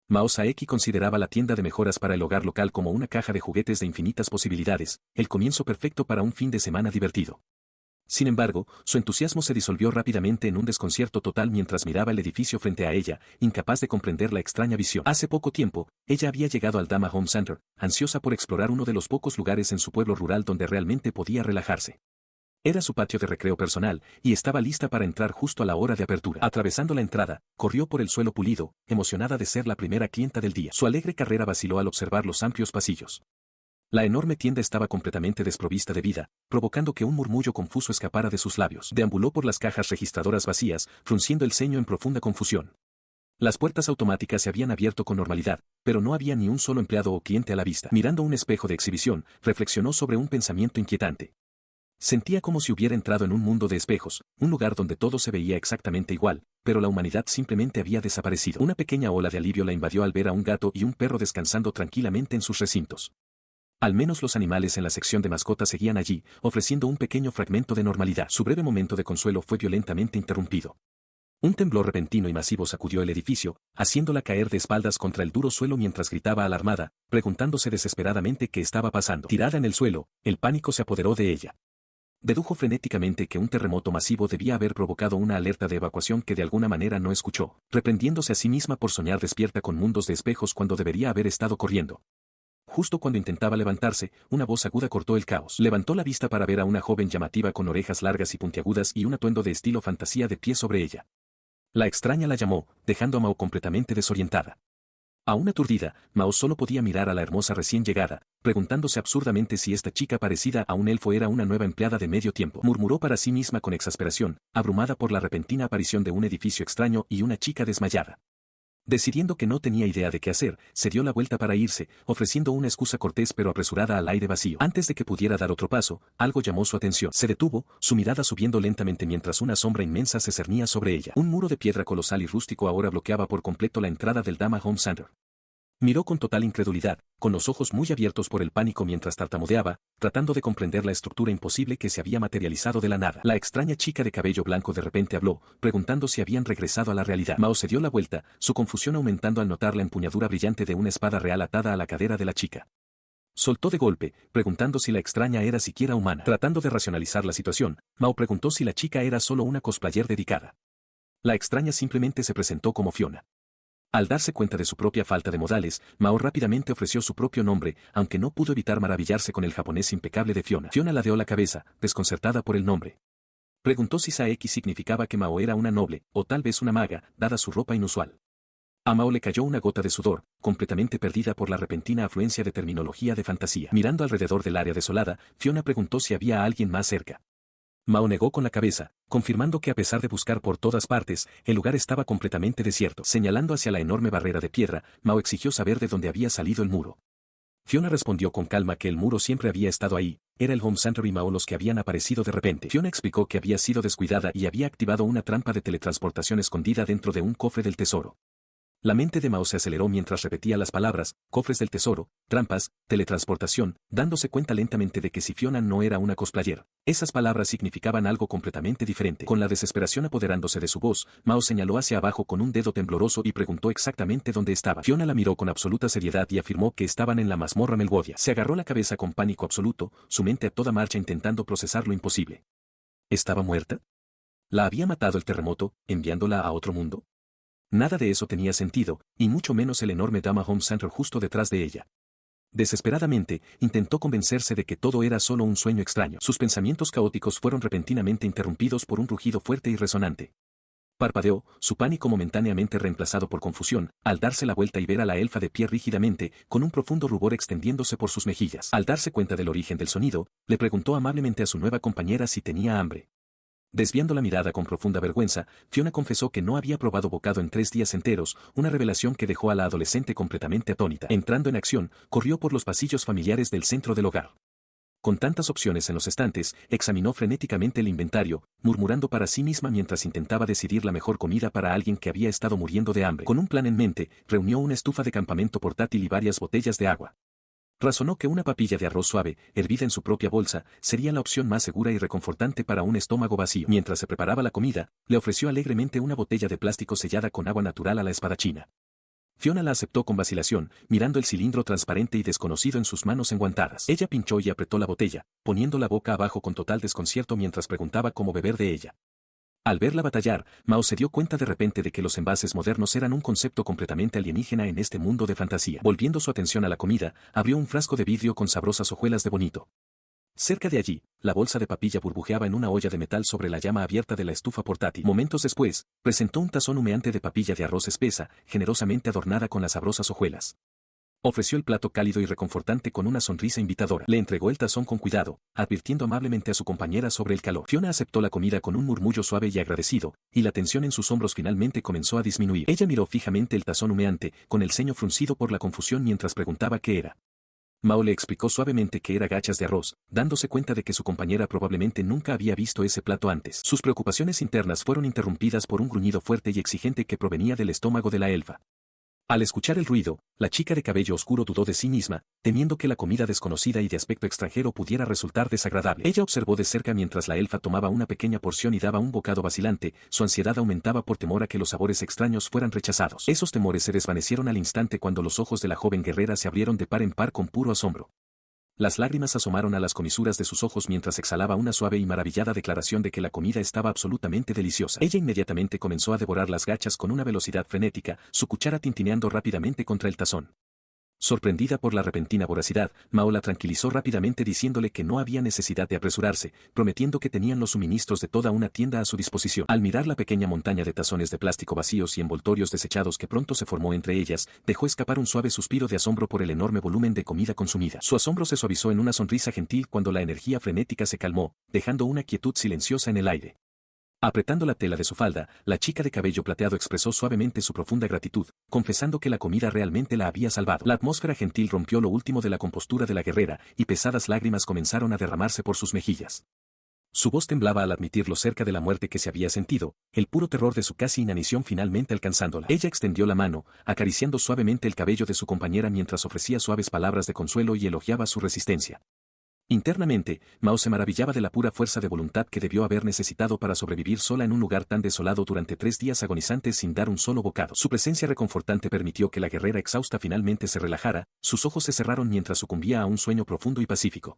Mao Saeki consideraba la tienda de mejoras para el hogar local como una caja de juguetes de infinitas posibilidades, el comienzo perfecto para un fin de semana divertido. Sin embargo, su entusiasmo se disolvió rápidamente en un desconcierto total mientras miraba el edificio frente a ella, incapaz de comprender la extraña visión. Hace poco tiempo, ella había llegado al Dama Home Center, ansiosa por explorar uno de los pocos lugares en su pueblo rural donde realmente podía relajarse. Era su patio de recreo personal, y estaba lista para entrar justo a la hora de apertura. Atravesando la entrada, corrió por el suelo pulido, emocionada de ser la primera clienta del día. Su alegre carrera vaciló al observar los amplios pasillos. La enorme tienda estaba completamente desprovista de vida, provocando que un murmullo confuso escapara de sus labios. Deambuló por las cajas registradoras vacías, frunciendo el ceño en profunda confusión. Las puertas automáticas se habían abierto con normalidad, pero no había ni un solo empleado o cliente a la vista. Mirando un espejo de exhibición, reflexionó sobre un pensamiento inquietante. Sentía como si hubiera entrado en un mundo de espejos, un lugar donde todo se veía exactamente igual, pero la humanidad simplemente había desaparecido. Una pequeña ola de alivio la invadió al ver a un gato y un perro descansando tranquilamente en sus recintos. Al menos los animales en la sección de mascotas seguían allí, ofreciendo un pequeño fragmento de normalidad. Su breve momento de consuelo fue violentamente interrumpido. Un temblor repentino y masivo sacudió el edificio, haciéndola caer de espaldas contra el duro suelo mientras gritaba alarmada, preguntándose desesperadamente qué estaba pasando. Tirada en el suelo, el pánico se apoderó de ella. Dedujo frenéticamente que un terremoto masivo debía haber provocado una alerta de evacuación que de alguna manera no escuchó, reprendiéndose a sí misma por soñar despierta con mundos de espejos cuando debería haber estado corriendo. Justo cuando intentaba levantarse, una voz aguda cortó el caos. Levantó la vista para ver a una joven llamativa con orejas largas y puntiagudas y un atuendo de estilo fantasía de pie sobre ella. La extraña la llamó, dejando a Mao completamente desorientada. Aún aturdida, Mao solo podía mirar a la hermosa recién llegada, preguntándose absurdamente si esta chica parecida a un elfo era una nueva empleada de medio tiempo. Murmuró para sí misma con exasperación, abrumada por la repentina aparición de un edificio extraño y una chica desmayada. Decidiendo que no tenía idea de qué hacer, se dio la vuelta para irse, ofreciendo una excusa cortés pero apresurada al aire vacío. Antes de que pudiera dar otro paso, algo llamó su atención. Se detuvo, su mirada subiendo lentamente mientras una sombra inmensa se cernía sobre ella. Un muro de piedra colosal y rústico ahora bloqueaba por completo la entrada del Dama Home Center. Miró con total incredulidad, con los ojos muy abiertos por el pánico mientras tartamudeaba, tratando de comprender la estructura imposible que se había materializado de la nada. La extraña chica de cabello blanco de repente habló, preguntando si habían regresado a la realidad. Mao se dio la vuelta, su confusión aumentando al notar la empuñadura brillante de una espada real atada a la cadera de la chica. Soltó de golpe, preguntando si la extraña era siquiera humana. Tratando de racionalizar la situación, Mao preguntó si la chica era solo una cosplayer dedicada. La extraña simplemente se presentó como Fiona. Al darse cuenta de su propia falta de modales, Mao rápidamente ofreció su propio nombre, aunque no pudo evitar maravillarse con el japonés impecable de Fiona. Fiona ladeó la cabeza, desconcertada por el nombre. Preguntó si Saeki significaba que Mao era una noble, o tal vez una maga, dada su ropa inusual. A Mao le cayó una gota de sudor, completamente perdida por la repentina afluencia de terminología de fantasía. Mirando alrededor del área desolada, Fiona preguntó si había alguien más cerca. Mao negó con la cabeza, confirmando que a pesar de buscar por todas partes, el lugar estaba completamente desierto. Señalando hacia la enorme barrera de piedra, Mao exigió saber de dónde había salido el muro. Fiona respondió con calma que el muro siempre había estado ahí, era el Home Center y Mao los que habían aparecido de repente. Fiona explicó que había sido descuidada y había activado una trampa de teletransportación escondida dentro de un cofre del tesoro. La mente de Mao se aceleró mientras repetía las palabras, cofres del tesoro, trampas, teletransportación, dándose cuenta lentamente de que si Fiona no era una cosplayer, esas palabras significaban algo completamente diferente. Con la desesperación apoderándose de su voz, Mao señaló hacia abajo con un dedo tembloroso y preguntó exactamente dónde estaba. Fiona la miró con absoluta seriedad y afirmó que estaban en la mazmorra Melwodia. Se agarró la cabeza con pánico absoluto, su mente a toda marcha intentando procesar lo imposible. ¿Estaba muerta? ¿La había matado el terremoto, enviándola a otro mundo? Nada de eso tenía sentido, y mucho menos el enorme Dama Home Center justo detrás de ella. Desesperadamente, intentó convencerse de que todo era solo un sueño extraño. Sus pensamientos caóticos fueron repentinamente interrumpidos por un rugido fuerte y resonante. Parpadeó, su pánico momentáneamente reemplazado por confusión, al darse la vuelta y ver a la elfa de pie rígidamente, con un profundo rubor extendiéndose por sus mejillas. Al darse cuenta del origen del sonido, le preguntó amablemente a su nueva compañera si tenía hambre. Desviando la mirada con profunda vergüenza, Fiona confesó que no había probado bocado en 3 días enteros, una revelación que dejó a la adolescente completamente atónita. Entrando en acción, corrió por los pasillos familiares del centro del hogar. Con tantas opciones en los estantes, examinó frenéticamente el inventario, murmurando para sí misma mientras intentaba decidir la mejor comida para alguien que había estado muriendo de hambre. Con un plan en mente, reunió una estufa de campamento portátil y varias botellas de agua. Razonó que una papilla de arroz suave, hervida en su propia bolsa, sería la opción más segura y reconfortante para un estómago vacío. Mientras se preparaba la comida, le ofreció alegremente una botella de plástico sellada con agua natural a la espadachina. Fiona la aceptó con vacilación, mirando el cilindro transparente y desconocido en sus manos enguantadas. Ella pinchó y apretó la botella, poniendo la boca abajo con total desconcierto mientras preguntaba cómo beber de ella. Al verla batallar, Mao se dio cuenta de repente de que los envases modernos eran un concepto completamente alienígena en este mundo de fantasía. Volviendo su atención a la comida, abrió un frasco de vidrio con sabrosas hojuelas de bonito. Cerca de allí, la bolsa de papilla burbujeaba en una olla de metal sobre la llama abierta de la estufa portátil. Momentos después, presentó un tazón humeante de papilla de arroz espesa, generosamente adornada con las sabrosas hojuelas. Ofreció el plato cálido y reconfortante con una sonrisa invitadora. Le entregó el tazón con cuidado, advirtiendo amablemente a su compañera sobre el calor. Fiona aceptó la comida con un murmullo suave y agradecido, y la tensión en sus hombros finalmente comenzó a disminuir. Ella miró fijamente el tazón humeante, con el ceño fruncido por la confusión mientras preguntaba qué era. Mao le explicó suavemente que era gachas de arroz, dándose cuenta de que su compañera probablemente nunca había visto ese plato antes. Sus preocupaciones internas fueron interrumpidas por un gruñido fuerte y exigente que provenía del estómago de la elfa. Al escuchar el ruido, la chica de cabello oscuro dudó de sí misma, temiendo que la comida desconocida y de aspecto extranjero pudiera resultar desagradable. Ella observó de cerca mientras la elfa tomaba una pequeña porción y daba un bocado vacilante, su ansiedad aumentaba por temor a que los sabores extraños fueran rechazados. Esos temores se desvanecieron al instante cuando los ojos de la joven guerrera se abrieron de par en par con puro asombro. Las lágrimas asomaron a las comisuras de sus ojos mientras exhalaba una suave y maravillada declaración de que la comida estaba absolutamente deliciosa. Ella inmediatamente comenzó a devorar las gachas con una velocidad frenética, su cuchara tintineando rápidamente contra el tazón. Sorprendida por la repentina voracidad, Mao la tranquilizó rápidamente diciéndole que no había necesidad de apresurarse, prometiendo que tenían los suministros de toda una tienda a su disposición. Al mirar la pequeña montaña de tazones de plástico vacíos y envoltorios desechados que pronto se formó entre ellas, dejó escapar un suave suspiro de asombro por el enorme volumen de comida consumida. Su asombro se suavizó en una sonrisa gentil cuando la energía frenética se calmó, dejando una quietud silenciosa en el aire. Apretando la tela de su falda, la chica de cabello plateado expresó suavemente su profunda gratitud, confesando que la comida realmente la había salvado. La atmósfera gentil rompió lo último de la compostura de la guerrera, y pesadas lágrimas comenzaron a derramarse por sus mejillas. Su voz temblaba al admitir lo cerca de la muerte que se había sentido, el puro terror de su casi inanición finalmente alcanzándola. Ella extendió la mano, acariciando suavemente el cabello de su compañera mientras ofrecía suaves palabras de consuelo y elogiaba su resistencia. Internamente, Mao se maravillaba de la pura fuerza de voluntad que debió haber necesitado para sobrevivir sola en un lugar tan desolado durante 3 días agonizantes sin dar un solo bocado. Su presencia reconfortante permitió que la guerrera exhausta finalmente se relajara, sus ojos se cerraron mientras sucumbía a un sueño profundo y pacífico.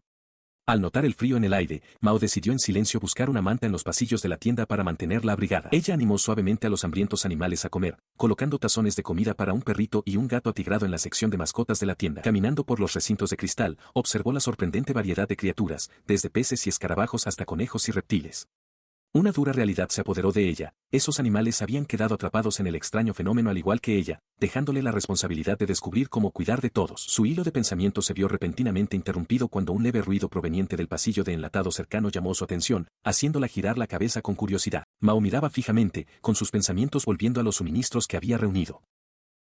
Al notar el frío en el aire, Mao decidió en silencio buscar una manta en los pasillos de la tienda para mantenerla abrigada. Ella animó suavemente a los hambrientos animales a comer, colocando tazones de comida para un perrito y un gato atigrado en la sección de mascotas de la tienda. Caminando por los recintos de cristal, observó la sorprendente variedad de criaturas, desde peces y escarabajos hasta conejos y reptiles. Una dura realidad se apoderó de ella, esos animales habían quedado atrapados en el extraño fenómeno al igual que ella, dejándole la responsabilidad de descubrir cómo cuidar de todos. Su hilo de pensamiento se vio repentinamente interrumpido cuando un leve ruido proveniente del pasillo de enlatado cercano llamó su atención, haciéndola girar la cabeza con curiosidad. Mao miraba fijamente, con sus pensamientos volviendo a los suministros que había reunido.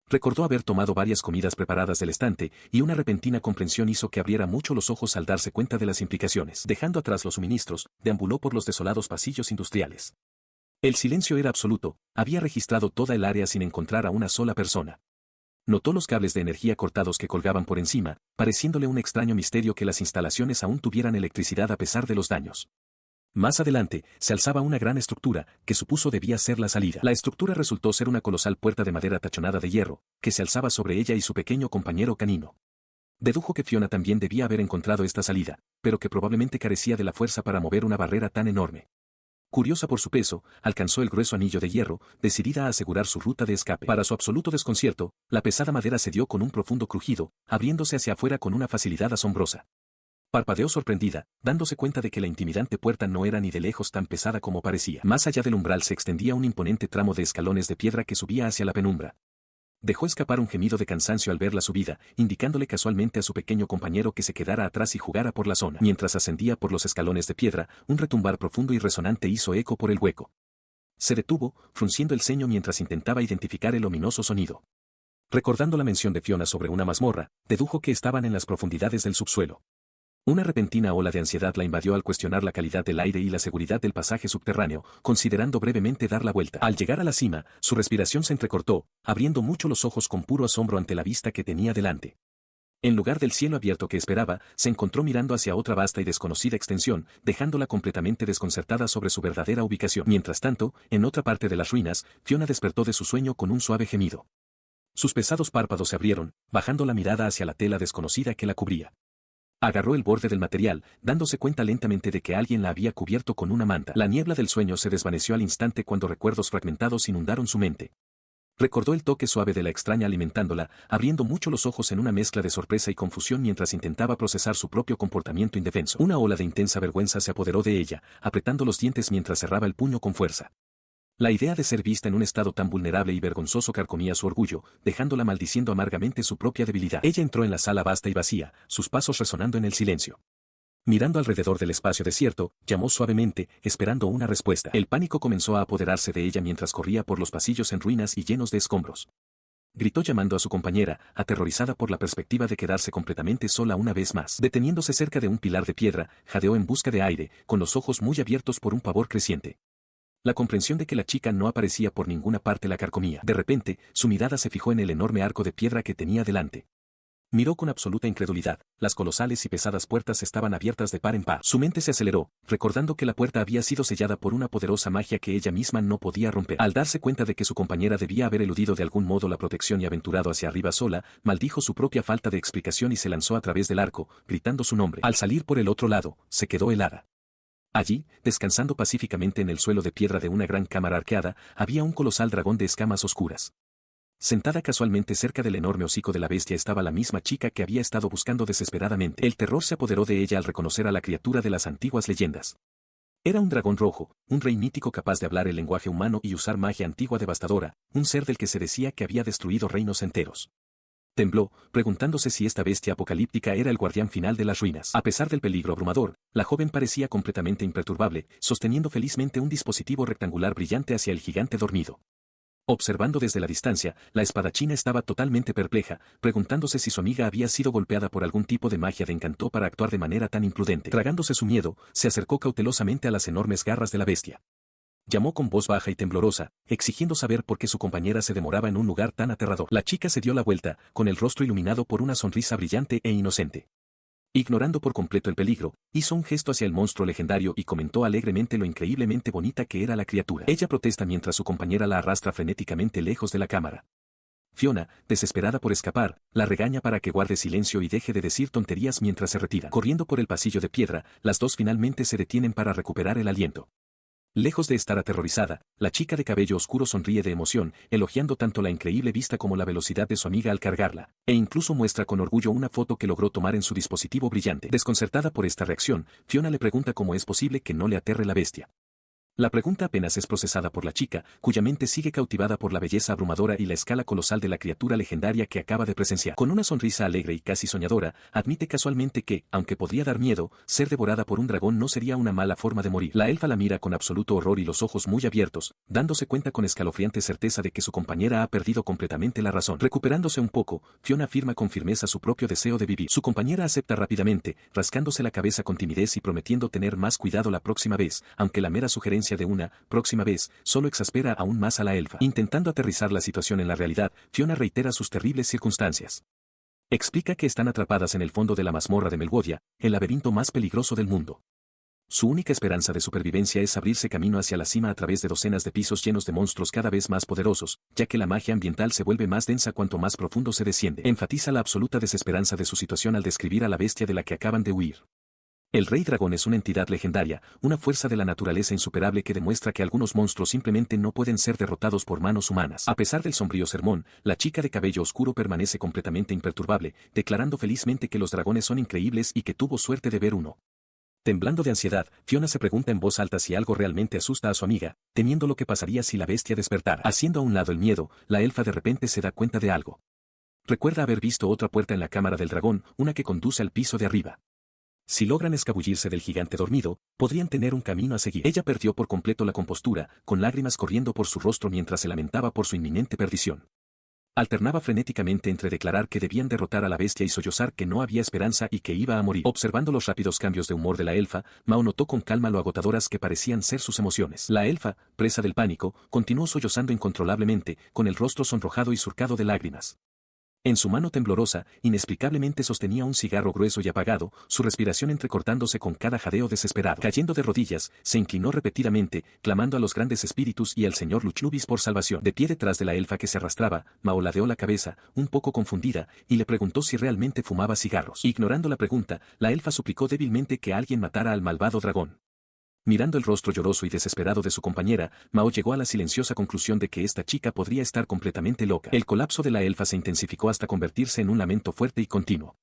Recordó haber tomado varias comidas preparadas del estante, y una repentina comprensión hizo que abriera mucho los ojos al darse cuenta de las implicaciones. Dejando atrás los suministros, deambuló por los desolados pasillos industriales. El silencio era absoluto, había registrado toda el área sin encontrar a una sola persona. Notó los cables de energía cortados que colgaban por encima, pareciéndole un extraño misterio que las instalaciones aún tuvieran electricidad a pesar de los daños. Más adelante, se alzaba una gran estructura, que supuso debía ser la salida. La estructura resultó ser una colosal puerta de madera tachonada de hierro, que se alzaba sobre ella y su pequeño compañero canino. Dedujo que Fiona también debía haber encontrado esta salida, pero que probablemente carecía de la fuerza para mover una barrera tan enorme. Curiosa por su peso, alcanzó el grueso anillo de hierro, decidida a asegurar su ruta de escape. Para su absoluto desconcierto, la pesada madera cedió con un profundo crujido, abriéndose hacia afuera con una facilidad asombrosa. Parpadeó sorprendida, dándose cuenta de que la intimidante puerta no era ni de lejos tan pesada como parecía. Más allá del umbral se extendía un imponente tramo de escalones de piedra que subía hacia la penumbra. Dejó escapar un gemido de cansancio al ver la subida, indicándole casualmente a su pequeño compañero que se quedara atrás y jugara por la zona. Mientras ascendía por los escalones de piedra, un retumbar profundo y resonante hizo eco por el hueco. Se detuvo, frunciendo el ceño mientras intentaba identificar el ominoso sonido. Recordando la mención de Fiona sobre una mazmorra, dedujo que estaban en las profundidades del subsuelo. Una repentina ola de ansiedad la invadió al cuestionar la calidad del aire y la seguridad del pasaje subterráneo, considerando brevemente dar la vuelta. Al llegar a la cima, su respiración se entrecortó, abriendo mucho los ojos con puro asombro ante la vista que tenía delante. En lugar del cielo abierto que esperaba, se encontró mirando hacia otra vasta y desconocida extensión, dejándola completamente desconcertada sobre su verdadera ubicación. Mientras tanto, en otra parte de las ruinas, Fiona despertó de su sueño con un suave gemido. Sus pesados párpados se abrieron, bajando la mirada hacia la tela desconocida que la cubría. Agarró el borde del material, dándose cuenta lentamente de que alguien la había cubierto con una manta. La niebla del sueño se desvaneció al instante cuando recuerdos fragmentados inundaron su mente. Recordó el toque suave de la extraña alimentándola, abriendo mucho los ojos en una mezcla de sorpresa y confusión mientras intentaba procesar su propio comportamiento indefenso. Una ola de intensa vergüenza se apoderó de ella, apretando los dientes mientras cerraba el puño con fuerza. La idea de ser vista en un estado tan vulnerable y vergonzoso carcomía su orgullo, dejándola maldiciendo amargamente su propia debilidad. Ella entró en la sala vasta y vacía, sus pasos resonando en el silencio. Mirando alrededor del espacio desierto, llamó suavemente, esperando una respuesta. El pánico comenzó a apoderarse de ella mientras corría por los pasillos en ruinas y llenos de escombros. Gritó llamando a su compañera, aterrorizada por la perspectiva de quedarse completamente sola una vez más. Deteniéndose cerca de un pilar de piedra, jadeó en busca de aire, con los ojos muy abiertos por un pavor creciente. La comprensión de que la chica no aparecía por ninguna parte la carcomía. De repente, su mirada se fijó en el enorme arco de piedra que tenía delante. Miró con absoluta incredulidad, las colosales y pesadas puertas estaban abiertas de par en par. Su mente se aceleró, recordando que la puerta había sido sellada por una poderosa magia que ella misma no podía romper. Al darse cuenta de que su compañera debía haber eludido de algún modo la protección y aventurado hacia arriba sola, maldijo su propia falta de explicación y se lanzó a través del arco, gritando su nombre. Al salir por el otro lado, se quedó helada. Allí, descansando pacíficamente en el suelo de piedra de una gran cámara arqueada, había un colosal dragón de escamas oscuras. Sentada casualmente cerca del enorme hocico de la bestia estaba la misma chica que había estado buscando desesperadamente. El terror se apoderó de ella al reconocer a la criatura de las antiguas leyendas. Era un dragón rojo, un rey mítico capaz de hablar el lenguaje humano y usar magia antigua devastadora, un ser del que se decía que había destruido reinos enteros. Tembló, preguntándose si esta bestia apocalíptica era el guardián final de las ruinas. A pesar del peligro abrumador, la joven parecía completamente imperturbable, sosteniendo felizmente un dispositivo rectangular brillante hacia el gigante dormido. Observando desde la distancia, la espadachina estaba totalmente perpleja, preguntándose si su amiga había sido golpeada por algún tipo de magia de encanto para actuar de manera tan imprudente. Tragándose su miedo, se acercó cautelosamente a las enormes garras de la bestia. Llamó con voz baja y temblorosa, exigiendo saber por qué su compañera se demoraba en un lugar tan aterrador. La chica se dio la vuelta, con el rostro iluminado por una sonrisa brillante e inocente. Ignorando por completo el peligro, hizo un gesto hacia el monstruo legendario y comentó alegremente lo increíblemente bonita que era la criatura. Ella protesta mientras su compañera la arrastra frenéticamente lejos de la cámara. Fiona, desesperada por escapar, la regaña para que guarde silencio y deje de decir tonterías mientras se retira. Corriendo por el pasillo de piedra, las dos finalmente se detienen para recuperar el aliento. Lejos de estar aterrorizada, la chica de cabello oscuro sonríe de emoción, elogiando tanto la increíble vista como la velocidad de su amiga al cargarla, e incluso muestra con orgullo una foto que logró tomar en su dispositivo brillante. Desconcertada por esta reacción, Fiona le pregunta cómo es posible que no le aterre la bestia. La pregunta apenas es procesada por la chica, cuya mente sigue cautivada por la belleza abrumadora y la escala colosal de la criatura legendaria que acaba de presenciar. Con una sonrisa alegre y casi soñadora, admite casualmente que, aunque podría dar miedo, ser devorada por un dragón no sería una mala forma de morir. La elfa la mira con absoluto horror y los ojos muy abiertos, dándose cuenta con escalofriante certeza de que su compañera ha perdido completamente la razón. Recuperándose un poco, Fiona afirma con firmeza su propio deseo de vivir. Su compañera acepta rápidamente, rascándose la cabeza con timidez y prometiendo tener más cuidado la próxima vez, aunque la mera sugerencia de una próxima vez solo exaspera aún más a la elfa. Intentando aterrizar la situación en la realidad, Fiona reitera sus terribles circunstancias. Explica que están atrapadas en el fondo de la mazmorra de Melwodia, el laberinto más peligroso del mundo. Su única esperanza de supervivencia es abrirse camino hacia la cima a través de docenas de pisos llenos de monstruos cada vez más poderosos, ya que la magia ambiental se vuelve más densa cuanto más profundo se desciende. Enfatiza la absoluta desesperanza de su situación al describir a la bestia de la que acaban de huir. El Rey Dragón es una entidad legendaria, una fuerza de la naturaleza insuperable que demuestra que algunos monstruos simplemente no pueden ser derrotados por manos humanas. A pesar del sombrío sermón, la chica de cabello oscuro permanece completamente imperturbable, declarando felizmente que los dragones son increíbles y que tuvo suerte de ver uno. Temblando de ansiedad, Fiona se pregunta en voz alta si algo realmente asusta a su amiga, temiendo lo que pasaría si la bestia despertara. Haciendo a un lado el miedo, la elfa de repente se da cuenta de algo. Recuerda haber visto otra puerta en la cámara del dragón, una que conduce al piso de arriba. Si logran escabullirse del gigante dormido, podrían tener un camino a seguir. Ella perdió por completo la compostura, con lágrimas corriendo por su rostro mientras se lamentaba por su inminente perdición. Alternaba frenéticamente entre declarar que debían derrotar a la bestia y sollozar que no había esperanza y que iba a morir. Observando los rápidos cambios de humor de la elfa, Mao notó con calma lo agotadoras que parecían ser sus emociones. La elfa, presa del pánico, continuó sollozando incontrolablemente, con el rostro sonrojado y surcado de lágrimas. En su mano temblorosa, inexplicablemente sostenía un cigarro grueso y apagado, su respiración entrecortándose con cada jadeo desesperado. Cayendo de rodillas, se inclinó repetidamente, clamando a los grandes espíritus y al señor Luchnubis por salvación. De pie detrás de la elfa que se arrastraba, Mao ladeó la cabeza, un poco confundida, y le preguntó si realmente fumaba cigarros. Ignorando la pregunta, la elfa suplicó débilmente que alguien matara al malvado dragón. Mirando el rostro lloroso y desesperado de su compañera, Mao llegó a la silenciosa conclusión de que esta chica podría estar completamente loca. El colapso de la elfa se intensificó hasta convertirse en un lamento fuerte y continuo.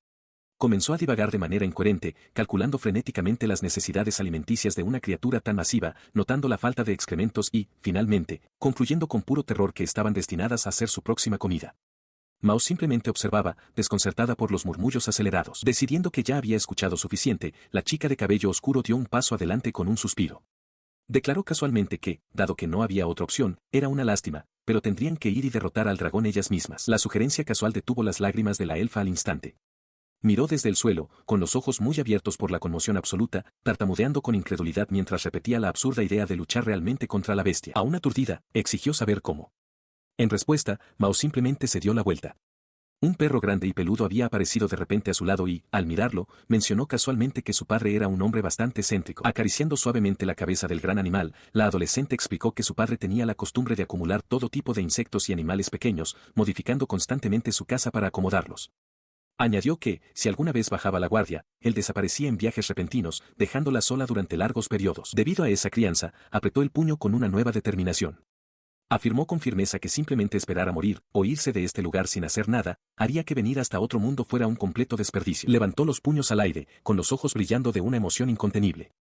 Comenzó a divagar de manera incoherente, calculando frenéticamente las necesidades alimenticias de una criatura tan masiva, notando la falta de excrementos y, finalmente, concluyendo con puro terror que estaban destinadas a ser su próxima comida. Mao simplemente observaba, desconcertada por los murmullos acelerados. Decidiendo que ya había escuchado suficiente, la chica de cabello oscuro dio un paso adelante con un suspiro. Declaró casualmente que, dado que no había otra opción, era una lástima, pero tendrían que ir y derrotar al dragón ellas mismas. La sugerencia casual detuvo las lágrimas de la elfa al instante. Miró desde el suelo, con los ojos muy abiertos por la conmoción absoluta, tartamudeando con incredulidad mientras repetía la absurda idea de luchar realmente contra la bestia. Aún aturdida, exigió saber cómo. En respuesta, Mao simplemente se dio la vuelta. Un perro grande y peludo había aparecido de repente a su lado y, al mirarlo, mencionó casualmente que su padre era un hombre bastante excéntrico. Acariciando suavemente la cabeza del gran animal, la adolescente explicó que su padre tenía la costumbre de acumular todo tipo de insectos y animales pequeños, modificando constantemente su casa para acomodarlos. Añadió que, si alguna vez bajaba la guardia, él desaparecía en viajes repentinos, dejándola sola durante largos periodos. Debido a esa crianza, apretó el puño con una nueva determinación. Afirmó con firmeza que simplemente esperar a morir, o irse de este lugar sin hacer nada, haría que venir hasta otro mundo fuera un completo desperdicio. Levantó los puños al aire, con los ojos brillando de una emoción incontenible.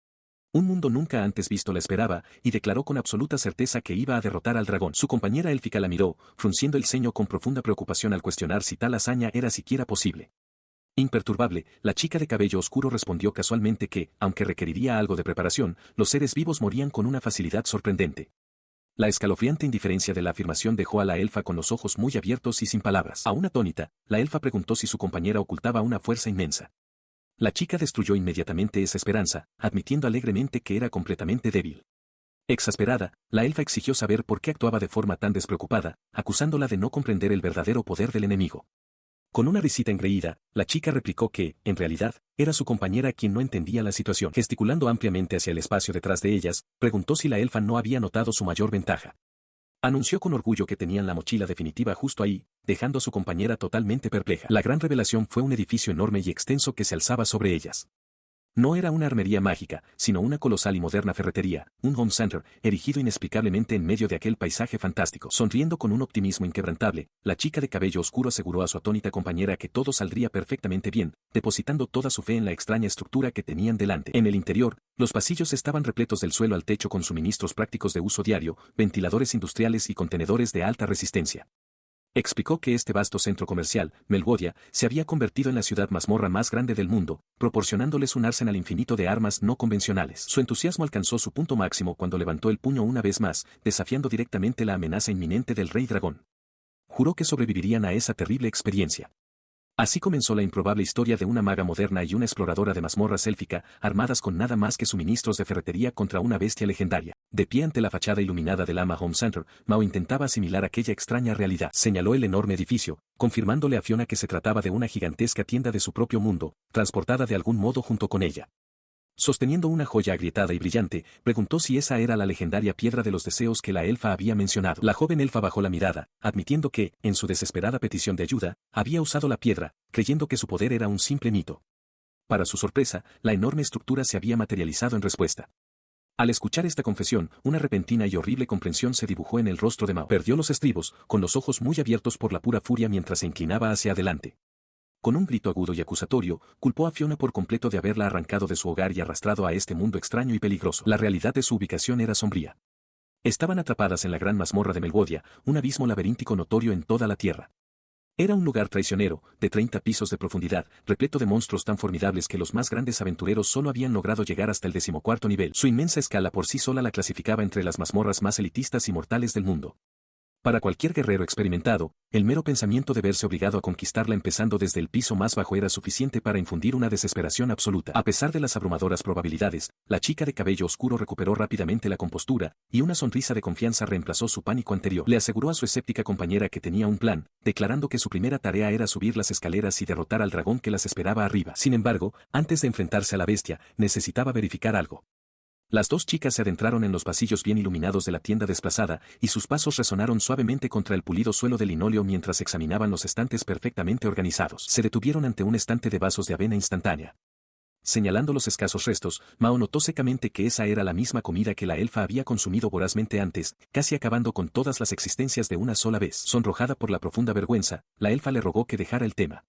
Un mundo nunca antes visto la esperaba, y declaró con absoluta certeza que iba a derrotar al dragón. Su compañera élfica la miró, frunciendo el ceño con profunda preocupación al cuestionar si tal hazaña era siquiera posible. Imperturbable, la chica de cabello oscuro respondió casualmente que, aunque requeriría algo de preparación, los seres vivos morían con una facilidad sorprendente. La escalofriante indiferencia de la afirmación dejó a la elfa con los ojos muy abiertos y sin palabras. Aún atónita, la elfa preguntó si su compañera ocultaba una fuerza inmensa. La chica destruyó inmediatamente esa esperanza, admitiendo alegremente que era completamente débil. Exasperada, la elfa exigió saber por qué actuaba de forma tan despreocupada, acusándola de no comprender el verdadero poder del enemigo. Con una risita engreída, la chica replicó que, en realidad, era su compañera quien no entendía la situación. Gesticulando ampliamente hacia el espacio detrás de ellas, preguntó si la elfa no había notado su mayor ventaja. Anunció con orgullo que tenían la mochila definitiva justo ahí, dejando a su compañera totalmente perpleja. La gran revelación fue un edificio enorme y extenso que se alzaba sobre ellas. No era una armería mágica, sino una colosal y moderna ferretería, un home center, erigido inexplicablemente en medio de aquel paisaje fantástico. Sonriendo con un optimismo inquebrantable, la chica de cabello oscuro aseguró a su atónita compañera que todo saldría perfectamente bien, depositando toda su fe en la extraña estructura que tenían delante. En el interior, los pasillos estaban repletos del suelo al techo con suministros prácticos de uso diario, ventiladores industriales y contenedores de alta resistencia. Explicó que este vasto centro comercial, Melwodia, se había convertido en la ciudad mazmorra más grande del mundo, proporcionándoles un arsenal infinito de armas no convencionales. Su entusiasmo alcanzó su punto máximo cuando levantó el puño una vez más, desafiando directamente la amenaza inminente del rey dragón. Juró que sobrevivirían a esa terrible experiencia. Así comenzó la improbable historia de una maga moderna y una exploradora de mazmorras élfica, armadas con nada más que suministros de ferretería contra una bestia legendaria. De pie ante la fachada iluminada del Ama Home Center, Mao intentaba asimilar aquella extraña realidad. Señaló el enorme edificio, confirmándole a Fiona que se trataba de una gigantesca tienda de su propio mundo, transportada de algún modo junto con ella. Sosteniendo una joya agrietada y brillante, preguntó si esa era la legendaria piedra de los deseos que la elfa había mencionado. La joven elfa bajó la mirada, admitiendo que, en su desesperada petición de ayuda, había usado la piedra, creyendo que su poder era un simple mito. Para su sorpresa, la enorme estructura se había materializado en respuesta. Al escuchar esta confesión, una repentina y horrible comprensión se dibujó en el rostro de Mao. Perdió los estribos, con los ojos muy abiertos por la pura furia mientras se inclinaba hacia adelante. Con un grito agudo y acusatorio, culpó a Fiona por completo de haberla arrancado de su hogar y arrastrado a este mundo extraño y peligroso. La realidad de su ubicación era sombría. Estaban atrapadas en la gran mazmorra de Melwodia, un abismo laberíntico notorio en toda la tierra. Era un lugar traicionero, de 30 pisos de profundidad, repleto de monstruos tan formidables que los más grandes aventureros solo habían logrado llegar hasta el 14º nivel. Su inmensa escala por sí sola la clasificaba entre las mazmorras más elitistas y mortales del mundo. Para cualquier guerrero experimentado, el mero pensamiento de verse obligado a conquistarla empezando desde el piso más bajo era suficiente para infundir una desesperación absoluta. A pesar de las abrumadoras probabilidades, la chica de cabello oscuro recuperó rápidamente la compostura, y una sonrisa de confianza reemplazó su pánico anterior. Le aseguró a su escéptica compañera que tenía un plan, declarando que su primera tarea era subir las escaleras y derrotar al dragón que las esperaba arriba. Sin embargo, antes de enfrentarse a la bestia, necesitaba verificar algo. Las dos chicas se adentraron en los pasillos bien iluminados de la tienda desplazada, y sus pasos resonaron suavemente contra el pulido suelo de linóleo mientras examinaban los estantes perfectamente organizados. Se detuvieron ante un estante de vasos de avena instantánea. Señalando los escasos restos, Mao notó secamente que esa era la misma comida que la elfa había consumido vorazmente antes, casi acabando con todas las existencias de una sola vez. Sonrojada por la profunda vergüenza, la elfa le rogó que dejara el tema.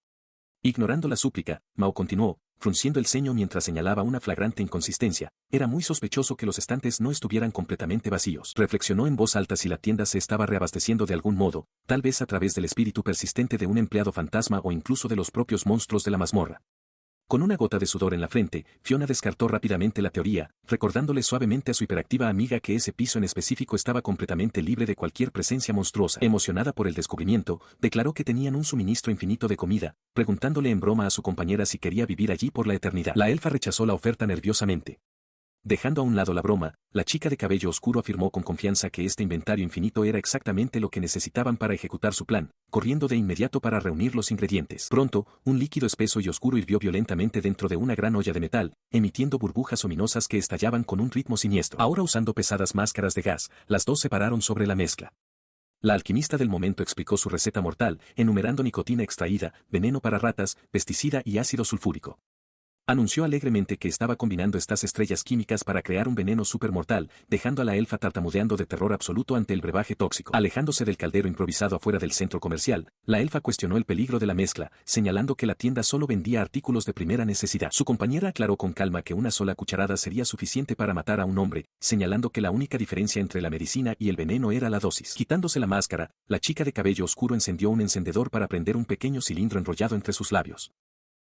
Ignorando la súplica, Mao continuó, frunciendo el ceño mientras señalaba una flagrante inconsistencia. Era muy sospechoso que los estantes no estuvieran completamente vacíos. Reflexionó en voz alta si la tienda se estaba reabasteciendo de algún modo, tal vez a través del espíritu persistente de un empleado fantasma o incluso de los propios monstruos de la mazmorra. Con una gota de sudor en la frente, Fiona descartó rápidamente la teoría, recordándole suavemente a su hiperactiva amiga que ese piso en específico estaba completamente libre de cualquier presencia monstruosa. Emocionada por el descubrimiento, declaró que tenían un suministro infinito de comida, preguntándole en broma a su compañera si quería vivir allí por la eternidad. La elfa rechazó la oferta nerviosamente. Dejando a un lado la broma, la chica de cabello oscuro afirmó con confianza que este inventario infinito era exactamente lo que necesitaban para ejecutar su plan, corriendo de inmediato para reunir los ingredientes. Pronto, un líquido espeso y oscuro hirvió violentamente dentro de una gran olla de metal, emitiendo burbujas ominosas que estallaban con un ritmo siniestro. Ahora usando pesadas máscaras de gas, las dos se pararon sobre la mezcla. La alquimista del momento explicó su receta mortal, enumerando nicotina extraída, veneno para ratas, pesticida y ácido sulfúrico. Anunció alegremente que estaba combinando estas estrellas químicas para crear un veneno supermortal, dejando a la elfa tartamudeando de terror absoluto ante el brebaje tóxico. Alejándose del caldero improvisado afuera del centro comercial, la elfa cuestionó el peligro de la mezcla, señalando que la tienda solo vendía artículos de primera necesidad. Su compañera aclaró con calma que una sola cucharada sería suficiente para matar a un hombre, señalando que la única diferencia entre la medicina y el veneno era la dosis. Quitándose la máscara, la chica de cabello oscuro encendió un encendedor para prender un pequeño cilindro enrollado entre sus labios.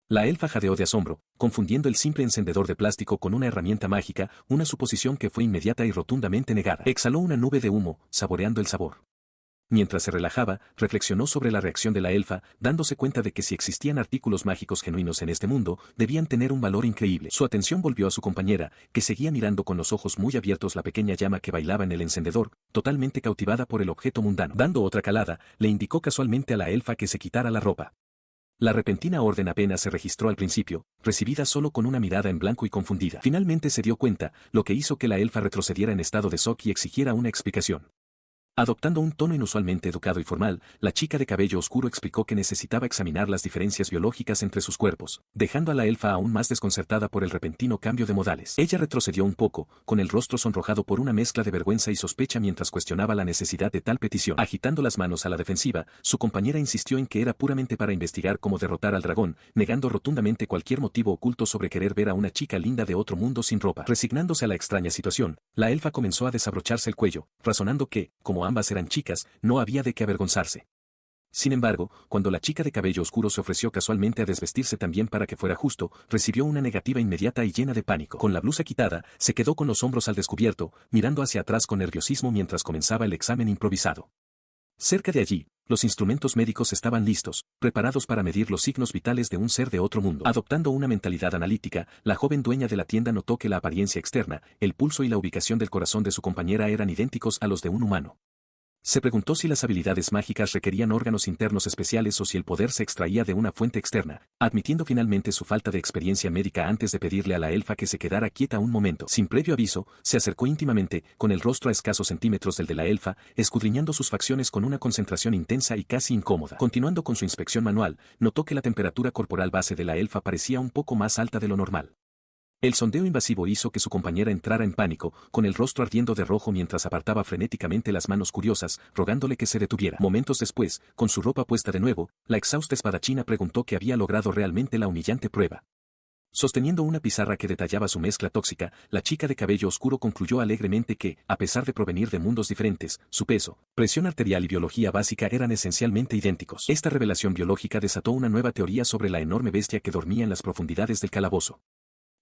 La elfa jadeó de asombro, confundiendo el simple encendedor de plástico con una herramienta mágica, una suposición que fue inmediata y rotundamente negada. Exhaló una nube de humo, saboreando el sabor. Mientras se relajaba, reflexionó sobre la reacción de la elfa, dándose cuenta de que si existían artículos mágicos genuinos en este mundo, debían tener un valor increíble. Su atención volvió a su compañera, que seguía mirando con los ojos muy abiertos la pequeña llama que bailaba en el encendedor, totalmente cautivada por el objeto mundano. Dando otra calada, le indicó casualmente a la elfa que se quitara la ropa. La repentina orden apenas se registró al principio, recibida solo con una mirada en blanco y confundida. Finalmente se dio cuenta, lo que hizo que la elfa retrocediera en estado de shock y exigiera una explicación. Adoptando un tono inusualmente educado y formal, la chica de cabello oscuro explicó que necesitaba examinar las diferencias biológicas entre sus cuerpos, dejando a la elfa aún más desconcertada por el repentino cambio de modales. Ella retrocedió un poco, con el rostro sonrojado por una mezcla de vergüenza y sospecha mientras cuestionaba la necesidad de tal petición. Agitando las manos a la defensiva, su compañera insistió en que era puramente para investigar cómo derrotar al dragón, negando rotundamente cualquier motivo oculto sobre querer ver a una chica linda de otro mundo sin ropa. Resignándose a la extraña situación, la elfa comenzó a desabrocharse el cuello, razonando que, como ambas eran chicas, no había de qué avergonzarse. Sin embargo, cuando la chica de cabello oscuro se ofreció casualmente a desvestirse también para que fuera justo, recibió una negativa inmediata y llena de pánico. Con la blusa quitada, se quedó con los hombros al descubierto, mirando hacia atrás con nerviosismo mientras comenzaba el examen improvisado. Cerca de allí, los instrumentos médicos estaban listos, preparados para medir los signos vitales de un ser de otro mundo. Adoptando una mentalidad analítica, la joven dueña de la tienda notó que la apariencia externa, el pulso y la ubicación del corazón de su compañera eran idénticos a los de un humano. Se preguntó si las habilidades mágicas requerían órganos internos especiales o si el poder se extraía de una fuente externa, admitiendo finalmente su falta de experiencia médica antes de pedirle a la elfa que se quedara quieta un momento. Sin previo aviso, se acercó íntimamente, con el rostro a escasos centímetros del de la elfa, escudriñando sus facciones con una concentración intensa y casi incómoda. Continuando con su inspección manual, notó que la temperatura corporal base de la elfa parecía un poco más alta de lo normal. El sondeo invasivo hizo que su compañera entrara en pánico, con el rostro ardiendo de rojo mientras apartaba frenéticamente las manos curiosas, rogándole que se detuviera. Momentos después, con su ropa puesta de nuevo, la exhausta espadachina preguntó que había logrado realmente la humillante prueba. Sosteniendo una pizarra que detallaba su mezcla tóxica, la chica de cabello oscuro concluyó alegremente que, a pesar de provenir de mundos diferentes, su peso, presión arterial y biología básica eran esencialmente idénticos. Esta revelación biológica desató una nueva teoría sobre la enorme bestia que dormía en las profundidades del calabozo.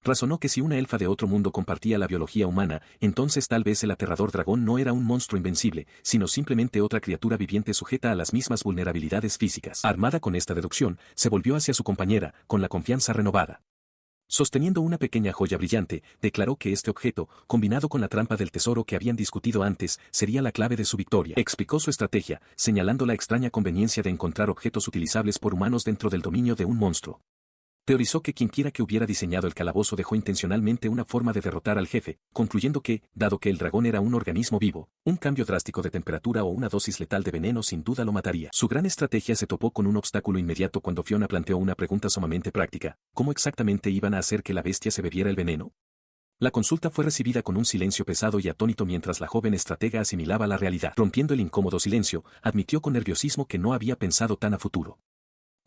Razonó que si una elfa de otro mundo compartía la biología humana, entonces tal vez el aterrador dragón no era un monstruo invencible, sino simplemente otra criatura viviente sujeta a las mismas vulnerabilidades físicas. Armada con esta deducción, se volvió hacia su compañera, con la confianza renovada. Sosteniendo una pequeña joya brillante, declaró que este objeto, combinado con la trampa del tesoro que habían discutido antes, sería la clave de su victoria. Explicó su estrategia, señalando la extraña conveniencia de encontrar objetos utilizables por humanos dentro del dominio de un monstruo. Teorizó que quienquiera que hubiera diseñado el calabozo dejó intencionalmente una forma de derrotar al jefe, concluyendo que, dado que el dragón era un organismo vivo, un cambio drástico de temperatura o una dosis letal de veneno sin duda lo mataría. Su gran estrategia se topó con un obstáculo inmediato cuando Fiona planteó una pregunta sumamente práctica: ¿cómo exactamente iban a hacer que la bestia se bebiera el veneno? La consulta fue recibida con un silencio pesado y atónito mientras la joven estratega asimilaba la realidad. Rompiendo el incómodo silencio, admitió con nerviosismo que no había pensado tan a futuro.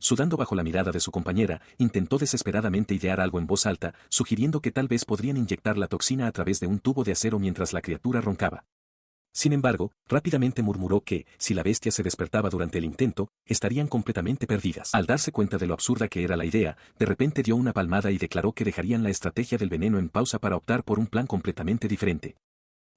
Sudando bajo la mirada de su compañera, intentó desesperadamente idear algo en voz alta, sugiriendo que tal vez podrían inyectar la toxina a través de un tubo de acero mientras la criatura roncaba. Sin embargo, rápidamente murmuró que, si la bestia se despertaba durante el intento, estarían completamente perdidas. Al darse cuenta de lo absurda que era la idea, de repente dio una palmada y declaró que dejarían la estrategia del veneno en pausa para optar por un plan completamente diferente.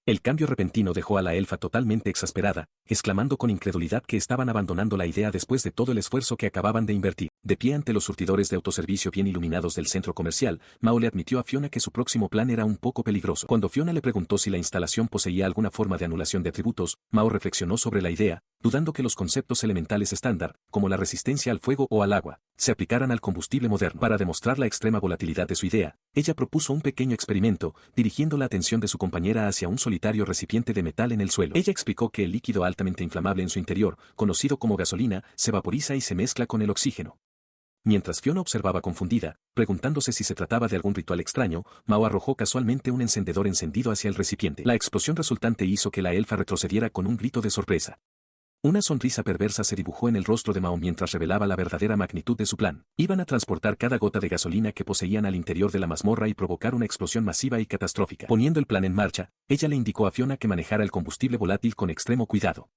El cambio repentino dejó a la elfa totalmente exasperada, exclamando con incredulidad que estaban abandonando la idea después de todo el esfuerzo que acababan de invertir. De pie ante los surtidores de autoservicio bien iluminados del centro comercial, Mao le admitió a Fiona que su próximo plan era un poco peligroso. Cuando Fiona le preguntó si la instalación poseía alguna forma de anulación de atributos, Mao reflexionó sobre la idea, dudando que los conceptos elementales estándar, como la resistencia al fuego o al agua, se aplicaran al combustible moderno. Para demostrar la extrema volatilidad de su idea, ella propuso un pequeño experimento, dirigiendo la atención de su compañera hacia un solitario recipiente de metal en el suelo. Ella explicó que el líquido altamente inflamable en su interior, conocido como gasolina, se vaporiza y se mezcla con el oxígeno. Mientras Fiona observaba confundida, preguntándose si se trataba de algún ritual extraño, Mao arrojó casualmente un encendedor encendido hacia el recipiente. La explosión resultante hizo que la elfa retrocediera con un grito de sorpresa. Una sonrisa perversa se dibujó en el rostro de Mao mientras revelaba la verdadera magnitud de su plan. Iban a transportar cada gota de gasolina que poseían al interior de la mazmorra y provocar una explosión masiva y catastrófica. Poniendo el plan en marcha, ella le indicó a Fiona que manejara el combustible volátil con extremo cuidado.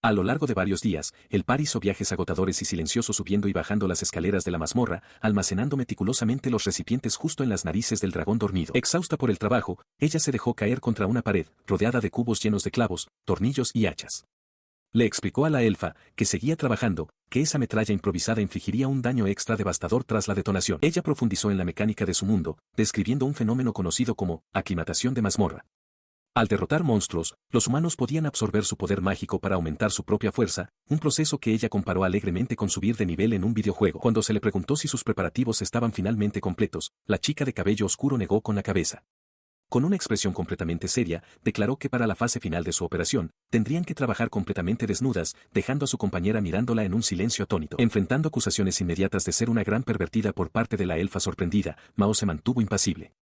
A lo largo de varios días, el par hizo viajes agotadores y silenciosos subiendo y bajando las escaleras de la mazmorra, almacenando meticulosamente los recipientes justo en las narices del dragón dormido. Exhausta por el trabajo, ella se dejó caer contra una pared, rodeada de cubos llenos de clavos, tornillos y hachas. Le explicó a la elfa, que seguía trabajando, que esa metralla improvisada infligiría un daño extra devastador tras la detonación. Ella profundizó en la mecánica de su mundo, describiendo un fenómeno conocido como aclimatación de mazmorra. Al derrotar monstruos, los humanos podían absorber su poder mágico para aumentar su propia fuerza, un proceso que ella comparó alegremente con subir de nivel en un videojuego. Cuando se le preguntó si sus preparativos estaban finalmente completos, la chica de cabello oscuro negó con la cabeza. Con una expresión completamente seria, declaró que para la fase final de su operación, tendrían que trabajar completamente desnudas, dejando a su compañera mirándola en un silencio atónito. Enfrentando acusaciones inmediatas de ser una gran pervertida por parte de la elfa sorprendida, Mao se mantuvo impasible.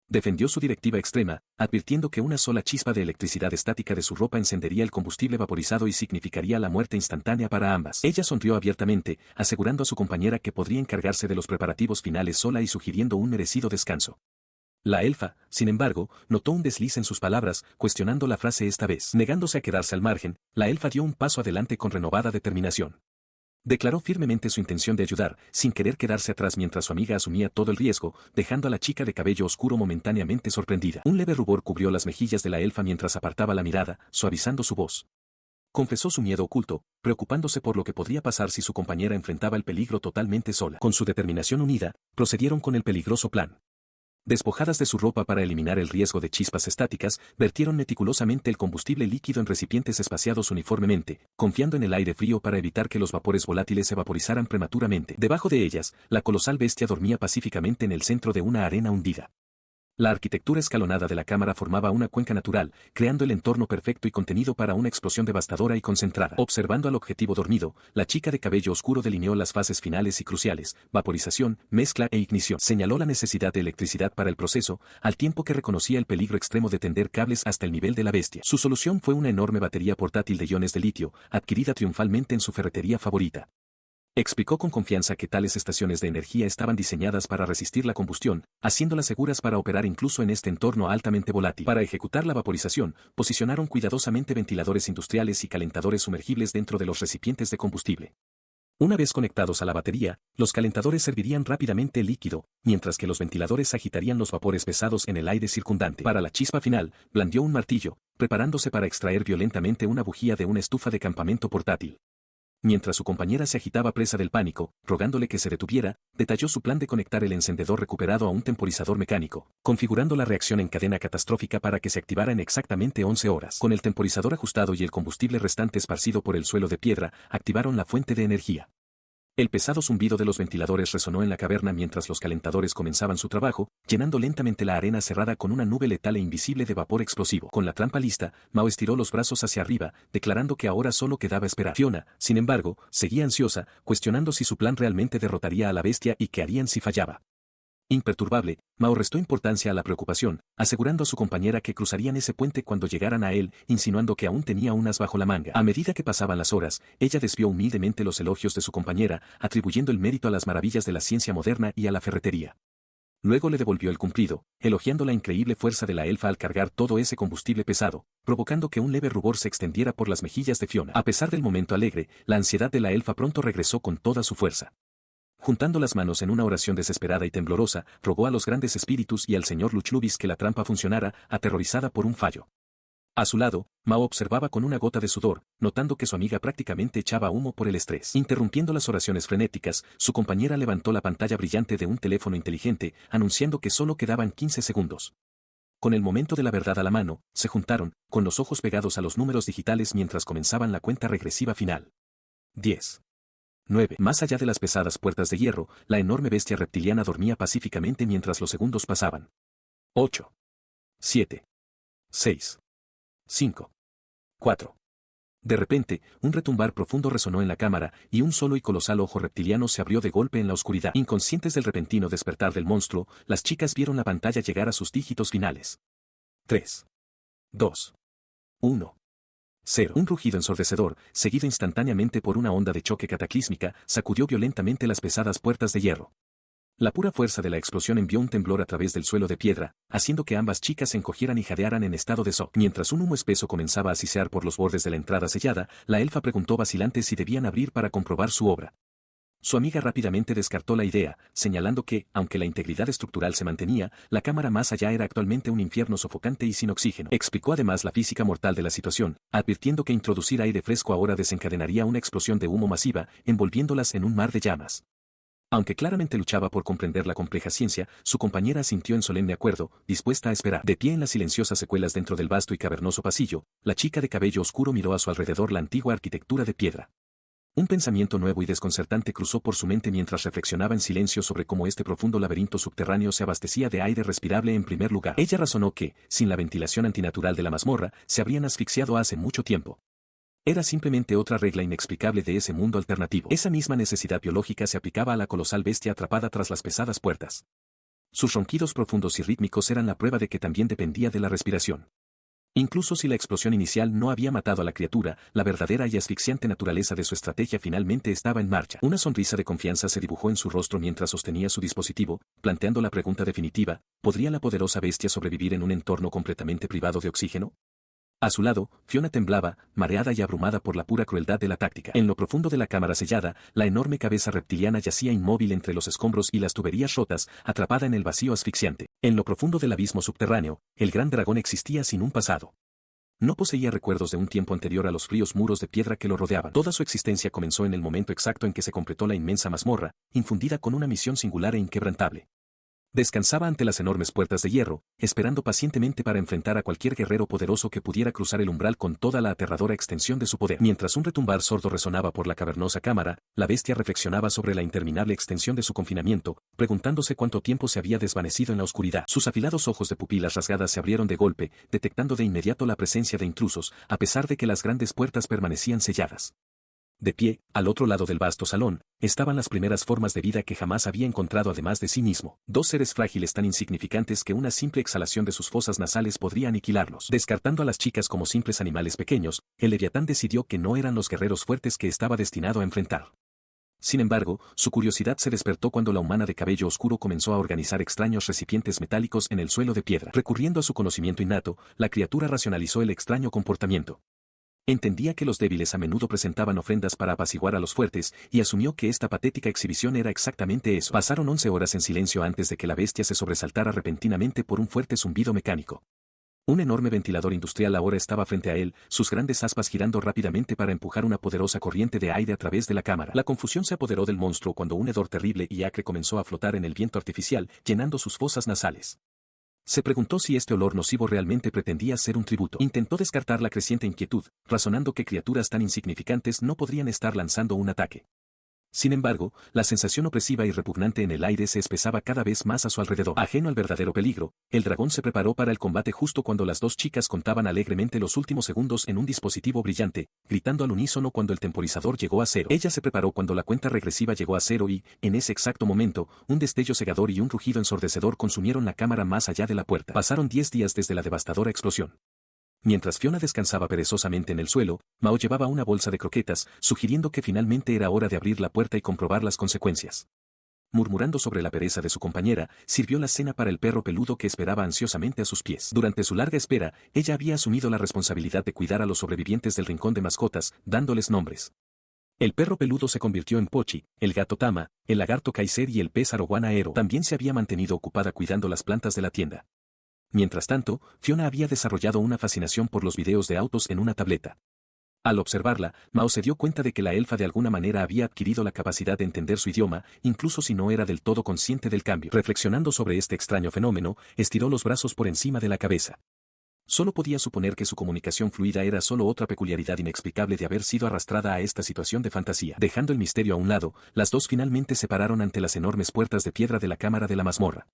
Defendió su directiva extrema, advirtiendo que una sola chispa de electricidad estática de su ropa encendería el combustible vaporizado y significaría la muerte instantánea para ambas. Ella sonrió abiertamente, asegurando a su compañera que podría encargarse de los preparativos finales sola y sugiriendo un merecido descanso. La elfa, sin embargo, notó un desliz en sus palabras, cuestionando la frase esta vez. Negándose a quedarse al margen, la elfa dio un paso adelante con renovada determinación. Declaró firmemente su intención de ayudar, sin querer quedarse atrás mientras su amiga asumía todo el riesgo, dejando a la chica de cabello oscuro momentáneamente sorprendida. Un leve rubor cubrió las mejillas de la elfa mientras apartaba la mirada, suavizando su voz. Confesó su miedo oculto, preocupándose por lo que podría pasar si su compañera enfrentaba el peligro totalmente sola. Con su determinación unida, procedieron con el peligroso plan. Despojadas de su ropa para eliminar el riesgo de chispas estáticas, vertieron meticulosamente el combustible líquido en recipientes espaciados uniformemente, confiando en el aire frío para evitar que los vapores volátiles se vaporizaran prematuramente. Debajo de ellas, la colosal bestia dormía pacíficamente en el centro de una arena hundida. La arquitectura escalonada de la cámara formaba una cuenca natural, creando el entorno perfecto y contenido para una explosión devastadora y concentrada. Observando al objetivo dormido, la chica de cabello oscuro delineó las fases finales y cruciales: vaporización, mezcla e ignición. Señaló la necesidad de electricidad para el proceso, al tiempo que reconocía el peligro extremo de tender cables hasta el nivel de la bestia. Su solución fue una enorme batería portátil de iones de litio, adquirida triunfalmente en su ferretería favorita. Explicó con confianza que tales estaciones de energía estaban diseñadas para resistir la combustión, haciéndolas seguras para operar incluso en este entorno altamente volátil. Para ejecutar la vaporización, posicionaron cuidadosamente ventiladores industriales y calentadores sumergibles dentro de los recipientes de combustible. Una vez conectados a la batería, los calentadores servirían rápidamente el líquido, mientras que los ventiladores agitarían los vapores pesados en el aire circundante. Para la chispa final, blandió un martillo, preparándose para extraer violentamente una bujía de una estufa de campamento portátil. Mientras su compañera se agitaba presa del pánico, rogándole que se detuviera, detalló su plan de conectar el encendedor recuperado a un temporizador mecánico, configurando la reacción en cadena catastrófica para que se activara en exactamente 11 horas. Con el temporizador ajustado y el combustible restante esparcido por el suelo de piedra, activaron la fuente de energía. El pesado zumbido de los ventiladores resonó en la caverna mientras los calentadores comenzaban su trabajo, llenando lentamente la arena cerrada con una nube letal e invisible de vapor explosivo. Con la trampa lista, Mao estiró los brazos hacia arriba, declarando que ahora solo quedaba esperar. Fiona, sin embargo, seguía ansiosa, cuestionando si su plan realmente derrotaría a la bestia y qué harían si fallaba. Imperturbable, Mao restó importancia a la preocupación, asegurando a su compañera que cruzarían ese puente cuando llegaran a él, insinuando que aún tenía un as bajo la manga. A medida que pasaban las horas, ella desvió humildemente los elogios de su compañera, atribuyendo el mérito a las maravillas de la ciencia moderna y a la ferretería. Luego le devolvió el cumplido, elogiando la increíble fuerza de la elfa al cargar todo ese combustible pesado, provocando que un leve rubor se extendiera por las mejillas de Fiona. A pesar del momento alegre, la ansiedad de la elfa pronto regresó con toda su fuerza. Juntando las manos en una oración desesperada y temblorosa, rogó a los grandes espíritus y al señor Luchlubis que la trampa funcionara, aterrorizada por un fallo. A su lado, Mao observaba con una gota de sudor, notando que su amiga prácticamente echaba humo por el estrés. Interrumpiendo las oraciones frenéticas, su compañera levantó la pantalla brillante de un teléfono inteligente, anunciando que solo quedaban 15 segundos. Con el momento de la verdad a la mano, se juntaron, con los ojos pegados a los números digitales mientras comenzaban la cuenta regresiva final. 10. 9. Más allá de las pesadas puertas de hierro, la enorme bestia reptiliana dormía pacíficamente mientras los segundos pasaban. 8. 7. 6. 5. 4. De repente, un retumbar profundo resonó en la cámara, y un solo y colosal ojo reptiliano se abrió de golpe en la oscuridad. Inconscientes del repentino despertar del monstruo, las chicas vieron la pantalla llegar a sus dígitos finales. 3. 2. 1. 0. Un rugido ensordecedor, seguido instantáneamente por una onda de choque cataclísmica, sacudió violentamente las pesadas puertas de hierro. La pura fuerza de la explosión envió un temblor a través del suelo de piedra, haciendo que ambas chicas se encogieran y jadearan en estado de shock. Mientras un humo espeso comenzaba a sisear por los bordes de la entrada sellada, la elfa preguntó vacilante si debían abrir para comprobar su obra. Su amiga rápidamente descartó la idea, señalando que, aunque la integridad estructural se mantenía, la cámara más allá era actualmente un infierno sofocante y sin oxígeno. Explicó además la física mortal de la situación, advirtiendo que introducir aire fresco ahora desencadenaría una explosión de humo masiva, envolviéndolas en un mar de llamas. Aunque claramente luchaba por comprender la compleja ciencia, su compañera asintió en solemne acuerdo, dispuesta a esperar. De pie en las silenciosas secuelas dentro del vasto y cavernoso pasillo, la chica de cabello oscuro miró a su alrededor la antigua arquitectura de piedra. Un pensamiento nuevo y desconcertante cruzó por su mente mientras reflexionaba en silencio sobre cómo este profundo laberinto subterráneo se abastecía de aire respirable en primer lugar. Ella razonó que, sin la ventilación antinatural de la mazmorra, se habrían asfixiado hace mucho tiempo. Era simplemente otra regla inexplicable de ese mundo alternativo. Esa misma necesidad biológica se aplicaba a la colosal bestia atrapada tras las pesadas puertas. Sus ronquidos profundos y rítmicos eran la prueba de que también dependía de la respiración. Incluso si la explosión inicial no había matado a la criatura, la verdadera y asfixiante naturaleza de su estrategia finalmente estaba en marcha. Una sonrisa de confianza se dibujó en su rostro mientras sostenía su dispositivo, planteando la pregunta definitiva: ¿podría la poderosa bestia sobrevivir en un entorno completamente privado de oxígeno? A su lado, Fiona temblaba, mareada y abrumada por la pura crueldad de la táctica. En lo profundo de la cámara sellada, la enorme cabeza reptiliana yacía inmóvil entre los escombros y las tuberías rotas, atrapada en el vacío asfixiante. En lo profundo del abismo subterráneo, el gran dragón existía sin un pasado. No poseía recuerdos de un tiempo anterior a los fríos muros de piedra que lo rodeaban. Toda su existencia comenzó en el momento exacto en que se completó la inmensa mazmorra, infundida con una misión singular e inquebrantable. Descansaba ante las enormes puertas de hierro, esperando pacientemente para enfrentar a cualquier guerrero poderoso que pudiera cruzar el umbral con toda la aterradora extensión de su poder. Mientras un retumbar sordo resonaba por la cavernosa cámara, la bestia reflexionaba sobre la interminable extensión de su confinamiento, preguntándose cuánto tiempo se había desvanecido en la oscuridad. Sus afilados ojos de pupilas rasgadas se abrieron de golpe, detectando de inmediato la presencia de intrusos, a pesar de que las grandes puertas permanecían selladas. De pie, al otro lado del vasto salón, estaban las primeras formas de vida que jamás había encontrado además de sí mismo. Dos seres frágiles tan insignificantes que una simple exhalación de sus fosas nasales podría aniquilarlos. Descartando a las chicas como simples animales pequeños, el Leviatán decidió que no eran los guerreros fuertes que estaba destinado a enfrentar. Sin embargo, su curiosidad se despertó cuando la humana de cabello oscuro comenzó a organizar extraños recipientes metálicos en el suelo de piedra. Recurriendo a su conocimiento innato, la criatura racionalizó el extraño comportamiento. Entendía que los débiles a menudo presentaban ofrendas para apaciguar a los fuertes, y asumió que esta patética exhibición era exactamente eso. Pasaron 11 horas en silencio antes de que la bestia se sobresaltara repentinamente por un fuerte zumbido mecánico. Un enorme ventilador industrial ahora estaba frente a él, sus grandes aspas girando rápidamente para empujar una poderosa corriente de aire a través de la cámara. La confusión se apoderó del monstruo cuando un hedor terrible y acre comenzó a flotar en el viento artificial, llenando sus fosas nasales. Se preguntó si este olor nocivo realmente pretendía ser un tributo. Intentó descartar la creciente inquietud, razonando que criaturas tan insignificantes no podrían estar lanzando un ataque. Sin embargo, la sensación opresiva y repugnante en el aire se espesaba cada vez más a su alrededor. Ajeno al verdadero peligro, el dragón se preparó para el combate justo cuando las dos chicas contaban alegremente los últimos segundos en un dispositivo brillante, gritando al unísono cuando el temporizador llegó a 0. Ella se preparó cuando la cuenta regresiva llegó a 0 y, en ese exacto momento, un destello cegador y un rugido ensordecedor consumieron la cámara más allá de la puerta. Pasaron 10 días desde la devastadora explosión. Mientras Fiona descansaba perezosamente en el suelo, Mao llevaba una bolsa de croquetas, sugiriendo que finalmente era hora de abrir la puerta y comprobar las consecuencias. Murmurando sobre la pereza de su compañera, sirvió la cena para el perro peludo que esperaba ansiosamente a sus pies. Durante su larga espera, ella había asumido la responsabilidad de cuidar a los sobrevivientes del rincón de mascotas, dándoles nombres. El perro peludo se convirtió en Pochi, el gato Tama, el lagarto Kaiser y el pez Arowana Aero. También se había mantenido ocupada cuidando las plantas de la tienda. Mientras tanto, Fiona había desarrollado una fascinación por los videos de autos en una tableta. Al observarla, Mao se dio cuenta de que la elfa de alguna manera había adquirido la capacidad de entender su idioma, incluso si no era del todo consciente del cambio. Reflexionando sobre este extraño fenómeno, estiró los brazos por encima de la cabeza. Solo podía suponer que su comunicación fluida era solo otra peculiaridad inexplicable de haber sido arrastrada a esta situación de fantasía. Dejando el misterio a un lado, las dos finalmente se pararon ante las enormes puertas de piedra de la cámara de la mazmorra.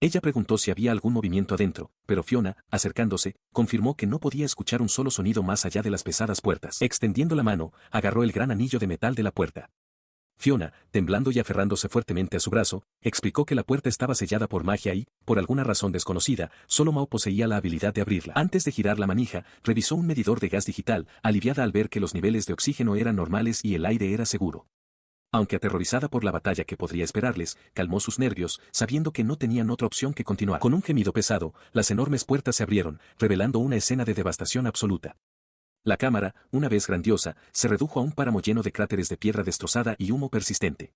Ella preguntó si había algún movimiento adentro, pero Fiona, acercándose, confirmó que no podía escuchar un solo sonido más allá de las pesadas puertas. Extendiendo la mano, agarró el gran anillo de metal de la puerta. Fiona, temblando y aferrándose fuertemente a su brazo, explicó que la puerta estaba sellada por magia y, por alguna razón desconocida, solo Mao poseía la habilidad de abrirla. Antes de girar la manija, revisó un medidor de gas digital, aliviada al ver que los niveles de oxígeno eran normales y el aire era seguro. Aunque aterrorizada por la batalla que podría esperarles, calmó sus nervios, sabiendo que no tenían otra opción que continuar. Con un gemido pesado, las enormes puertas se abrieron, revelando una escena de devastación absoluta. La cámara, una vez grandiosa, se redujo a un páramo lleno de cráteres de piedra destrozada y humo persistente.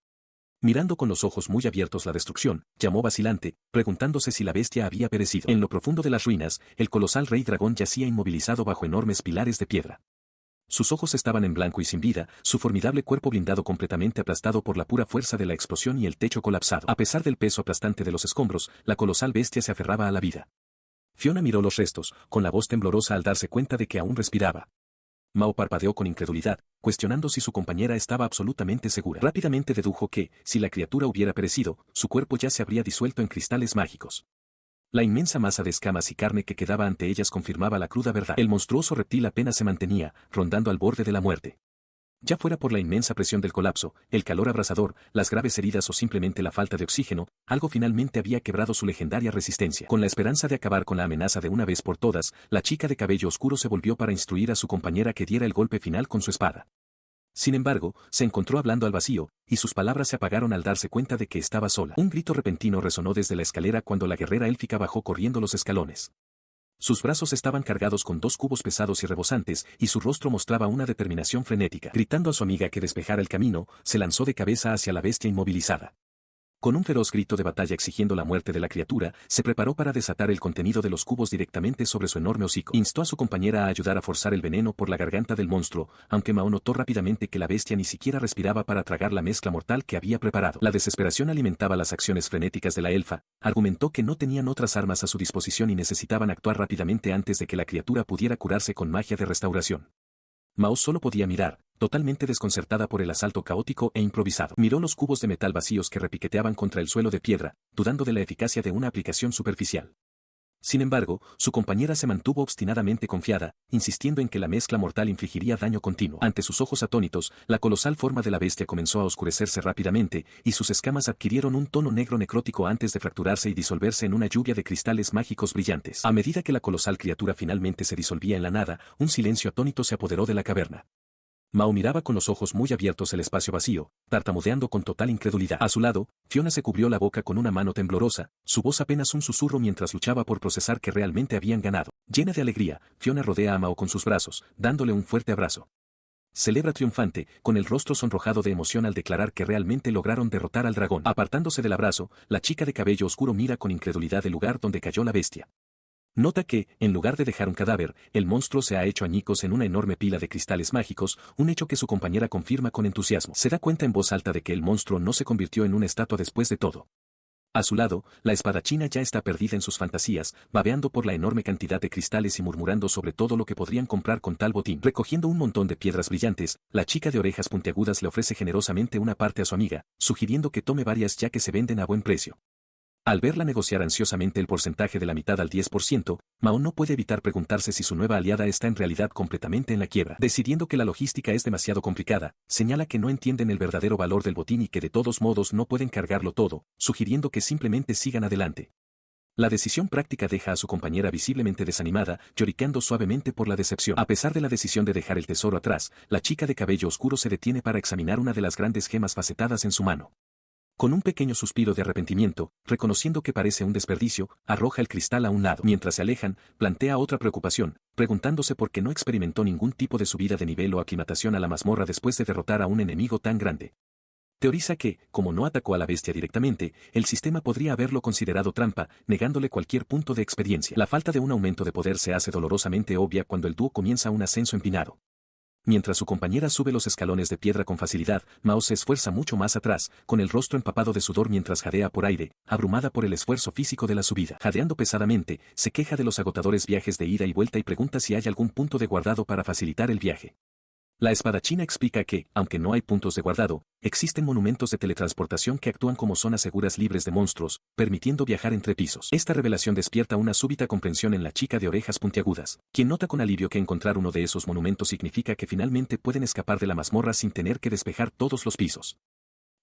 Mirando con los ojos muy abiertos la destrucción, llamó vacilante, preguntándose si la bestia había perecido. En lo profundo de las ruinas, el colosal rey dragón yacía inmovilizado bajo enormes pilares de piedra. Sus ojos estaban en blanco y sin vida, su formidable cuerpo blindado completamente aplastado por la pura fuerza de la explosión y el techo colapsado. A pesar del peso aplastante de los escombros, la colosal bestia se aferraba a la vida. Fiona miró los restos, con la voz temblorosa al darse cuenta de que aún respiraba. Mao parpadeó con incredulidad, cuestionando si su compañera estaba absolutamente segura. Rápidamente dedujo que, si la criatura hubiera perecido, su cuerpo ya se habría disuelto en cristales mágicos. La inmensa masa de escamas y carne que quedaba ante ellas confirmaba la cruda verdad. El monstruoso reptil apenas se mantenía, rondando al borde de la muerte. Ya fuera por la inmensa presión del colapso, el calor abrasador, las graves heridas o simplemente la falta de oxígeno, algo finalmente había quebrado su legendaria resistencia. Con la esperanza de acabar con la amenaza de una vez por todas, la chica de cabello oscuro se volvió para instruir a su compañera que diera el golpe final con su espada. Sin embargo, se encontró hablando al vacío, y sus palabras se apagaron al darse cuenta de que estaba sola. Un grito repentino resonó desde la escalera cuando la guerrera élfica bajó corriendo los escalones. Sus brazos estaban cargados con 2 cubos pesados y rebosantes, y su rostro mostraba una determinación frenética. Gritando a su amiga que despejara el camino, se lanzó de cabeza hacia la bestia inmovilizada. Con un feroz grito de batalla exigiendo la muerte de la criatura, se preparó para desatar el contenido de los cubos directamente sobre su enorme hocico. Instó a su compañera a ayudar a forzar el veneno por la garganta del monstruo, aunque Mao notó rápidamente que la bestia ni siquiera respiraba para tragar la mezcla mortal que había preparado. La desesperación alimentaba las acciones frenéticas de la elfa, argumentó que no tenían otras armas a su disposición y necesitaban actuar rápidamente antes de que la criatura pudiera curarse con magia de restauración. Mao solo podía mirar, totalmente desconcertada por el asalto caótico e improvisado. Miró los cubos de metal vacíos que repiqueteaban contra el suelo de piedra, dudando de la eficacia de una aplicación superficial. Sin embargo, su compañera se mantuvo obstinadamente confiada, insistiendo en que la mezcla mortal infligiría daño continuo. Ante sus ojos atónitos, la colosal forma de la bestia comenzó a oscurecerse rápidamente, y sus escamas adquirieron un tono negro necrótico antes de fracturarse y disolverse en una lluvia de cristales mágicos brillantes. A medida que la colosal criatura finalmente se disolvía en la nada, un silencio atónito se apoderó de la caverna. Mao miraba con los ojos muy abiertos el espacio vacío, tartamudeando con total incredulidad. A su lado, Fiona se cubrió la boca con una mano temblorosa, su voz apenas un susurro mientras luchaba por procesar que realmente habían ganado. Llena de alegría, Fiona rodea a Mao con sus brazos, dándole un fuerte abrazo. Celebra triunfante, con el rostro sonrojado de emoción al declarar que realmente lograron derrotar al dragón. Apartándose del abrazo, la chica de cabello oscuro mira con incredulidad el lugar donde cayó la bestia. Nota que, en lugar de dejar un cadáver, el monstruo se ha hecho añicos en una enorme pila de cristales mágicos, un hecho que su compañera confirma con entusiasmo. Se da cuenta en voz alta de que el monstruo no se convirtió en una estatua después de todo. A su lado, la espadachina ya está perdida en sus fantasías, babeando por la enorme cantidad de cristales y murmurando sobre todo lo que podrían comprar con tal botín. Recogiendo un montón de piedras brillantes, la chica de orejas puntiagudas le ofrece generosamente una parte a su amiga, sugiriendo que tome varias ya que se venden a buen precio. Al verla negociar ansiosamente el porcentaje de la mitad al 10%, Mao no puede evitar preguntarse si su nueva aliada está en realidad completamente en la quiebra. Decidiendo que la logística es demasiado complicada, señala que no entienden el verdadero valor del botín y que de todos modos no pueden cargarlo todo, sugiriendo que simplemente sigan adelante. La decisión práctica deja a su compañera visiblemente desanimada, lloriqueando suavemente por la decepción. A pesar de la decisión de dejar el tesoro atrás, la chica de cabello oscuro se detiene para examinar una de las grandes gemas facetadas en su mano. Con un pequeño suspiro de arrepentimiento, reconociendo que parece un desperdicio, arroja el cristal a un lado. Mientras se alejan, plantea otra preocupación, preguntándose por qué no experimentó ningún tipo de subida de nivel o aclimatación a la mazmorra después de derrotar a un enemigo tan grande. Teoriza que, como no atacó a la bestia directamente, el sistema podría haberlo considerado trampa, negándole cualquier punto de experiencia. La falta de un aumento de poder se hace dolorosamente obvia cuando el dúo comienza un ascenso empinado. Mientras su compañera sube los escalones de piedra con facilidad, Mao se esfuerza mucho más atrás, con el rostro empapado de sudor mientras jadea por aire, abrumada por el esfuerzo físico de la subida. Jadeando pesadamente, se queja de los agotadores viajes de ida y vuelta y pregunta si hay algún punto de guardado para facilitar el viaje. La espadachina explica que, aunque no hay puntos de guardado, existen monumentos de teletransportación que actúan como zonas seguras libres de monstruos, permitiendo viajar entre pisos. Esta revelación despierta una súbita comprensión en la chica de orejas puntiagudas, quien nota con alivio que encontrar uno de esos monumentos significa que finalmente pueden escapar de la mazmorra sin tener que despejar todos los pisos.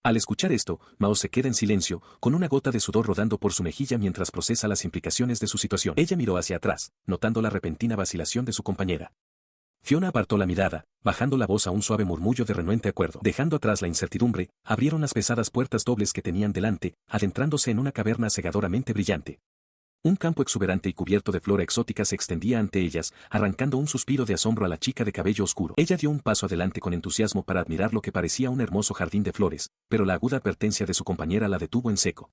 Al escuchar esto, Mao se queda en silencio, con una gota de sudor rodando por su mejilla mientras procesa las implicaciones de su situación. Ella miró hacia atrás, notando la repentina vacilación de su compañera. Fiona apartó la mirada, bajando la voz a un suave murmullo de renuente acuerdo. Dejando atrás la incertidumbre, abrieron las pesadas puertas dobles que tenían delante, adentrándose en una caverna cegadoramente brillante. Un campo exuberante y cubierto de flora exótica se extendía ante ellas, arrancando un suspiro de asombro a la chica de cabello oscuro. Ella dio un paso adelante con entusiasmo para admirar lo que parecía un hermoso jardín de flores, pero la aguda advertencia de su compañera la detuvo en seco.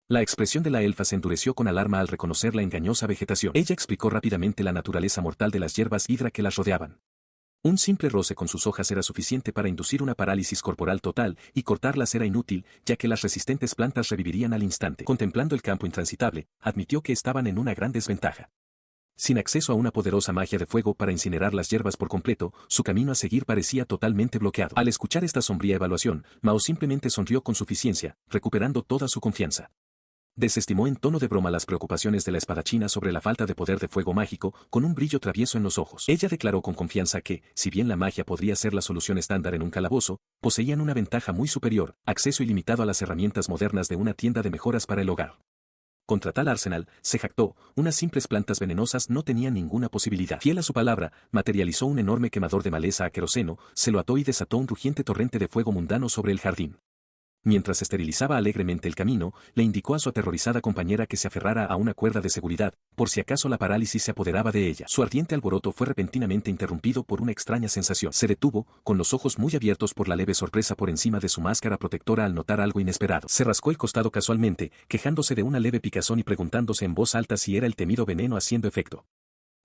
La expresión de la elfa se endureció con alarma al reconocer la engañosa vegetación. Ella explicó rápidamente la naturaleza mortal de las hierbas hidra que las rodeaban. Un simple roce con sus hojas era suficiente para inducir una parálisis corporal total, y cortarlas era inútil, ya que las resistentes plantas revivirían al instante. Contemplando el campo intransitable, admitió que estaban en una gran desventaja. Sin acceso a una poderosa magia de fuego para incinerar las hierbas por completo, su camino a seguir parecía totalmente bloqueado. Al escuchar esta sombría evaluación, Mao simplemente sonrió con suficiencia, recuperando toda su confianza. Desestimó en tono de broma las preocupaciones de la espadachina sobre la falta de poder de fuego mágico, con un brillo travieso en los ojos. Ella declaró con confianza que, si bien la magia podría ser la solución estándar en un calabozo, poseían una ventaja muy superior, acceso ilimitado a las herramientas modernas de una tienda de mejoras para el hogar. Contra tal arsenal, se jactó, unas simples plantas venenosas no tenían ninguna posibilidad. Fiel a su palabra, materializó un enorme quemador de maleza a queroseno, se lo ató y desató un rugiente torrente de fuego mundano sobre el jardín. Mientras esterilizaba alegremente el camino, le indicó a su aterrorizada compañera que se aferrara a una cuerda de seguridad, por si acaso la parálisis se apoderaba de ella. Su ardiente alboroto fue repentinamente interrumpido por una extraña sensación. Se detuvo, con los ojos muy abiertos por la leve sorpresa por encima de su máscara protectora al notar algo inesperado. Se rascó el costado casualmente, quejándose de una leve picazón y preguntándose en voz alta si era el temido veneno haciendo efecto.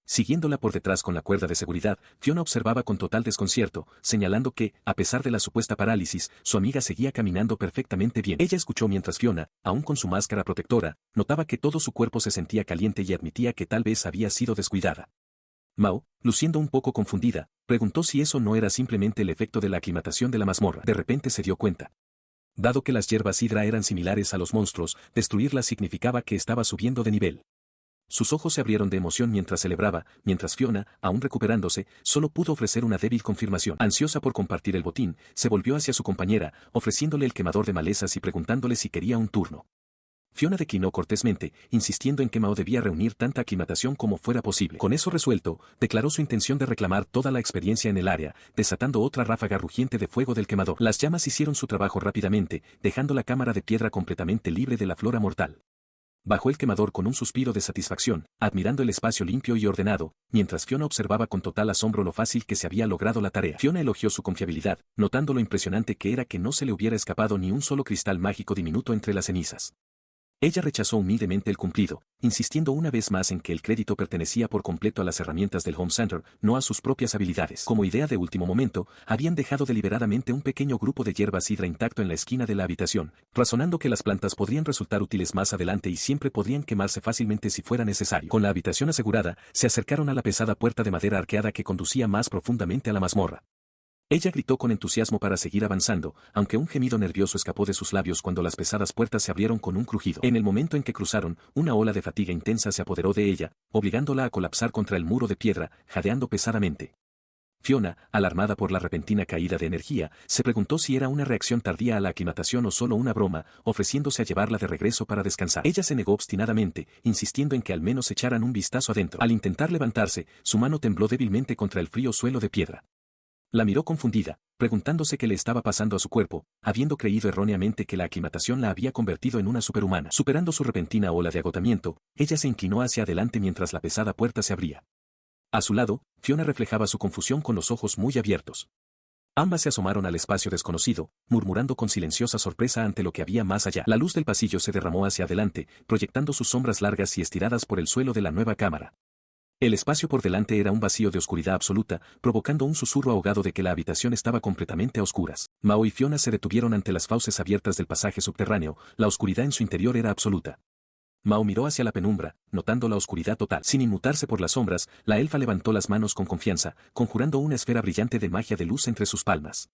Siguiéndola por detrás con la cuerda de seguridad, Fiona observaba con total desconcierto, señalando que, a pesar de la supuesta parálisis, su amiga seguía caminando perfectamente bien. Ella escuchó mientras Fiona, aún con su máscara protectora, notaba que todo su cuerpo se sentía caliente y admitía que tal vez había sido descuidada. Mao, luciendo un poco confundida, preguntó si eso no era simplemente el efecto de la aclimatación de la mazmorra. De repente se dio cuenta. Dado que las hierbas hidra eran similares a los monstruos, destruirlas significaba que estaba subiendo de nivel. Sus ojos se abrieron de emoción mientras celebraba, mientras Fiona, aún recuperándose, solo pudo ofrecer una débil confirmación. Ansiosa por compartir el botín, se volvió hacia su compañera, ofreciéndole el quemador de malezas y preguntándole si quería un turno. Fiona declinó cortésmente, insistiendo en que Mao debía reunir tanta aclimatación como fuera posible. Con eso resuelto, declaró su intención de reclamar toda la experiencia en el área, desatando otra ráfaga rugiente de fuego del quemador. Las llamas hicieron su trabajo rápidamente, dejando la cámara de piedra completamente libre de la flora mortal. Bajó el quemador con un suspiro de satisfacción, admirando el espacio limpio y ordenado, mientras Fiona observaba con total asombro lo fácil que se había logrado la tarea. Fiona elogió su confiabilidad, notando lo impresionante que era que no se le hubiera escapado ni un solo cristal mágico diminuto entre las cenizas. Ella rechazó humildemente el cumplido, insistiendo una vez más en que el crédito pertenecía por completo a las herramientas del Home Center, no a sus propias habilidades. Como idea de último momento, habían dejado deliberadamente un pequeño grupo de hierba sidra intacto en la esquina de la habitación, razonando que las plantas podrían resultar útiles más adelante y siempre podrían quemarse fácilmente si fuera necesario. Con la habitación asegurada, se acercaron a la pesada puerta de madera arqueada que conducía más profundamente a la mazmorra. Ella gritó con entusiasmo para seguir avanzando, aunque un gemido nervioso escapó de sus labios cuando las pesadas puertas se abrieron con un crujido. En el momento en que cruzaron, una ola de fatiga intensa se apoderó de ella, obligándola a colapsar contra el muro de piedra, jadeando pesadamente. Fiona, alarmada por la repentina caída de energía, se preguntó si era una reacción tardía a la aclimatación o solo una broma, ofreciéndose a llevarla de regreso para descansar. Ella se negó obstinadamente, insistiendo en que al menos echaran un vistazo adentro. Al intentar levantarse, su mano tembló débilmente contra el frío suelo de piedra. La miró confundida, preguntándose qué le estaba pasando a su cuerpo, habiendo creído erróneamente que la aclimatación la había convertido en una superhumana. Superando su repentina ola de agotamiento, ella se inclinó hacia adelante mientras la pesada puerta se abría. A su lado, Fiona reflejaba su confusión con los ojos muy abiertos. Ambas se asomaron al espacio desconocido, murmurando con silenciosa sorpresa ante lo que había más allá. La luz del pasillo se derramó hacia adelante, proyectando sus sombras largas y estiradas por el suelo de la nueva cámara. El espacio por delante era un vacío de oscuridad absoluta, provocando un susurro ahogado de que la habitación estaba completamente a oscuras. Mao y Fiona se detuvieron ante las fauces abiertas del pasaje subterráneo, la oscuridad en su interior era absoluta. Mao miró hacia la penumbra, notando la oscuridad total. Sin inmutarse por las sombras, la elfa levantó las manos con confianza, conjurando una esfera brillante de magia de luz entre sus palmas.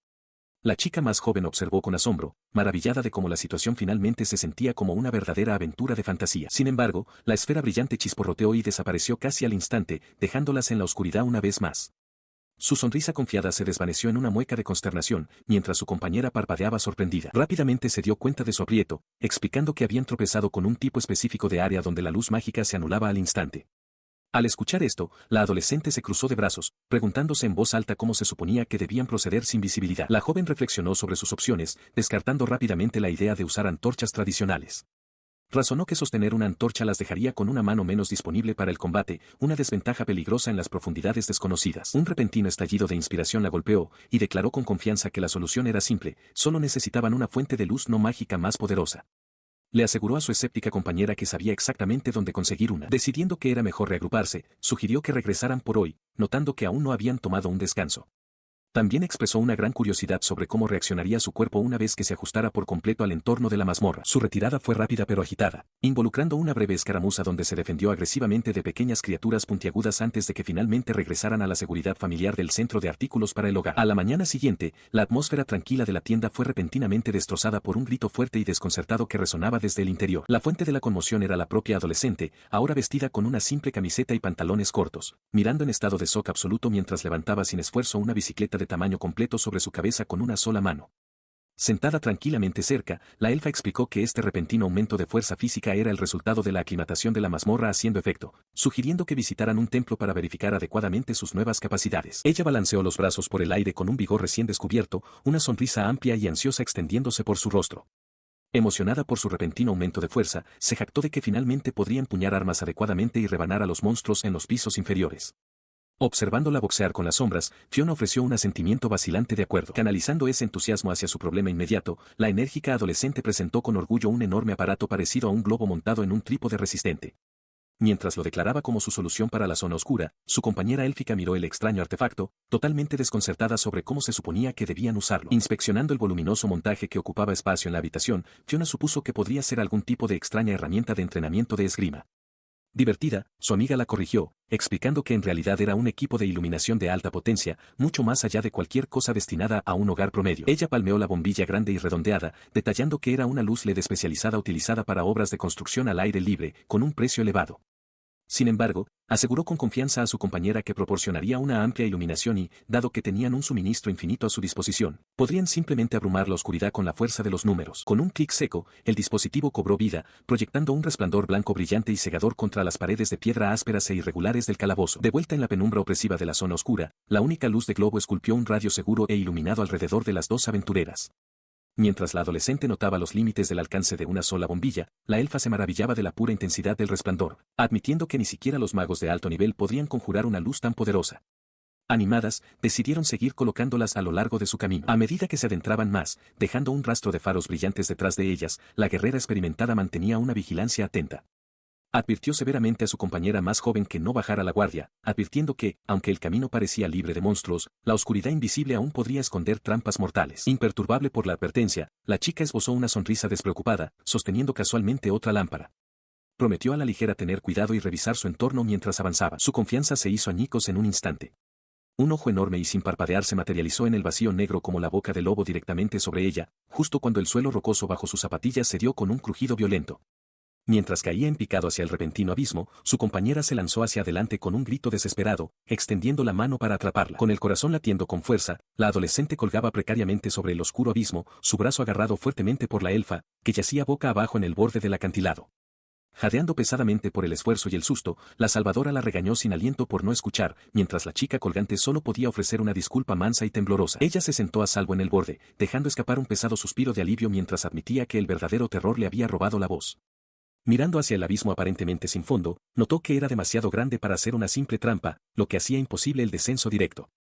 La chica más joven observó con asombro, maravillada de cómo la situación finalmente se sentía como una verdadera aventura de fantasía. Sin embargo, la esfera brillante chisporroteó y desapareció casi al instante, dejándolas en la oscuridad una vez más. Su sonrisa confiada se desvaneció en una mueca de consternación, mientras su compañera parpadeaba sorprendida. Rápidamente se dio cuenta de su aprieto, explicando que habían tropezado con un tipo específico de área donde la luz mágica se anulaba al instante. Al escuchar esto, la adolescente se cruzó de brazos, preguntándose en voz alta cómo se suponía que debían proceder sin visibilidad. La joven reflexionó sobre sus opciones, descartando rápidamente la idea de usar antorchas tradicionales. Razonó que sostener una antorcha las dejaría con una mano menos disponible para el combate, una desventaja peligrosa en las profundidades desconocidas. Un repentino estallido de inspiración la golpeó, y declaró con confianza que la solución era simple, solo necesitaban una fuente de luz no mágica más poderosa. Le aseguró a su escéptica compañera que sabía exactamente dónde conseguir una. Decidiendo que era mejor reagruparse, sugirió que regresaran por hoy, notando que aún no habían tomado un descanso. También expresó una gran curiosidad sobre cómo reaccionaría su cuerpo una vez que se ajustara por completo al entorno de la mazmorra. Su retirada fue rápida pero agitada, involucrando una breve escaramuza donde se defendió agresivamente de pequeñas criaturas puntiagudas antes de que finalmente regresaran a la seguridad familiar del centro de artículos para el hogar. A la mañana siguiente, la atmósfera tranquila de la tienda fue repentinamente destrozada por un grito fuerte y desconcertado que resonaba desde el interior. La fuente de la conmoción era la propia adolescente, ahora vestida con una simple camiseta y pantalones cortos, mirando en estado de shock absoluto mientras levantaba sin esfuerzo una bicicleta de tamaño completo sobre su cabeza con una sola mano. Sentada tranquilamente cerca, la elfa explicó que este repentino aumento de fuerza física era el resultado de la aclimatación de la mazmorra haciendo efecto, sugiriendo que visitaran un templo para verificar adecuadamente sus nuevas capacidades. Ella balanceó los brazos por el aire con un vigor recién descubierto, una sonrisa amplia y ansiosa extendiéndose por su rostro. Emocionada por su repentino aumento de fuerza, se jactó de que finalmente podría empuñar armas adecuadamente y rebanar a los monstruos en los pisos inferiores. Observándola boxear con las sombras, Fiona ofreció un asentimiento vacilante de acuerdo. Canalizando ese entusiasmo hacia su problema inmediato, la enérgica adolescente presentó con orgullo un enorme aparato parecido a un globo montado en un trípode resistente. Mientras lo declaraba como su solución para la zona oscura, su compañera élfica miró el extraño artefacto, totalmente desconcertada sobre cómo se suponía que debían usarlo. Inspeccionando el voluminoso montaje que ocupaba espacio en la habitación, Fiona supuso que podría ser algún tipo de extraña herramienta de entrenamiento de esgrima. Divertida, su amiga la corrigió, explicando que en realidad era un equipo de iluminación de alta potencia, mucho más allá de cualquier cosa destinada a un hogar promedio. Ella palmeó la bombilla grande y redondeada, detallando que era una luz LED especializada utilizada para obras de construcción al aire libre, con un precio elevado. Sin embargo, aseguró con confianza a su compañera que proporcionaría una amplia iluminación y, dado que tenían un suministro infinito a su disposición, podrían simplemente abrumar la oscuridad con la fuerza de los números. Con un clic seco, el dispositivo cobró vida, proyectando un resplandor blanco brillante y cegador contra las paredes de piedra ásperas e irregulares del calabozo. De vuelta en la penumbra opresiva de la zona oscura, la única luz de globo esculpió un radio seguro e iluminado alrededor de las dos aventureras. Mientras la adolescente notaba los límites del alcance de una sola bombilla, la elfa se maravillaba de la pura intensidad del resplandor, admitiendo que ni siquiera los magos de alto nivel podrían conjurar una luz tan poderosa. Animadas, decidieron seguir colocándolas a lo largo de su camino. A medida que se adentraban más, dejando un rastro de faros brillantes detrás de ellas, la guerrera experimentada mantenía una vigilancia atenta. Advirtió severamente a su compañera más joven que no bajara la guardia, advirtiendo que, aunque el camino parecía libre de monstruos, la oscuridad invisible aún podría esconder trampas mortales. Imperturbable por la advertencia, la chica esbozó una sonrisa despreocupada, sosteniendo casualmente otra lámpara. Prometió a la ligera tener cuidado y revisar su entorno mientras avanzaba. Su confianza se hizo añicos en un instante. Un ojo enorme y sin parpadear se materializó en el vacío negro como la boca del lobo directamente sobre ella, justo cuando el suelo rocoso bajo sus zapatillas se dio con un crujido violento. Mientras caía en picado hacia el repentino abismo, su compañera se lanzó hacia adelante con un grito desesperado, extendiendo la mano para atraparla. Con el corazón latiendo con fuerza, la adolescente colgaba precariamente sobre el oscuro abismo, su brazo agarrado fuertemente por la elfa, que yacía boca abajo en el borde del acantilado. Jadeando pesadamente por el esfuerzo y el susto, la salvadora la regañó sin aliento por no escuchar, mientras la chica colgante solo podía ofrecer una disculpa mansa y temblorosa. Ella se sentó a salvo en el borde, dejando escapar un pesado suspiro de alivio mientras admitía que el verdadero terror le había robado la voz. Mirando hacia el abismo aparentemente sin fondo, notó que era demasiado grande para ser una simple trampa, lo que hacía imposible el descenso directo.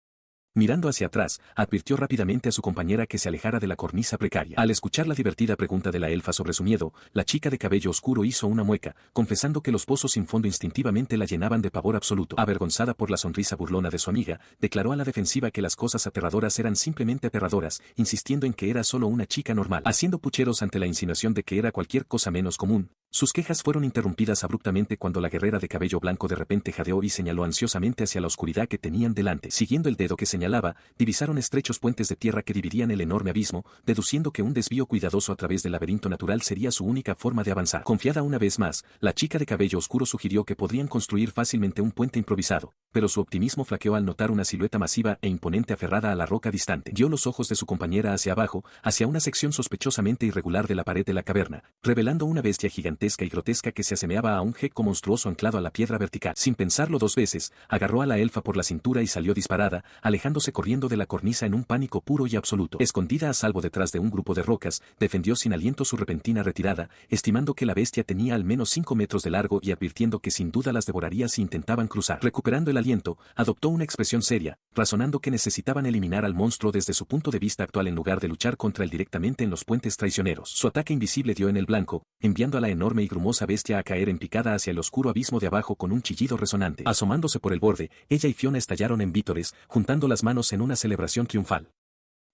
Mirando hacia atrás, advirtió rápidamente a su compañera que se alejara de la cornisa precaria. Al escuchar la divertida pregunta de la elfa sobre su miedo, la chica de cabello oscuro hizo una mueca, confesando que los pozos sin fondo instintivamente la llenaban de pavor absoluto. Avergonzada por la sonrisa burlona de su amiga, declaró a la defensiva que las cosas aterradoras eran simplemente aterradoras, insistiendo en que era solo una chica normal. Haciendo pucheros ante la insinuación de que era cualquier cosa menos común, sus quejas fueron interrumpidas abruptamente cuando la guerrera de cabello blanco de repente jadeó y señaló ansiosamente hacia la oscuridad que tenían delante. Siguiendo el dedo que señalaba, divisaron estrechos puentes de tierra que dividían el enorme abismo, deduciendo que un desvío cuidadoso a través del laberinto natural sería su única forma de avanzar. Confiada una vez más, la chica de cabello oscuro sugirió que podrían construir fácilmente un puente improvisado, pero su optimismo flaqueó al notar una silueta masiva e imponente aferrada a la roca distante. Dio los ojos de su compañera hacia abajo, hacia una sección sospechosamente irregular de la pared de la caverna, revelando una bestia gigantesca y grotesca que se asemeaba a un gecko monstruoso anclado a la piedra vertical. Sin pensarlo dos veces, agarró a la elfa por la cintura y salió disparada, alejándose corriendo de la cornisa en un pánico puro y absoluto. Escondida a salvo detrás de un grupo de rocas, defendió sin aliento su repentina retirada, estimando que la bestia tenía al menos 5 metros de largo y advirtiendo que sin duda las devoraría si intentaban cruzar. Recuperando el aliento, adoptó una expresión seria, razonando que necesitaban eliminar al monstruo desde su punto de vista actual en lugar de luchar contra él directamente en los puentes traicioneros. Su ataque invisible dio en el blanco, enviando a la enorme y grumosa bestia a caer en picada hacia el oscuro abismo de abajo con un chillido resonante. Asomándose por el borde, ella y Fiona estallaron en vítores, juntando las manos en una celebración triunfal.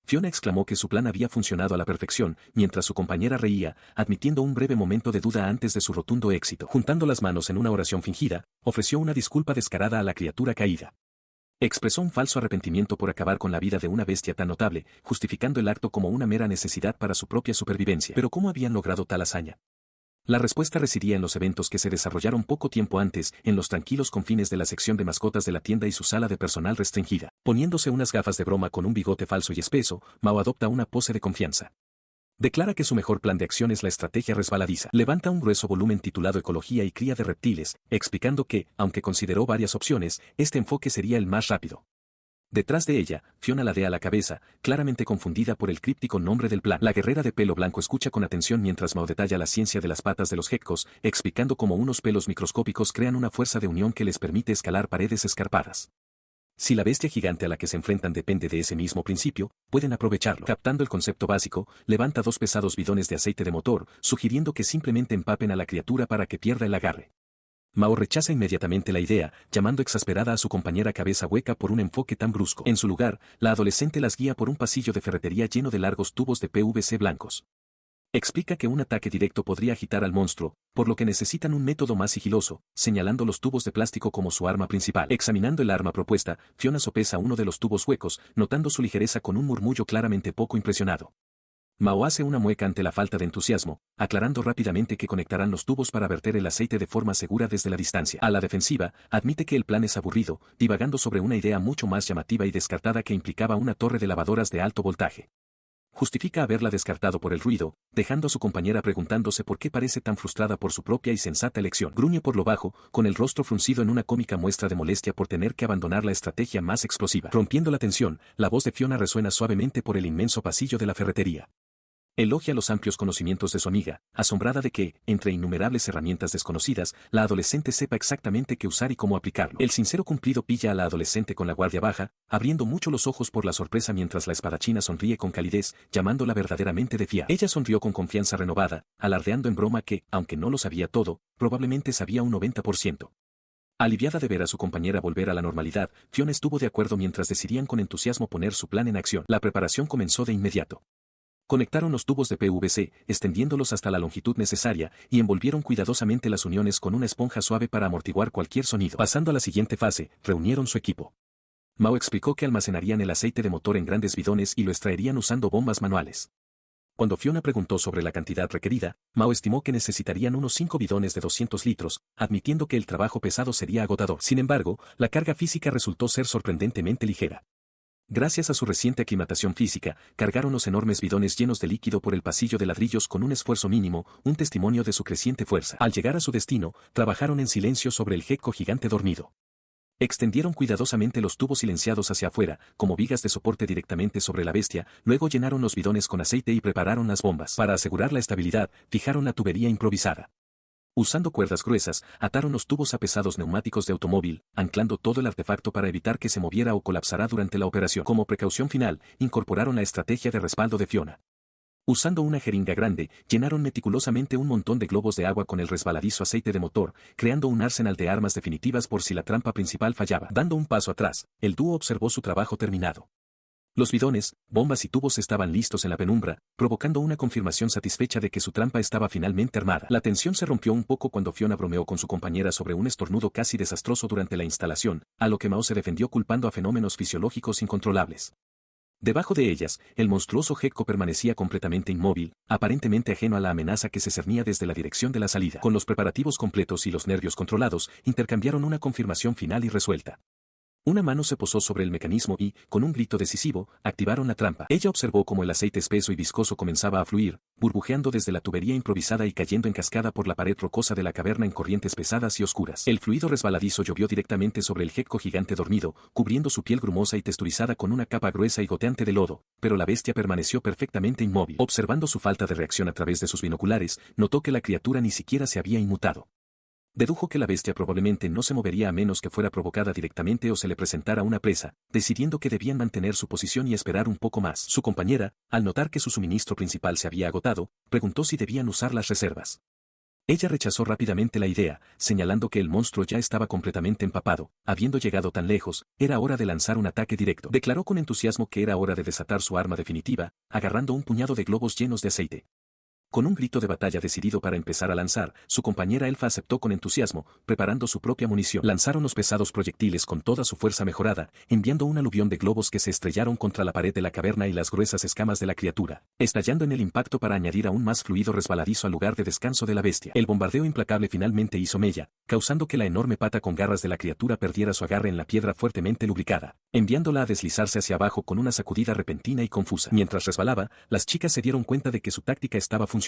Fiona exclamó que su plan había funcionado a la perfección, mientras su compañera reía, admitiendo un breve momento de duda antes de su rotundo éxito. Juntando las manos en una oración fingida, ofreció una disculpa descarada a la criatura caída. Expresó un falso arrepentimiento por acabar con la vida de una bestia tan notable, justificando el acto como una mera necesidad para su propia supervivencia. Pero ¿cómo habían logrado tal hazaña? La respuesta residía en los eventos que se desarrollaron poco tiempo antes, en los tranquilos confines de la sección de mascotas de la tienda y su sala de personal restringida. Poniéndose unas gafas de broma con un bigote falso y espeso, Mao adopta una pose de confianza. Declara que su mejor plan de acción es la estrategia resbaladiza. Levanta un grueso volumen titulado Ecología y cría de reptiles, explicando que, aunque consideró varias opciones, este enfoque sería el más rápido. Detrás de ella, Fiona ladea la cabeza, claramente confundida por el críptico nombre del plan. La guerrera de pelo blanco escucha con atención mientras Mao detalla la ciencia de las patas de los geckos, explicando cómo unos pelos microscópicos crean una fuerza de unión que les permite escalar paredes escarpadas. Si la bestia gigante a la que se enfrentan depende de ese mismo principio, pueden aprovecharlo. Captando el concepto básico, levanta 2 pesados bidones de aceite de motor, sugiriendo que simplemente empapen a la criatura para que pierda el agarre. Mao rechaza inmediatamente la idea, llamando exasperada a su compañera cabeza hueca por un enfoque tan brusco. En su lugar, la adolescente las guía por un pasillo de ferretería lleno de largos tubos de PVC blancos. Explica que un ataque directo podría agitar al monstruo, por lo que necesitan un método más sigiloso, señalando los tubos de plástico como su arma principal. Examinando el arma propuesta, Fiona sopesa uno de los tubos huecos, notando su ligereza con un murmullo claramente poco impresionado. Mao hace una mueca ante la falta de entusiasmo, aclarando rápidamente que conectarán los tubos para verter el aceite de forma segura desde la distancia. A la defensiva, admite que el plan es aburrido, divagando sobre una idea mucho más llamativa y descartada que implicaba una torre de lavadoras de alto voltaje. Justifica haberla descartado por el ruido, dejando a su compañera preguntándose por qué parece tan frustrada por su propia y sensata elección. Gruñe por lo bajo, con el rostro fruncido en una cómica muestra de molestia por tener que abandonar la estrategia más explosiva. Rompiendo la tensión, la voz de Fiona resuena suavemente por el inmenso pasillo de la ferretería. Elogia los amplios conocimientos de su amiga, asombrada de que, entre innumerables herramientas desconocidas, la adolescente sepa exactamente qué usar y cómo aplicarlo. El sincero cumplido pilla a la adolescente con la guardia baja, abriendo mucho los ojos por la sorpresa mientras la espadachina sonríe con calidez, llamándola verdaderamente de fiar. Ella sonrió con confianza renovada, alardeando en broma que, aunque no lo sabía todo, probablemente sabía un 90%. Aliviada de ver a su compañera volver a la normalidad, Fiona estuvo de acuerdo mientras decidían con entusiasmo poner su plan en acción. La preparación comenzó de inmediato. Conectaron los tubos de PVC, extendiéndolos hasta la longitud necesaria, y envolvieron cuidadosamente las uniones con una esponja suave para amortiguar cualquier sonido. Pasando a la siguiente fase, reunieron su equipo. Mao explicó que almacenarían el aceite de motor en grandes bidones y lo extraerían usando bombas manuales. Cuando Fiona preguntó sobre la cantidad requerida, Mao estimó que necesitarían unos 5 bidones de 200 litros, admitiendo que el trabajo pesado sería agotador. Sin embargo, la carga física resultó ser sorprendentemente ligera. Gracias a su reciente aclimatación física, cargaron los enormes bidones llenos de líquido por el pasillo de ladrillos con un esfuerzo mínimo, un testimonio de su creciente fuerza. Al llegar a su destino, trabajaron en silencio sobre el gecko gigante dormido. Extendieron cuidadosamente los tubos silenciados hacia afuera, como vigas de soporte directamente sobre la bestia, luego llenaron los bidones con aceite y prepararon las bombas. Para asegurar la estabilidad, fijaron la tubería improvisada. Usando cuerdas gruesas, ataron los tubos a pesados neumáticos de automóvil, anclando todo el artefacto para evitar que se moviera o colapsara durante la operación. Como precaución final, incorporaron la estrategia de respaldo de Fiona. Usando una jeringa grande, llenaron meticulosamente un montón de globos de agua con el resbaladizo aceite de motor, creando un arsenal de armas definitivas por si la trampa principal fallaba. Dando un paso atrás, el dúo observó su trabajo terminado. Los bidones, bombas y tubos estaban listos en la penumbra, provocando una confirmación satisfecha de que su trampa estaba finalmente armada. La tensión se rompió un poco cuando Fiona bromeó con su compañera sobre un estornudo casi desastroso durante la instalación, a lo que Mao se defendió culpando a fenómenos fisiológicos incontrolables. Debajo de ellas, el monstruoso gecko permanecía completamente inmóvil, aparentemente ajeno a la amenaza que se cernía desde la dirección de la salida. Con los preparativos completos y los nervios controlados, intercambiaron una confirmación final y resuelta. Una mano se posó sobre el mecanismo y, con un grito decisivo, activaron la trampa. Ella observó cómo el aceite espeso y viscoso comenzaba a fluir, burbujeando desde la tubería improvisada y cayendo en cascada por la pared rocosa de la caverna en corrientes pesadas y oscuras. El fluido resbaladizo llovió directamente sobre el gecko gigante dormido, cubriendo su piel grumosa y texturizada con una capa gruesa y goteante de lodo, pero la bestia permaneció perfectamente inmóvil. Observando su falta de reacción a través de sus binoculares, notó que la criatura ni siquiera se había inmutado. Dedujo que la bestia probablemente no se movería a menos que fuera provocada directamente o se le presentara una presa, decidiendo que debían mantener su posición y esperar un poco más. Su compañera, al notar que su suministro principal se había agotado, preguntó si debían usar las reservas. Ella rechazó rápidamente la idea, señalando que el monstruo ya estaba completamente empapado, habiendo llegado tan lejos, era hora de lanzar un ataque directo. Declaró con entusiasmo que era hora de desatar su arma definitiva, agarrando un puñado de globos llenos de aceite. Con un grito de batalla decidido para empezar a lanzar, su compañera elfa aceptó con entusiasmo, preparando su propia munición. Lanzaron los pesados proyectiles con toda su fuerza mejorada, enviando un aluvión de globos que se estrellaron contra la pared de la caverna y las gruesas escamas de la criatura, estallando en el impacto para añadir aún más fluido resbaladizo al lugar de descanso de la bestia. El bombardeo implacable finalmente hizo mella, causando que la enorme pata con garras de la criatura perdiera su agarre en la piedra fuertemente lubricada, enviándola a deslizarse hacia abajo con una sacudida repentina y confusa. Mientras resbalaba, las chicas se dieron cuenta de que su táctica estaba funcionando.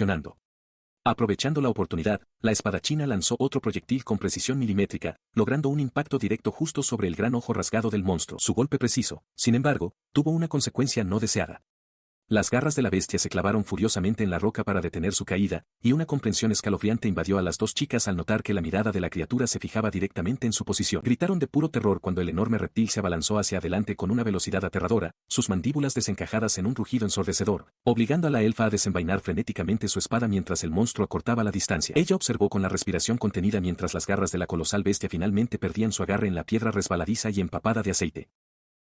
Aprovechando la oportunidad, la espadachina lanzó otro proyectil con precisión milimétrica, logrando un impacto directo justo sobre el gran ojo rasgado del monstruo. Su golpe preciso, sin embargo, tuvo una consecuencia no deseada. Las garras de la bestia se clavaron furiosamente en la roca para detener su caída, y una comprensión escalofriante invadió a las dos chicas al notar que la mirada de la criatura se fijaba directamente en su posición. Gritaron de puro terror cuando el enorme reptil se abalanzó hacia adelante con una velocidad aterradora, sus mandíbulas desencajadas en un rugido ensordecedor, obligando a la elfa a desenvainar frenéticamente su espada mientras el monstruo acortaba la distancia. Ella observó con la respiración contenida mientras las garras de la colosal bestia finalmente perdían su agarre en la piedra resbaladiza y empapada de aceite.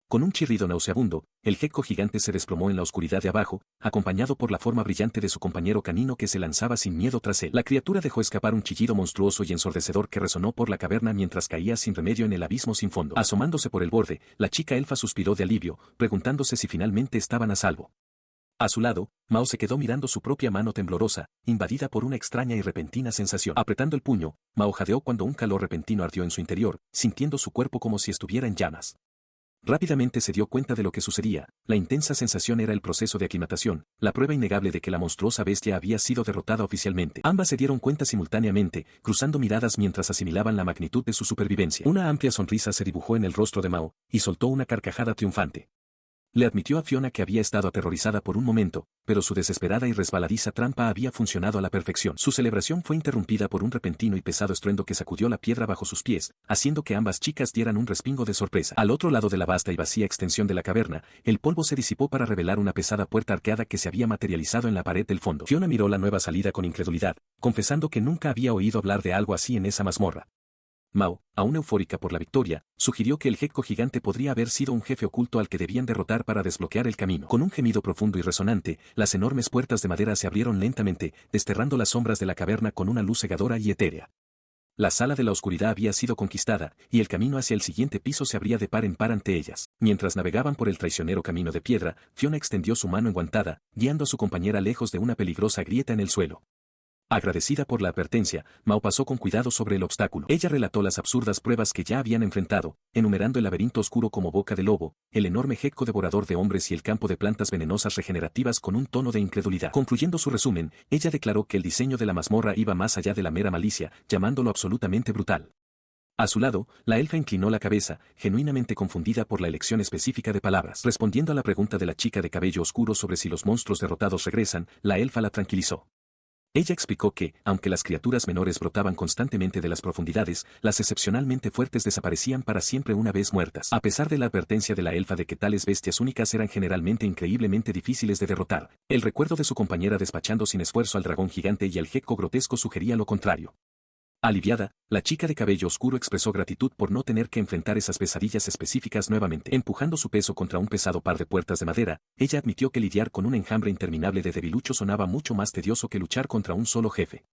Con un chirrido nauseabundo, el gecko gigante se desplomó en la oscuridad de abajo, acompañado por la forma brillante de su compañero canino que se lanzaba sin miedo tras él. La criatura dejó escapar un chillido monstruoso y ensordecedor que resonó por la caverna mientras caía sin remedio en el abismo sin fondo. Asomándose por el borde, la chica elfa suspiró de alivio, preguntándose si finalmente estaban a salvo. A su lado, Mao se quedó mirando su propia mano temblorosa, invadida por una extraña y repentina sensación. Apretando el puño, Mao jadeó cuando un calor repentino ardió en su interior, sintiendo su cuerpo como si estuviera en llamas. Rápidamente se dio cuenta de lo que sucedía, la intensa sensación era el proceso de aclimatación, la prueba innegable de que la monstruosa bestia había sido derrotada oficialmente. Ambas se dieron cuenta simultáneamente, cruzando miradas mientras asimilaban la magnitud de su supervivencia. Una amplia sonrisa se dibujó en el rostro de Mao, y soltó una carcajada triunfante. Le admitió a Fiona que había estado aterrorizada por un momento, pero su desesperada y resbaladiza trampa había funcionado a la perfección. Su celebración fue interrumpida por un repentino y pesado estruendo que sacudió la piedra bajo sus pies, haciendo que ambas chicas dieran un respingo de sorpresa. Al otro lado de la vasta y vacía extensión de la caverna, el polvo se disipó para revelar una pesada puerta arqueada que se había materializado en la pared del fondo. Fiona miró la nueva salida con incredulidad, confesando que nunca había oído hablar de algo así en esa mazmorra. Mao, aún eufórica por la victoria, sugirió que el gecko gigante podría haber sido un jefe oculto al que debían derrotar para desbloquear el camino. Con un gemido profundo y resonante, las enormes puertas de madera se abrieron lentamente, desterrando las sombras de la caverna con una luz cegadora y etérea. La sala de la oscuridad había sido conquistada, y el camino hacia el siguiente piso se abría de par en par ante ellas. Mientras navegaban por el traicionero camino de piedra, Fiona extendió su mano enguantada, guiando a su compañera lejos de una peligrosa grieta en el suelo. Agradecida por la advertencia, Mao pasó con cuidado sobre el obstáculo. Ella relató las absurdas pruebas que ya habían enfrentado, enumerando el laberinto oscuro como boca de lobo, el enorme gecko devorador de hombres y el campo de plantas venenosas regenerativas con un tono de incredulidad. Concluyendo su resumen, ella declaró que el diseño de la mazmorra iba más allá de la mera malicia, llamándolo absolutamente brutal. A su lado, la elfa inclinó la cabeza, genuinamente confundida por la elección específica de palabras. Respondiendo a la pregunta de la chica de cabello oscuro sobre si los monstruos derrotados regresan, la elfa la tranquilizó. Ella explicó que, aunque las criaturas menores brotaban constantemente de las profundidades, las excepcionalmente fuertes desaparecían para siempre una vez muertas. A pesar de la advertencia de la elfa de que tales bestias únicas eran generalmente increíblemente difíciles de derrotar, el recuerdo de su compañera despachando sin esfuerzo al dragón gigante y al gecko grotesco sugería lo contrario. Aliviada, la chica de cabello oscuro expresó gratitud por no tener que enfrentar esas pesadillas específicas nuevamente. Empujando su peso contra un pesado par de puertas de madera, ella admitió que lidiar con un enjambre interminable de debiluchos sonaba mucho más tedioso que luchar contra un solo jefe.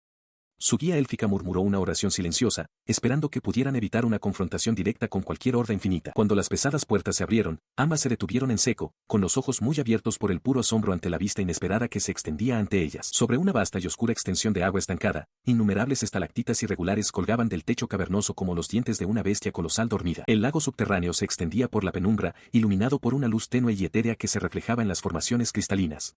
Su guía élfica murmuró una oración silenciosa, esperando que pudieran evitar una confrontación directa con cualquier horda infinita. Cuando las pesadas puertas se abrieron, ambas se detuvieron en seco, con los ojos muy abiertos por el puro asombro ante la vista inesperada que se extendía ante ellas. Sobre una vasta y oscura extensión de agua estancada, innumerables estalactitas irregulares colgaban del techo cavernoso como los dientes de una bestia colosal dormida. El lago subterráneo se extendía por la penumbra, iluminado por una luz tenue y etérea que se reflejaba en las formaciones cristalinas.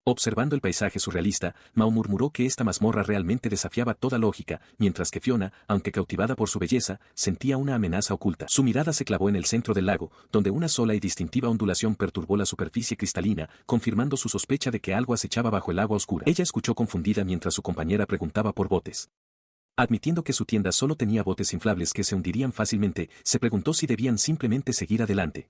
Observando el paisaje surrealista, Mao murmuró que esta mazmorra realmente desafiaba toda lógica, mientras que Fiona, aunque cautivada por su belleza, sentía una amenaza oculta. Su mirada se clavó en el centro del lago, donde una sola y distintiva ondulación perturbó la superficie cristalina, confirmando su sospecha de que algo acechaba bajo el agua oscura. Ella escuchó confundida mientras su compañera preguntaba por botes. Admitiendo que su tienda solo tenía botes inflables que se hundirían fácilmente, se preguntó si debían simplemente seguir adelante.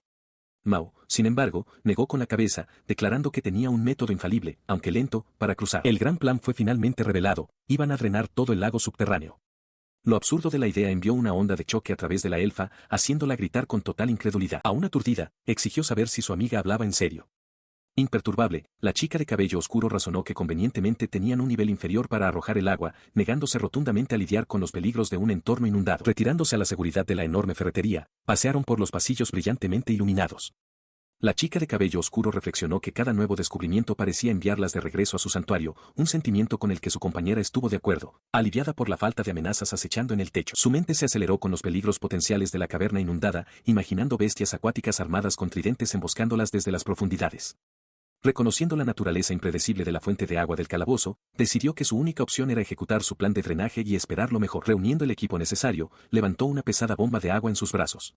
Mao, sin embargo, negó con la cabeza, declarando que tenía un método infalible, aunque lento, para cruzar. El gran plan fue finalmente revelado, iban a drenar todo el lago subterráneo. Lo absurdo de la idea envió una onda de choque a través de la elfa, haciéndola gritar con total incredulidad. Aún aturdida, exigió saber si su amiga hablaba en serio. Imperturbable, la chica de cabello oscuro razonó que convenientemente tenían un nivel inferior para arrojar el agua, negándose rotundamente a lidiar con los peligros de un entorno inundado. Retirándose a la seguridad de la enorme ferretería, pasearon por los pasillos brillantemente iluminados. La chica de cabello oscuro reflexionó que cada nuevo descubrimiento parecía enviarlas de regreso a su santuario, un sentimiento con el que su compañera estuvo de acuerdo, aliviada por la falta de amenazas acechando en el techo. Su mente se aceleró con los peligros potenciales de la caverna inundada, imaginando bestias acuáticas armadas con tridentes emboscándolas desde las profundidades. Reconociendo la naturaleza impredecible de la fuente de agua del calabozo, decidió que su única opción era ejecutar su plan de drenaje y esperar lo mejor. Reuniendo el equipo necesario, levantó una pesada bomba de agua en sus brazos.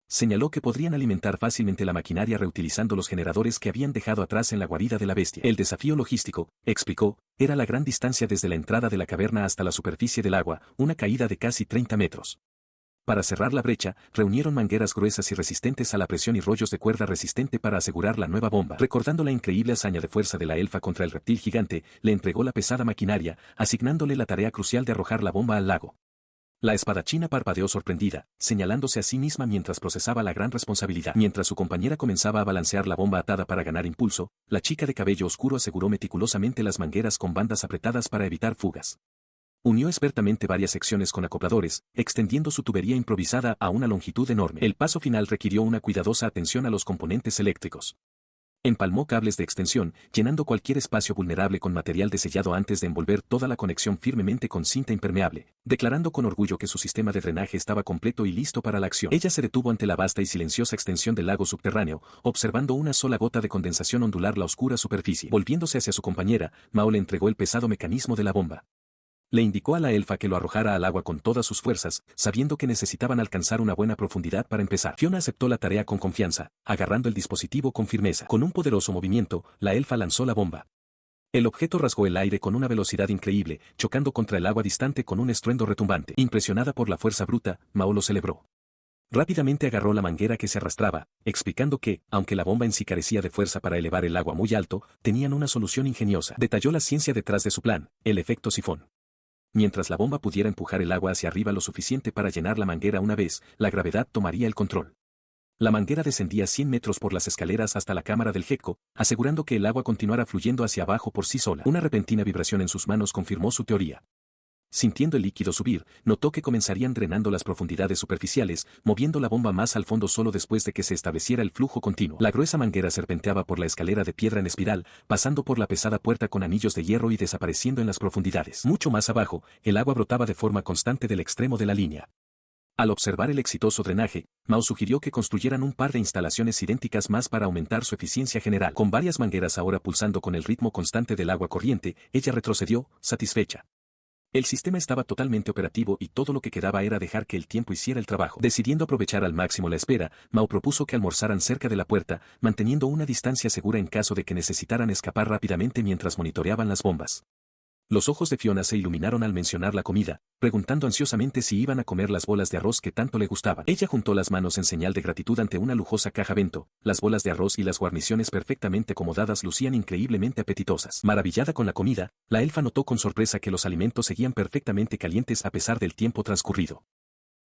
Señaló que podrían alimentar fácilmente la maquinaria reutilizando los generadores que habían dejado atrás en la guarida de la bestia. El desafío logístico, explicó, era la gran distancia desde la entrada de la caverna hasta la superficie del agua, una caída de casi 30 metros. Para cerrar la brecha, reunieron mangueras gruesas y resistentes a la presión y rollos de cuerda resistente para asegurar la nueva bomba. Recordando la increíble hazaña de fuerza de la elfa contra el reptil gigante, le entregó la pesada maquinaria, asignándole la tarea crucial de arrojar la bomba al lago. La espadachina parpadeó sorprendida, señalándose a sí misma mientras procesaba la gran responsabilidad. Mientras su compañera comenzaba a balancear la bomba atada para ganar impulso, la chica de cabello oscuro aseguró meticulosamente las mangueras con bandas apretadas para evitar fugas. Unió expertamente varias secciones con acopladores, extendiendo su tubería improvisada a una longitud enorme. El paso final requirió una cuidadosa atención a los componentes eléctricos. Empalmó cables de extensión, llenando cualquier espacio vulnerable con material de sellado antes de envolver toda la conexión firmemente con cinta impermeable, declarando con orgullo que su sistema de drenaje estaba completo y listo para la acción. Ella se detuvo ante la vasta y silenciosa extensión del lago subterráneo, observando una sola gota de condensación ondular la oscura superficie. Volviéndose hacia su compañera, Mao le entregó el pesado mecanismo de la bomba. Le indicó a la elfa que lo arrojara al agua con todas sus fuerzas, sabiendo que necesitaban alcanzar una buena profundidad para empezar. Fiona aceptó la tarea con confianza, agarrando el dispositivo con firmeza. Con un poderoso movimiento, la elfa lanzó la bomba. El objeto rasgó el aire con una velocidad increíble, chocando contra el agua distante con un estruendo retumbante. Impresionada por la fuerza bruta, Mao lo celebró. Rápidamente agarró la manguera que se arrastraba, explicando que, aunque la bomba en sí carecía de fuerza para elevar el agua muy alto, tenían una solución ingeniosa. Detalló la ciencia detrás de su plan, el efecto sifón. Mientras la bomba pudiera empujar el agua hacia arriba lo suficiente para llenar la manguera una vez, la gravedad tomaría el control. La manguera descendía 100 metros por las escaleras hasta la cámara del gecko, asegurando que el agua continuara fluyendo hacia abajo por sí sola. Una repentina vibración en sus manos confirmó su teoría. Sintiendo el líquido subir, notó que comenzarían drenando las profundidades superficiales, moviendo la bomba más al fondo solo después de que se estableciera el flujo continuo. La gruesa manguera serpenteaba por la escalera de piedra en espiral, pasando por la pesada puerta con anillos de hierro y desapareciendo en las profundidades. Mucho más abajo, el agua brotaba de forma constante del extremo de la línea. Al observar el exitoso drenaje, Mao sugirió que construyeran un par de instalaciones idénticas más para aumentar su eficiencia general. Con varias mangueras ahora pulsando con el ritmo constante del agua corriente, ella retrocedió, satisfecha. El sistema estaba totalmente operativo y todo lo que quedaba era dejar que el tiempo hiciera el trabajo. Decidiendo aprovechar al máximo la espera, Mao propuso que almorzaran cerca de la puerta, manteniendo una distancia segura en caso de que necesitaran escapar rápidamente mientras monitoreaban las bombas. Los ojos de Fiona se iluminaron al mencionar la comida, preguntando ansiosamente si iban a comer las bolas de arroz que tanto le gustaban. Ella juntó las manos en señal de gratitud ante una lujosa caja bento, las bolas de arroz y las guarniciones perfectamente acomodadas lucían increíblemente apetitosas. Maravillada con la comida, la elfa notó con sorpresa que los alimentos seguían perfectamente calientes a pesar del tiempo transcurrido.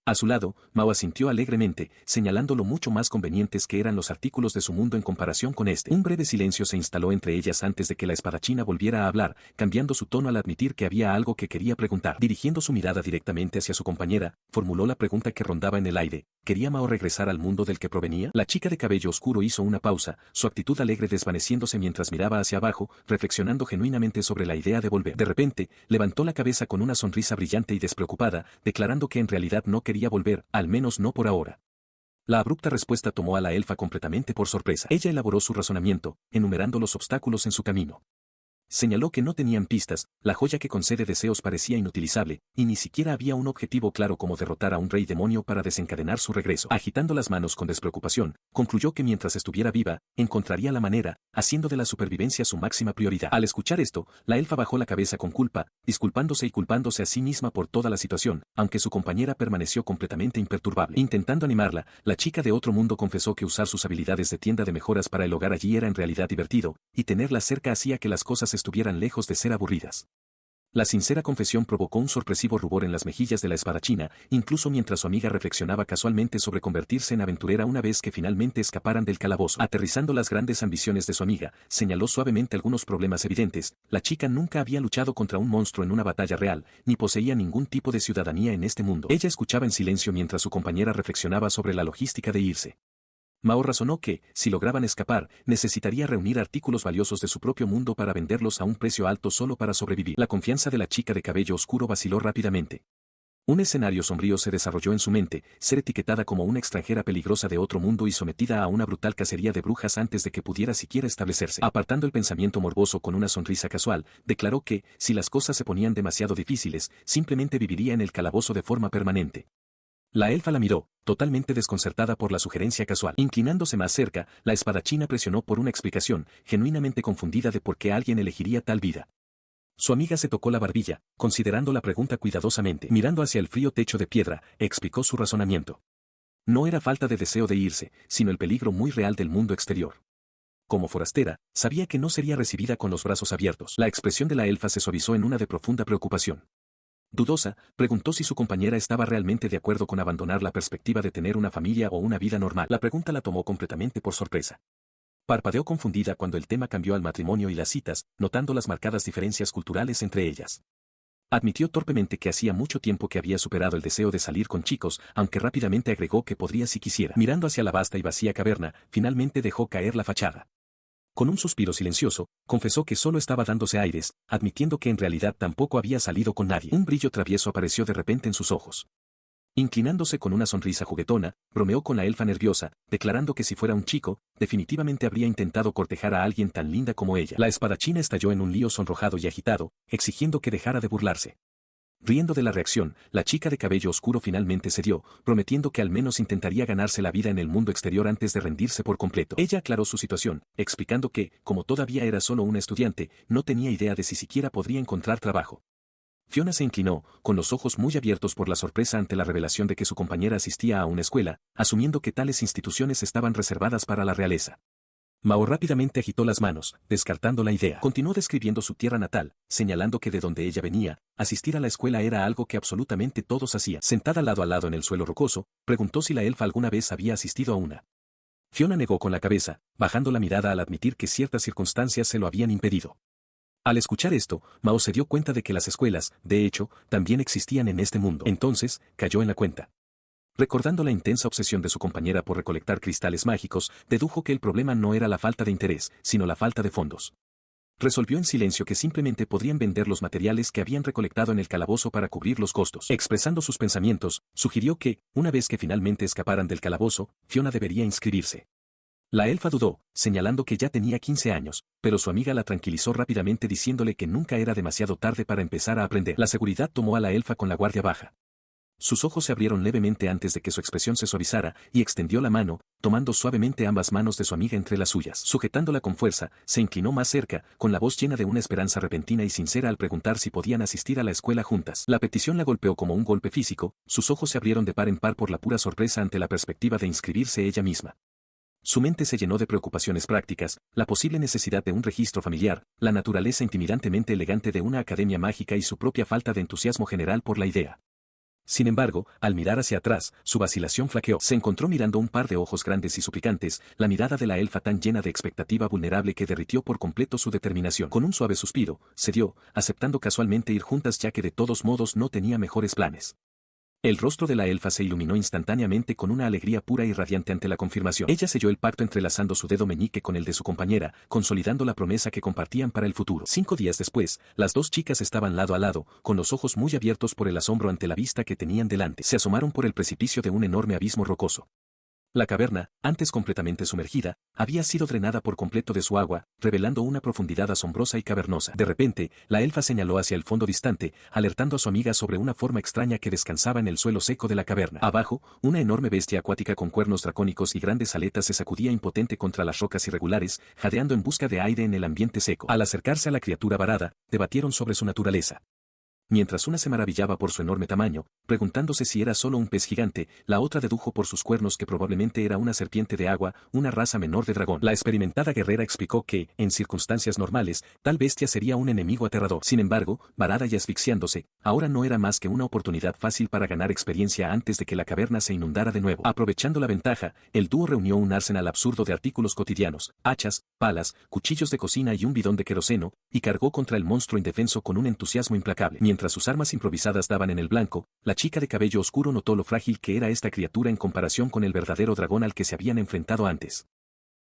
A su lado, Mao asintió alegremente, señalando lo mucho más convenientes que eran los artículos de su mundo en comparación con este. Un breve silencio se instaló entre ellas antes de que la espadachina volviera a hablar, cambiando su tono al admitir que había algo que quería preguntar. Dirigiendo su mirada directamente hacia su compañera, formuló la pregunta que rondaba en el aire: ¿quería Mao regresar al mundo del que provenía? La chica de cabello oscuro hizo una pausa, su actitud alegre desvaneciéndose mientras miraba hacia abajo, reflexionando genuinamente sobre la idea de volver. De repente, levantó la cabeza con una sonrisa brillante y despreocupada, declarando que en realidad no quería volver, al menos no por ahora. La abrupta respuesta tomó a la elfa completamente por sorpresa. Ella elaboró su razonamiento, enumerando los obstáculos en su camino. Señaló que no tenían pistas, la joya que concede deseos parecía inutilizable, y ni siquiera había un objetivo claro como derrotar a un rey demonio para desencadenar su regreso. Agitando las manos con despreocupación, concluyó que mientras estuviera viva, encontraría la manera, haciendo de la supervivencia su máxima prioridad. Al escuchar esto, la elfa bajó la cabeza con culpa, disculpándose y culpándose a sí misma por toda la situación, aunque su compañera permaneció completamente imperturbable. Intentando animarla, la chica de otro mundo confesó que usar sus habilidades de tienda de mejoras para el hogar allí era en realidad divertido, y tenerla cerca hacía que las cosas estuvieran lejos de ser aburridas. La sincera confesión provocó un sorpresivo rubor en las mejillas de la espadachina, incluso mientras su amiga reflexionaba casualmente sobre convertirse en aventurera una vez que finalmente escaparan del calabozo. Aterrizando las grandes ambiciones de su amiga, señaló suavemente algunos problemas evidentes: la chica nunca había luchado contra un monstruo en una batalla real, ni poseía ningún tipo de ciudadanía en este mundo. Ella escuchaba en silencio mientras su compañera reflexionaba sobre la logística de irse. Mao razonó que, si lograban escapar, necesitaría reunir artículos valiosos de su propio mundo para venderlos a un precio alto solo para sobrevivir. La confianza de la chica de cabello oscuro vaciló rápidamente. Un escenario sombrío se desarrolló en su mente: ser etiquetada como una extranjera peligrosa de otro mundo y sometida a una brutal cacería de brujas antes de que pudiera siquiera establecerse. Apartando el pensamiento morboso con una sonrisa casual, declaró que, si las cosas se ponían demasiado difíciles, simplemente viviría en el calabozo de forma permanente. La elfa la miró, totalmente desconcertada por la sugerencia casual. Inclinándose más cerca, la espadachina presionó por una explicación, genuinamente confundida de por qué alguien elegiría tal vida. Su amiga se tocó la barbilla, considerando la pregunta cuidadosamente. Mirando hacia el frío techo de piedra, explicó su razonamiento. No era falta de deseo de irse, sino el peligro muy real del mundo exterior. Como forastera, sabía que no sería recibida con los brazos abiertos. La expresión de la elfa se suavizó en una de profunda preocupación. Dudosa, preguntó si su compañera estaba realmente de acuerdo con abandonar la perspectiva de tener una familia o una vida normal. La pregunta la tomó completamente por sorpresa. Parpadeó confundida cuando el tema cambió al matrimonio y las citas, notando las marcadas diferencias culturales entre ellas. Admitió torpemente que hacía mucho tiempo que había superado el deseo de salir con chicos, aunque rápidamente agregó que podría si quisiera. Mirando hacia la vasta y vacía caverna, finalmente dejó caer la fachada. Con un suspiro silencioso, confesó que solo estaba dándose aires, admitiendo que en realidad tampoco había salido con nadie. Un brillo travieso apareció de repente en sus ojos. Inclinándose con una sonrisa juguetona, bromeó con la elfa nerviosa, declarando que si fuera un chico, definitivamente habría intentado cortejar a alguien tan linda como ella. La espadachina estalló en un lío sonrojado y agitado, exigiendo que dejara de burlarse. Riendo de la reacción, la chica de cabello oscuro finalmente cedió, prometiendo que al menos intentaría ganarse la vida en el mundo exterior antes de rendirse por completo. Ella aclaró su situación, explicando que, como todavía era solo una estudiante, no tenía idea de si siquiera podría encontrar trabajo. Fiona se inclinó, con los ojos muy abiertos por la sorpresa ante la revelación de que su compañera asistía a una escuela, asumiendo que tales instituciones estaban reservadas para la realeza. Mao rápidamente agitó las manos, descartando la idea. Continuó describiendo su tierra natal, señalando que de donde ella venía, asistir a la escuela era algo que absolutamente todos hacían. Sentada lado a lado en el suelo rocoso, preguntó si la elfa alguna vez había asistido a una. Fiona negó con la cabeza, bajando la mirada al admitir que ciertas circunstancias se lo habían impedido. Al escuchar esto, Mao se dio cuenta de que las escuelas, de hecho, también existían en este mundo. Entonces, cayó en la cuenta. Recordando la intensa obsesión de su compañera por recolectar cristales mágicos, dedujo que el problema no era la falta de interés, sino la falta de fondos. Resolvió en silencio que simplemente podrían vender los materiales que habían recolectado en el calabozo para cubrir los costos. Expresando sus pensamientos, sugirió que, una vez que finalmente escaparan del calabozo, Fiona debería inscribirse. La elfa dudó, señalando que ya tenía 15 años, pero su amiga la tranquilizó rápidamente diciéndole que nunca era demasiado tarde para empezar a aprender. La seguridad tomó a la elfa con la guardia baja. Sus ojos se abrieron levemente antes de que su expresión se suavizara, y extendió la mano, tomando suavemente ambas manos de su amiga entre las suyas. Sujetándola con fuerza, se inclinó más cerca, con la voz llena de una esperanza repentina y sincera al preguntar si podían asistir a la escuela juntas. La petición la golpeó como un golpe físico, sus ojos se abrieron de par en par por la pura sorpresa ante la perspectiva de inscribirse ella misma. Su mente se llenó de preocupaciones prácticas, la posible necesidad de un registro familiar, la naturaleza intimidantemente elegante de una academia mágica y su propia falta de entusiasmo general por la idea. Sin embargo, al mirar hacia atrás, su vacilación flaqueó. Se encontró mirando un par de ojos grandes y suplicantes, la mirada de la elfa tan llena de expectativa vulnerable que derritió por completo su determinación. Con un suave suspiro, cedió, aceptando casualmente ir juntas ya que de todos modos no tenía mejores planes. El rostro de la elfa se iluminó instantáneamente con una alegría pura y radiante ante la confirmación. Ella selló el pacto entrelazando su dedo meñique con el de su compañera, consolidando la promesa que compartían para el futuro. 5 días después, las dos chicas estaban lado a lado, con los ojos muy abiertos por el asombro ante la vista que tenían delante. Se asomaron por el precipicio de un enorme abismo rocoso. La caverna, antes completamente sumergida, había sido drenada por completo de su agua, revelando una profundidad asombrosa y cavernosa. De repente, la elfa señaló hacia el fondo distante, alertando a su amiga sobre una forma extraña que descansaba en el suelo seco de la caverna. Abajo, una enorme bestia acuática con cuernos dracónicos y grandes aletas se sacudía impotente contra las rocas irregulares, jadeando en busca de aire en el ambiente seco. Al acercarse a la criatura varada, debatieron sobre su naturaleza. Mientras una se maravillaba por su enorme tamaño, preguntándose si era solo un pez gigante, la otra dedujo por sus cuernos que probablemente era una serpiente de agua, una raza menor de dragón. La experimentada guerrera explicó que, en circunstancias normales, tal bestia sería un enemigo aterrador. Sin embargo, varada y asfixiándose, ahora no era más que una oportunidad fácil para ganar experiencia antes de que la caverna se inundara de nuevo. Aprovechando la ventaja, el dúo reunió un arsenal absurdo de artículos cotidianos, hachas, palas, cuchillos de cocina y un bidón de queroseno, y cargó contra el monstruo indefenso con un entusiasmo implacable. Mientras sus armas improvisadas daban en el blanco, la chica de cabello oscuro notó lo frágil que era esta criatura en comparación con el verdadero dragón al que se habían enfrentado antes.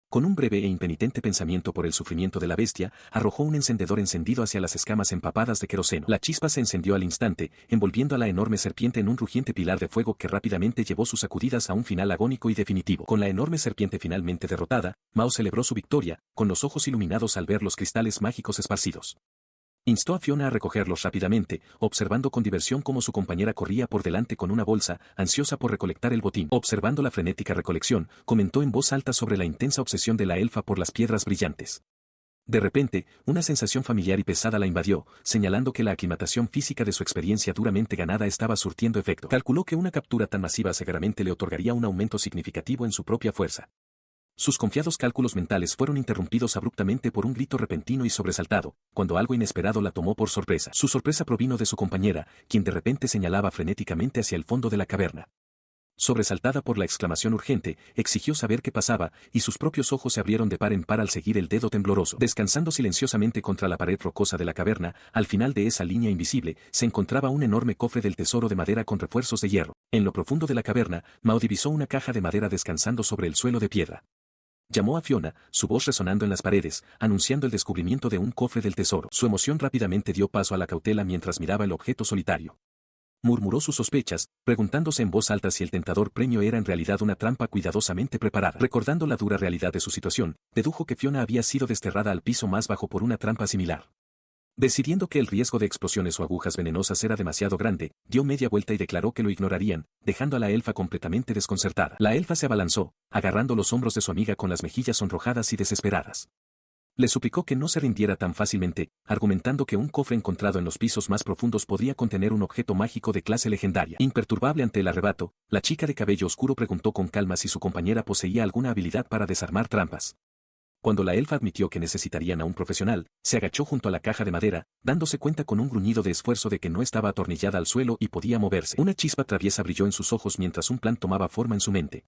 Con un breve e impenitente pensamiento por el sufrimiento de la bestia, arrojó un encendedor encendido hacia las escamas empapadas de queroseno. La chispa se encendió al instante, envolviendo a la enorme serpiente en un rugiente pilar de fuego que rápidamente llevó sus sacudidas a un final agónico y definitivo. Con la enorme serpiente finalmente derrotada, Mao celebró su victoria, con los ojos iluminados al ver los cristales mágicos esparcidos. Instó a Fiona a recogerlos rápidamente, observando con diversión cómo su compañera corría por delante con una bolsa, ansiosa por recolectar el botín. Observando la frenética recolección, comentó en voz alta sobre la intensa obsesión de la elfa por las piedras brillantes. De repente, una sensación familiar y pesada la invadió, señalando que la aclimatación física de su experiencia duramente ganada estaba surtiendo efecto. Calculó que una captura tan masiva seguramente le otorgaría un aumento significativo en su propia fuerza. Sus confiados cálculos mentales fueron interrumpidos abruptamente por un grito repentino y sobresaltado, cuando algo inesperado la tomó por sorpresa. Su sorpresa provino de su compañera, quien de repente señalaba frenéticamente hacia el fondo de la caverna. Sobresaltada por la exclamación urgente, exigió saber qué pasaba, y sus propios ojos se abrieron de par en par al seguir el dedo tembloroso. Descansando silenciosamente contra la pared rocosa de la caverna, al final de esa línea invisible, se encontraba un enorme cofre del tesoro de madera con refuerzos de hierro. En lo profundo de la caverna, Mao divisó una caja de madera descansando sobre el suelo de piedra. Llamó a Fiona, su voz resonando en las paredes, anunciando el descubrimiento de un cofre del tesoro. Su emoción rápidamente dio paso a la cautela mientras miraba el objeto solitario. Murmuró sus sospechas, preguntándose en voz alta si el tentador premio era en realidad una trampa cuidadosamente preparada. Recordando la dura realidad de su situación, dedujo que Fiona había sido desterrada al piso más bajo por una trampa similar. Decidiendo que el riesgo de explosiones o agujas venenosas era demasiado grande, dio media vuelta y declaró que lo ignorarían, dejando a la elfa completamente desconcertada. La elfa se abalanzó, agarrando los hombros de su amiga con las mejillas sonrojadas y desesperadas. Le suplicó que no se rindiera tan fácilmente, argumentando que un cofre encontrado en los pisos más profundos podría contener un objeto mágico de clase legendaria. Imperturbable ante el arrebato, la chica de cabello oscuro preguntó con calma si su compañera poseía alguna habilidad para desarmar trampas. Cuando la elfa admitió que necesitarían a un profesional, se agachó junto a la caja de madera, dándose cuenta con un gruñido de esfuerzo de que no estaba atornillada al suelo y podía moverse. Una chispa traviesa brilló en sus ojos mientras un plan tomaba forma en su mente.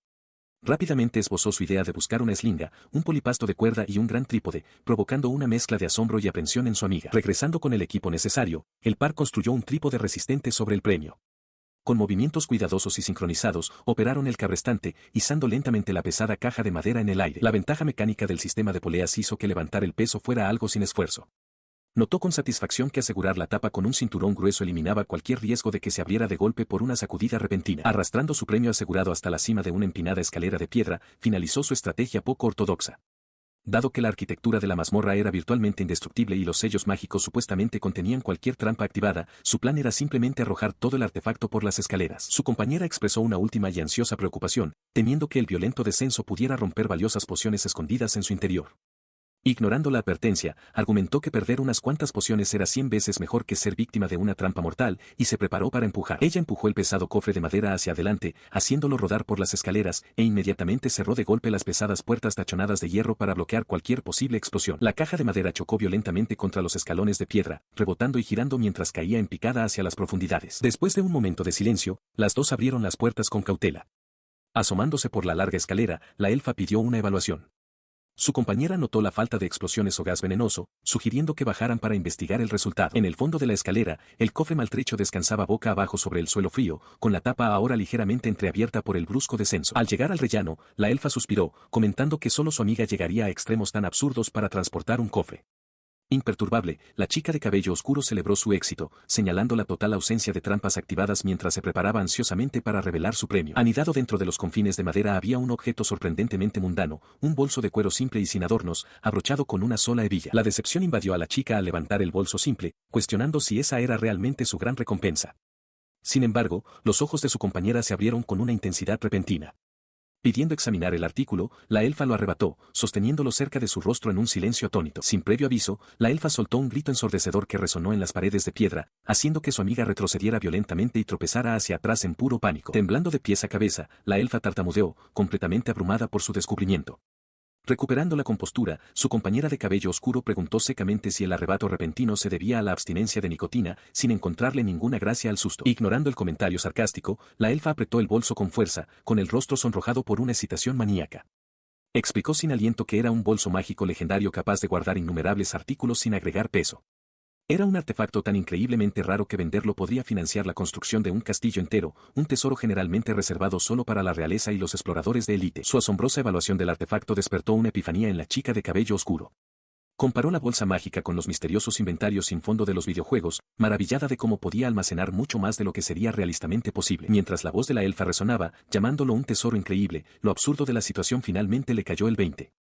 Rápidamente esbozó su idea de buscar una eslinga, un polipasto de cuerda y un gran trípode, provocando una mezcla de asombro y aprensión en su amiga. Regresando con el equipo necesario, el par construyó un trípode resistente sobre el premio. Con movimientos cuidadosos y sincronizados, operaron el cabrestante, izando lentamente la pesada caja de madera en el aire. La ventaja mecánica del sistema de poleas hizo que levantar el peso fuera algo sin esfuerzo. Notó con satisfacción que asegurar la tapa con un cinturón grueso eliminaba cualquier riesgo de que se abriera de golpe por una sacudida repentina. Arrastrando su premio asegurado hasta la cima de una empinada escalera de piedra, finalizó su estrategia poco ortodoxa. Dado que la arquitectura de la mazmorra era virtualmente indestructible y los sellos mágicos supuestamente contenían cualquier trampa activada, su plan era simplemente arrojar todo el artefacto por las escaleras. Su compañera expresó una última y ansiosa preocupación, temiendo que el violento descenso pudiera romper valiosas pociones escondidas en su interior. Ignorando la advertencia, argumentó que perder unas cuantas pociones era 100 veces mejor que ser víctima de una trampa mortal, y se preparó para empujar. Ella empujó el pesado cofre de madera hacia adelante, haciéndolo rodar por las escaleras, e inmediatamente cerró de golpe las pesadas puertas tachonadas de hierro para bloquear cualquier posible explosión. La caja de madera chocó violentamente contra los escalones de piedra, rebotando y girando mientras caía en picada hacia las profundidades. Después de un momento de silencio, las dos abrieron las puertas con cautela. Asomándose por la larga escalera, la elfa pidió una evaluación. Su compañera notó la falta de explosiones o gas venenoso, sugiriendo que bajaran para investigar el resultado. En el fondo de la escalera, el cofre maltrecho descansaba boca abajo sobre el suelo frío, con la tapa ahora ligeramente entreabierta por el brusco descenso. Al llegar al rellano, la elfa suspiró, comentando que solo su amiga llegaría a extremos tan absurdos para transportar un cofre. Imperturbable, la chica de cabello oscuro celebró su éxito, señalando la total ausencia de trampas activadas mientras se preparaba ansiosamente para revelar su premio. Anidado dentro de los confines de madera había un objeto sorprendentemente mundano, un bolso de cuero simple y sin adornos, abrochado con una sola hebilla. La decepción invadió a la chica al levantar el bolso simple, cuestionando si esa era realmente su gran recompensa. Sin embargo, los ojos de su compañera se abrieron con una intensidad repentina. Pidiendo examinar el artículo, la elfa lo arrebató, sosteniéndolo cerca de su rostro en un silencio atónito. Sin previo aviso, la elfa soltó un grito ensordecedor que resonó en las paredes de piedra, haciendo que su amiga retrocediera violentamente y tropezara hacia atrás en puro pánico. Temblando de pies a cabeza, la elfa tartamudeó, completamente abrumada por su descubrimiento. Recuperando la compostura, su compañera de cabello oscuro preguntó secamente si el arrebato repentino se debía a la abstinencia de nicotina, sin encontrarle ninguna gracia al susto. Ignorando el comentario sarcástico, la elfa apretó el bolso con fuerza, con el rostro sonrojado por una excitación maníaca. Explicó sin aliento que era un bolso mágico legendario capaz de guardar innumerables artículos sin agregar peso. Era un artefacto tan increíblemente raro que venderlo podría financiar la construcción de un castillo entero, un tesoro generalmente reservado solo para la realeza y los exploradores de élite. Su asombrosa evaluación del artefacto despertó una epifanía en la chica de cabello oscuro. Comparó la bolsa mágica con los misteriosos inventarios sin fondo de los videojuegos, maravillada de cómo podía almacenar mucho más de lo que sería realistamente posible. Mientras la voz de la elfa resonaba, llamándolo un tesoro increíble, lo absurdo de la situación finalmente le cayó el 20.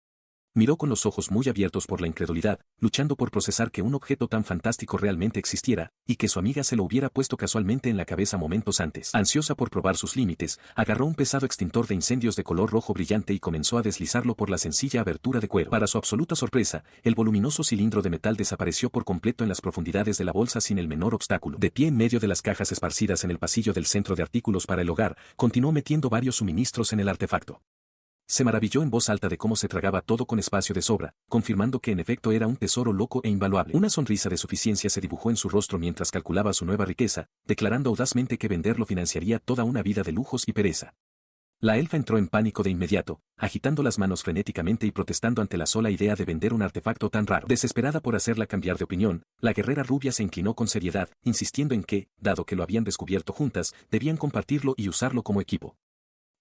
Miró con los ojos muy abiertos por la incredulidad, luchando por procesar que un objeto tan fantástico realmente existiera, y que su amiga se lo hubiera puesto casualmente en la cabeza momentos antes. Ansiosa por probar sus límites, agarró un pesado extintor de incendios de color rojo brillante y comenzó a deslizarlo por la sencilla abertura de cuero. Para su absoluta sorpresa, el voluminoso cilindro de metal desapareció por completo en las profundidades de la bolsa sin el menor obstáculo. De pie en medio de las cajas esparcidas en el pasillo del centro de artículos para el hogar, continuó metiendo varios suministros en el artefacto. Se maravilló en voz alta de cómo se tragaba todo con espacio de sobra, confirmando que en efecto era un tesoro loco e invaluable. Una sonrisa de suficiencia se dibujó en su rostro mientras calculaba su nueva riqueza, declarando audazmente que venderlo financiaría toda una vida de lujos y pereza. La elfa entró en pánico de inmediato, agitando las manos frenéticamente y protestando ante la sola idea de vender un artefacto tan raro. Desesperada por hacerla cambiar de opinión, la guerrera rubia se inclinó con seriedad, insistiendo en que, dado que lo habían descubierto juntas, debían compartirlo y usarlo como equipo.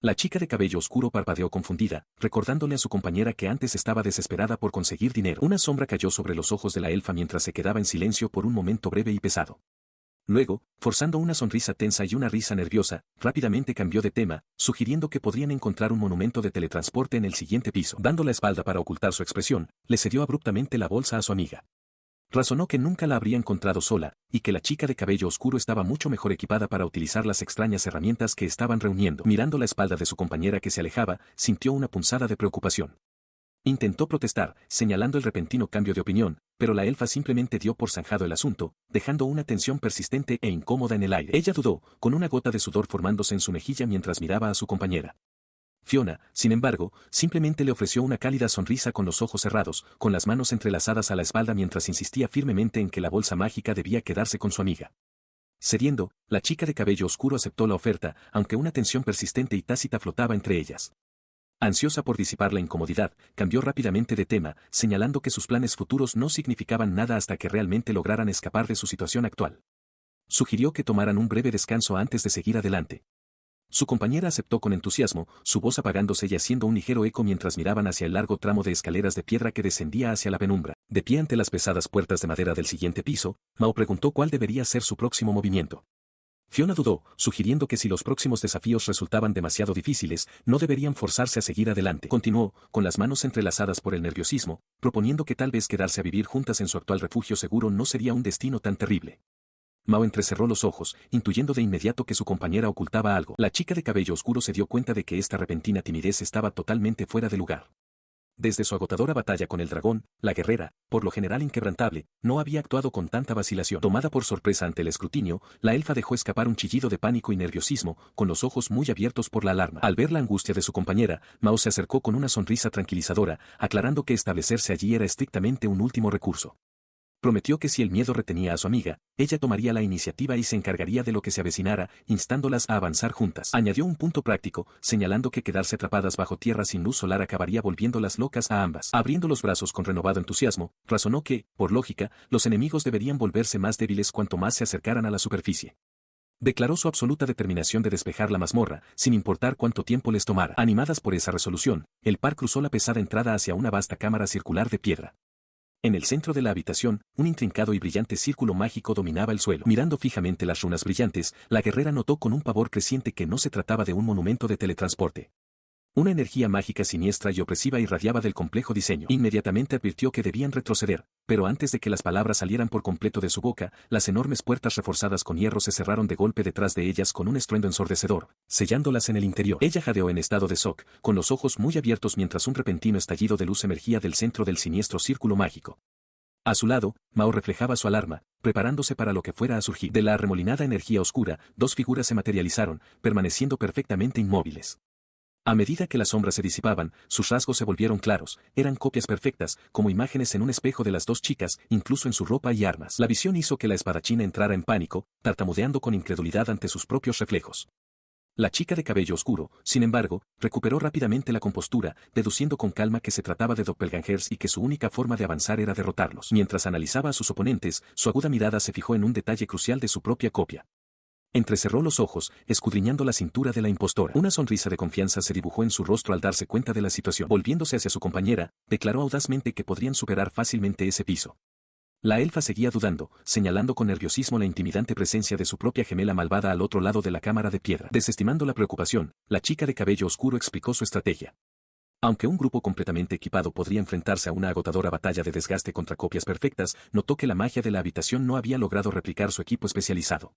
La chica de cabello oscuro parpadeó confundida, recordándole a su compañera que antes estaba desesperada por conseguir dinero. Una sombra cayó sobre los ojos de la elfa mientras se quedaba en silencio por un momento breve y pesado. Luego, forzando una sonrisa tensa y una risa nerviosa, rápidamente cambió de tema, sugiriendo que podrían encontrar un monumento de teletransporte en el siguiente piso. Dando la espalda para ocultar su expresión, le cedió abruptamente la bolsa a su amiga. Razonó que nunca la habría encontrado sola, y que la chica de cabello oscuro estaba mucho mejor equipada para utilizar las extrañas herramientas que estaban reuniendo. Mirando la espalda de su compañera que se alejaba, sintió una punzada de preocupación. Intentó protestar, señalando el repentino cambio de opinión, pero la elfa simplemente dio por zanjado el asunto, dejando una tensión persistente e incómoda en el aire. Ella dudó, con una gota de sudor formándose en su mejilla mientras miraba a su compañera. Fiona, sin embargo, simplemente le ofreció una cálida sonrisa con los ojos cerrados, con las manos entrelazadas a la espalda mientras insistía firmemente en que la bolsa mágica debía quedarse con su amiga. Cediendo, la chica de cabello oscuro aceptó la oferta, aunque una tensión persistente y tácita flotaba entre ellas. Ansiosa por disipar la incomodidad, cambió rápidamente de tema, señalando que sus planes futuros no significaban nada hasta que realmente lograran escapar de su situación actual. Sugirió que tomaran un breve descanso antes de seguir adelante. Su compañera aceptó con entusiasmo, su voz apagándose y haciendo un ligero eco mientras miraban hacia el largo tramo de escaleras de piedra que descendía hacia la penumbra. De pie ante las pesadas puertas de madera del siguiente piso, Mao preguntó cuál debería ser su próximo movimiento. Fiona dudó, sugiriendo que si los próximos desafíos resultaban demasiado difíciles, no deberían forzarse a seguir adelante. Continuó, con las manos entrelazadas por el nerviosismo, proponiendo que tal vez quedarse a vivir juntas en su actual refugio seguro no sería un destino tan terrible. Mao entrecerró los ojos, intuyendo de inmediato que su compañera ocultaba algo. La chica de cabello oscuro se dio cuenta de que esta repentina timidez estaba totalmente fuera de lugar. Desde su agotadora batalla con el dragón, la guerrera, por lo general inquebrantable, no había actuado con tanta vacilación. Tomada por sorpresa ante el escrutinio, la elfa dejó escapar un chillido de pánico y nerviosismo, con los ojos muy abiertos por la alarma. Al ver la angustia de su compañera, Mao se acercó con una sonrisa tranquilizadora, aclarando que establecerse allí era estrictamente un último recurso. Prometió que si el miedo retenía a su amiga, ella tomaría la iniciativa y se encargaría de lo que se avecinara, instándolas a avanzar juntas. Añadió un punto práctico, señalando que quedarse atrapadas bajo tierra sin luz solar acabaría volviéndolas locas a ambas. Abriendo los brazos con renovado entusiasmo, razonó que, por lógica, los enemigos deberían volverse más débiles cuanto más se acercaran a la superficie. Declaró su absoluta determinación de despejar la mazmorra, sin importar cuánto tiempo les tomara. Animadas por esa resolución, el par cruzó la pesada entrada hacia una vasta cámara circular de piedra. En el centro de la habitación, un intrincado y brillante círculo mágico dominaba el suelo. Mirando fijamente las runas brillantes, la guerrera notó con un pavor creciente que no se trataba de un monumento de teletransporte. Una energía mágica siniestra y opresiva irradiaba del complejo diseño. Inmediatamente advirtió que debían retroceder, pero antes de que las palabras salieran por completo de su boca, las enormes puertas reforzadas con hierro se cerraron de golpe detrás de ellas con un estruendo ensordecedor, sellándolas en el interior. Ella jadeó en estado de shock, con los ojos muy abiertos mientras un repentino estallido de luz emergía del centro del siniestro círculo mágico. A su lado, Mao reflejaba su alarma, preparándose para lo que fuera a surgir. De la arremolinada energía oscura, dos figuras se materializaron, permaneciendo perfectamente inmóviles. A medida que las sombras se disipaban, sus rasgos se volvieron claros, eran copias perfectas, como imágenes en un espejo de las dos chicas, incluso en su ropa y armas. La visión hizo que la espadachina entrara en pánico, tartamudeando con incredulidad ante sus propios reflejos. La chica de cabello oscuro, sin embargo, recuperó rápidamente la compostura, deduciendo con calma que se trataba de doppelgangers y que su única forma de avanzar era derrotarlos. Mientras analizaba a sus oponentes, su aguda mirada se fijó en un detalle crucial de su propia copia. Entrecerró los ojos, escudriñando la cintura de la impostora. Una sonrisa de confianza se dibujó en su rostro al darse cuenta de la situación. Volviéndose hacia su compañera, declaró audazmente que podrían superar fácilmente ese piso. La elfa seguía dudando, señalando con nerviosismo la intimidante presencia de su propia gemela malvada al otro lado de la cámara de piedra. Desestimando la preocupación, la chica de cabello oscuro explicó su estrategia. Aunque un grupo completamente equipado podría enfrentarse a una agotadora batalla de desgaste contra copias perfectas, notó que la magia de la habitación no había logrado replicar su equipo especializado.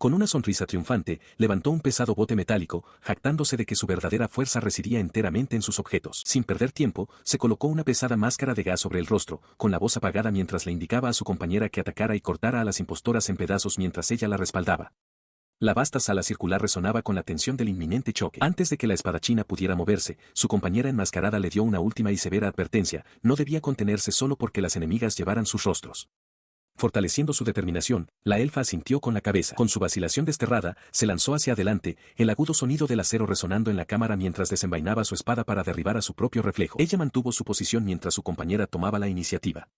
Con una sonrisa triunfante, levantó un pesado bote metálico, jactándose de que su verdadera fuerza residía enteramente en sus objetos. Sin perder tiempo, se colocó una pesada máscara de gas sobre el rostro, con la voz apagada mientras le indicaba a su compañera que atacara y cortara a las impostoras en pedazos mientras ella la respaldaba. La vasta sala circular resonaba con la tensión del inminente choque. Antes de que la espadachina pudiera moverse, su compañera enmascarada le dio una última y severa advertencia: no debía contenerse solo porque las enemigas llevaran sus rostros. Fortaleciendo su determinación, la elfa asintió con la cabeza. Con su vacilación desterrada, se lanzó hacia adelante, el agudo sonido del acero resonando en la cámara mientras desenvainaba su espada para derribar a su propio reflejo. Ella mantuvo su posición mientras su compañera tomaba la iniciativa.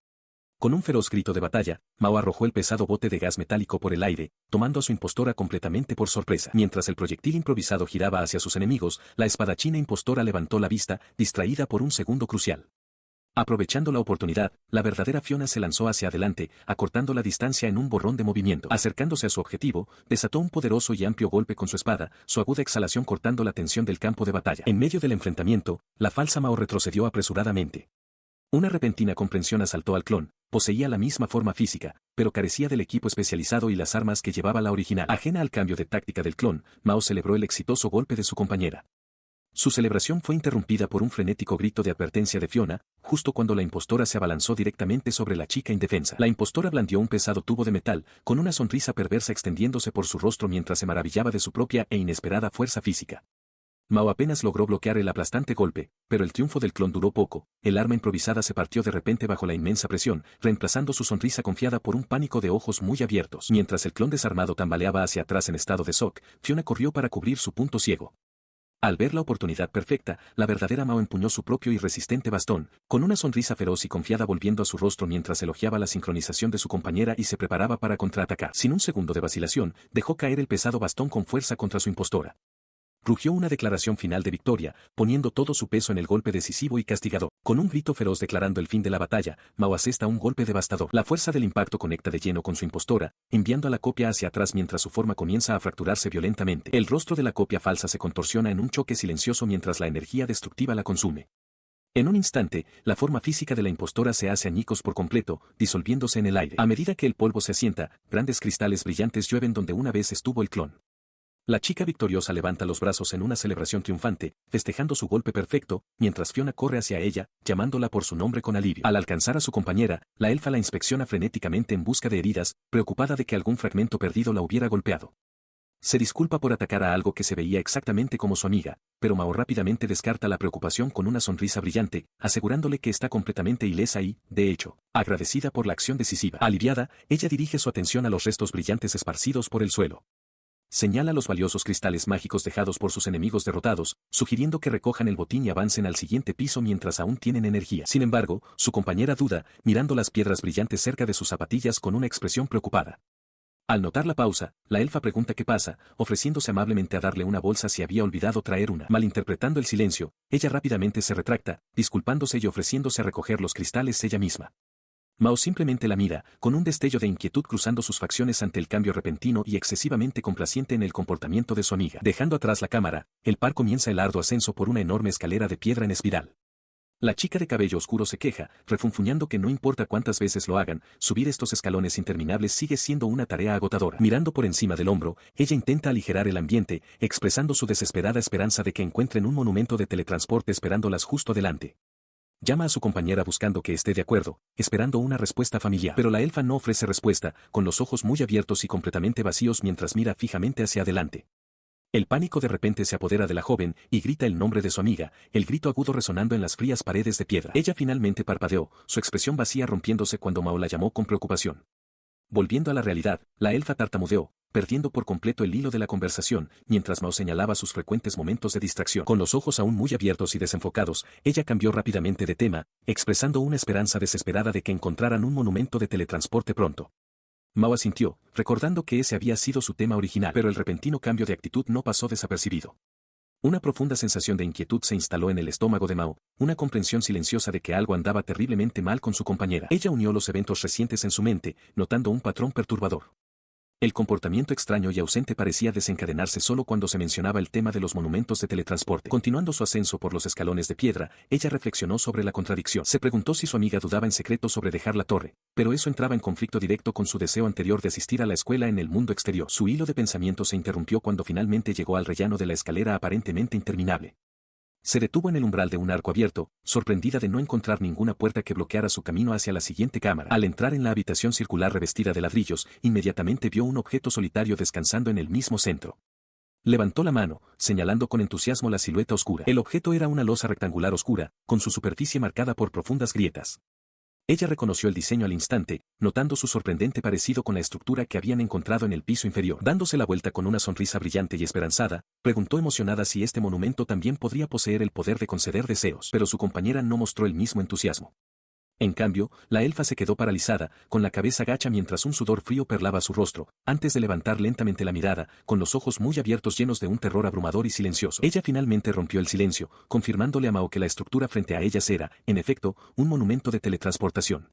Con un feroz grito de batalla, Mao arrojó el pesado bote de gas metálico por el aire, tomando a su impostora completamente por sorpresa. Mientras el proyectil improvisado giraba hacia sus enemigos, la espadachina impostora levantó la vista, distraída por un segundo crucial. Aprovechando la oportunidad, la verdadera Fiona se lanzó hacia adelante, acortando la distancia en un borrón de movimiento. Acercándose a su objetivo, desató un poderoso y amplio golpe con su espada, su aguda exhalación cortando la tensión del campo de batalla. En medio del enfrentamiento, la falsa Mao retrocedió apresuradamente. Una repentina comprensión asaltó al clon. Poseía la misma forma física, pero carecía del equipo especializado y las armas que llevaba la original. Ajena al cambio de táctica del clon, Mao celebró el exitoso golpe de su compañera. Su celebración fue interrumpida por un frenético grito de advertencia de Fiona, justo cuando la impostora se abalanzó directamente sobre la chica indefensa. La impostora blandió un pesado tubo de metal, con una sonrisa perversa extendiéndose por su rostro mientras se maravillaba de su propia e inesperada fuerza física. Mao apenas logró bloquear el aplastante golpe, pero el triunfo del clon duró poco. El arma improvisada se partió de repente bajo la inmensa presión, reemplazando su sonrisa confiada por un pánico de ojos muy abiertos. Mientras el clon desarmado tambaleaba hacia atrás en estado de shock, Fiona corrió para cubrir su punto ciego. Al ver la oportunidad perfecta, la verdadera Mao empuñó su propio y resistente bastón, con una sonrisa feroz y confiada volviendo a su rostro mientras elogiaba la sincronización de su compañera y se preparaba para contraatacar. Sin un segundo de vacilación, dejó caer el pesado bastón con fuerza contra su impostora. Rugió una declaración final de victoria, poniendo todo su peso en el golpe decisivo y castigador. Con un grito feroz declarando el fin de la batalla, Mao asesta un golpe devastador. La fuerza del impacto conecta de lleno con su impostora, enviando a la copia hacia atrás mientras su forma comienza a fracturarse violentamente. El rostro de la copia falsa se contorsiona en un choque silencioso mientras la energía destructiva la consume. En un instante, la forma física de la impostora se hace añicos por completo, disolviéndose en el aire. A medida que el polvo se asienta, grandes cristales brillantes llueven donde una vez estuvo el clon. La chica victoriosa levanta los brazos en una celebración triunfante, festejando su golpe perfecto, mientras Fiona corre hacia ella, llamándola por su nombre con alivio. Al alcanzar a su compañera, la elfa la inspecciona frenéticamente en busca de heridas, preocupada de que algún fragmento perdido la hubiera golpeado. Se disculpa por atacar a algo que se veía exactamente como su amiga, pero Mao rápidamente descarta la preocupación con una sonrisa brillante, asegurándole que está completamente ilesa y, de hecho, agradecida por la acción decisiva. Aliviada, ella dirige su atención a los restos brillantes esparcidos por el suelo. Señala los valiosos cristales mágicos dejados por sus enemigos derrotados, sugiriendo que recojan el botín y avancen al siguiente piso mientras aún tienen energía. Sin embargo, su compañera duda, mirando las piedras brillantes cerca de sus zapatillas con una expresión preocupada. Al notar la pausa, la elfa pregunta qué pasa, ofreciéndose amablemente a darle una bolsa si había olvidado traer una. Malinterpretando el silencio, ella rápidamente se retracta, disculpándose y ofreciéndose a recoger los cristales ella misma. Mao simplemente la mira, con un destello de inquietud cruzando sus facciones ante el cambio repentino y excesivamente complaciente en el comportamiento de su amiga. Dejando atrás la cámara, el par comienza el arduo ascenso por una enorme escalera de piedra en espiral. La chica de cabello oscuro se queja, refunfuñando que no importa cuántas veces lo hagan, subir estos escalones interminables sigue siendo una tarea agotadora. Mirando por encima del hombro, ella intenta aligerar el ambiente, expresando su desesperada esperanza de que encuentren un monumento de teletransporte esperándolas justo delante. Llama a su compañera buscando que esté de acuerdo, esperando una respuesta familiar. Pero la elfa no ofrece respuesta, con los ojos muy abiertos y completamente vacíos mientras mira fijamente hacia adelante. El pánico de repente se apodera de la joven y grita el nombre de su amiga, el grito agudo resonando en las frías paredes de piedra. Ella finalmente parpadeó, su expresión vacía rompiéndose cuando Mao la llamó con preocupación. Volviendo a la realidad, la elfa tartamudeó, perdiendo por completo el hilo de la conversación, mientras Mao señalaba sus frecuentes momentos de distracción. Con los ojos aún muy abiertos y desenfocados, ella cambió rápidamente de tema, expresando una esperanza desesperada de que encontraran un monumento de teletransporte pronto. Mao asintió, recordando que ese había sido su tema original, pero el repentino cambio de actitud no pasó desapercibido. Una profunda sensación de inquietud se instaló en el estómago de Mao, una comprensión silenciosa de que algo andaba terriblemente mal con su compañera. Ella unió los eventos recientes en su mente, notando un patrón perturbador. El comportamiento extraño y ausente parecía desencadenarse solo cuando se mencionaba el tema de los monumentos de teletransporte. Continuando su ascenso por los escalones de piedra, ella reflexionó sobre la contradicción. Se preguntó si su amiga dudaba en secreto sobre dejar la torre, pero eso entraba en conflicto directo con su deseo anterior de asistir a la escuela en el mundo exterior. Su hilo de pensamiento se interrumpió cuando finalmente llegó al rellano de la escalera aparentemente interminable. Se detuvo en el umbral de un arco abierto, sorprendida de no encontrar ninguna puerta que bloqueara su camino hacia la siguiente cámara. Al entrar en la habitación circular revestida de ladrillos, inmediatamente vio un objeto solitario descansando en el mismo centro. Levantó la mano, señalando con entusiasmo la silueta oscura. El objeto era una losa rectangular oscura, con su superficie marcada por profundas grietas. Ella reconoció el diseño al instante, notando su sorprendente parecido con la estructura que habían encontrado en el piso inferior. Dándose la vuelta con una sonrisa brillante y esperanzada, preguntó emocionada si este monumento también podría poseer el poder de conceder deseos, pero su compañera no mostró el mismo entusiasmo. En cambio, la elfa se quedó paralizada, con la cabeza gacha mientras un sudor frío perlaba su rostro, antes de levantar lentamente la mirada, con los ojos muy abiertos llenos de un terror abrumador y silencioso. Ella finalmente rompió el silencio, confirmándole a Mao que la estructura frente a ellas era, en efecto, un monumento de teletransportación.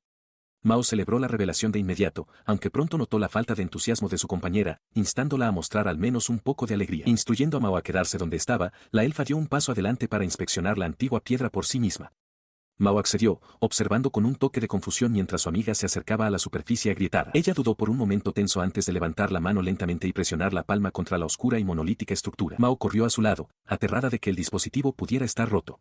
Mao celebró la revelación de inmediato, aunque pronto notó la falta de entusiasmo de su compañera, instándola a mostrar al menos un poco de alegría. Instruyendo a Mao a quedarse donde estaba, la elfa dio un paso adelante para inspeccionar la antigua piedra por sí misma. Mao accedió, observando con un toque de confusión mientras su amiga se acercaba a la superficie agrietada. Ella dudó por un momento tenso antes de levantar la mano lentamente y presionar la palma contra la oscura y monolítica estructura. Mao corrió a su lado, aterrada de que el dispositivo pudiera estar roto.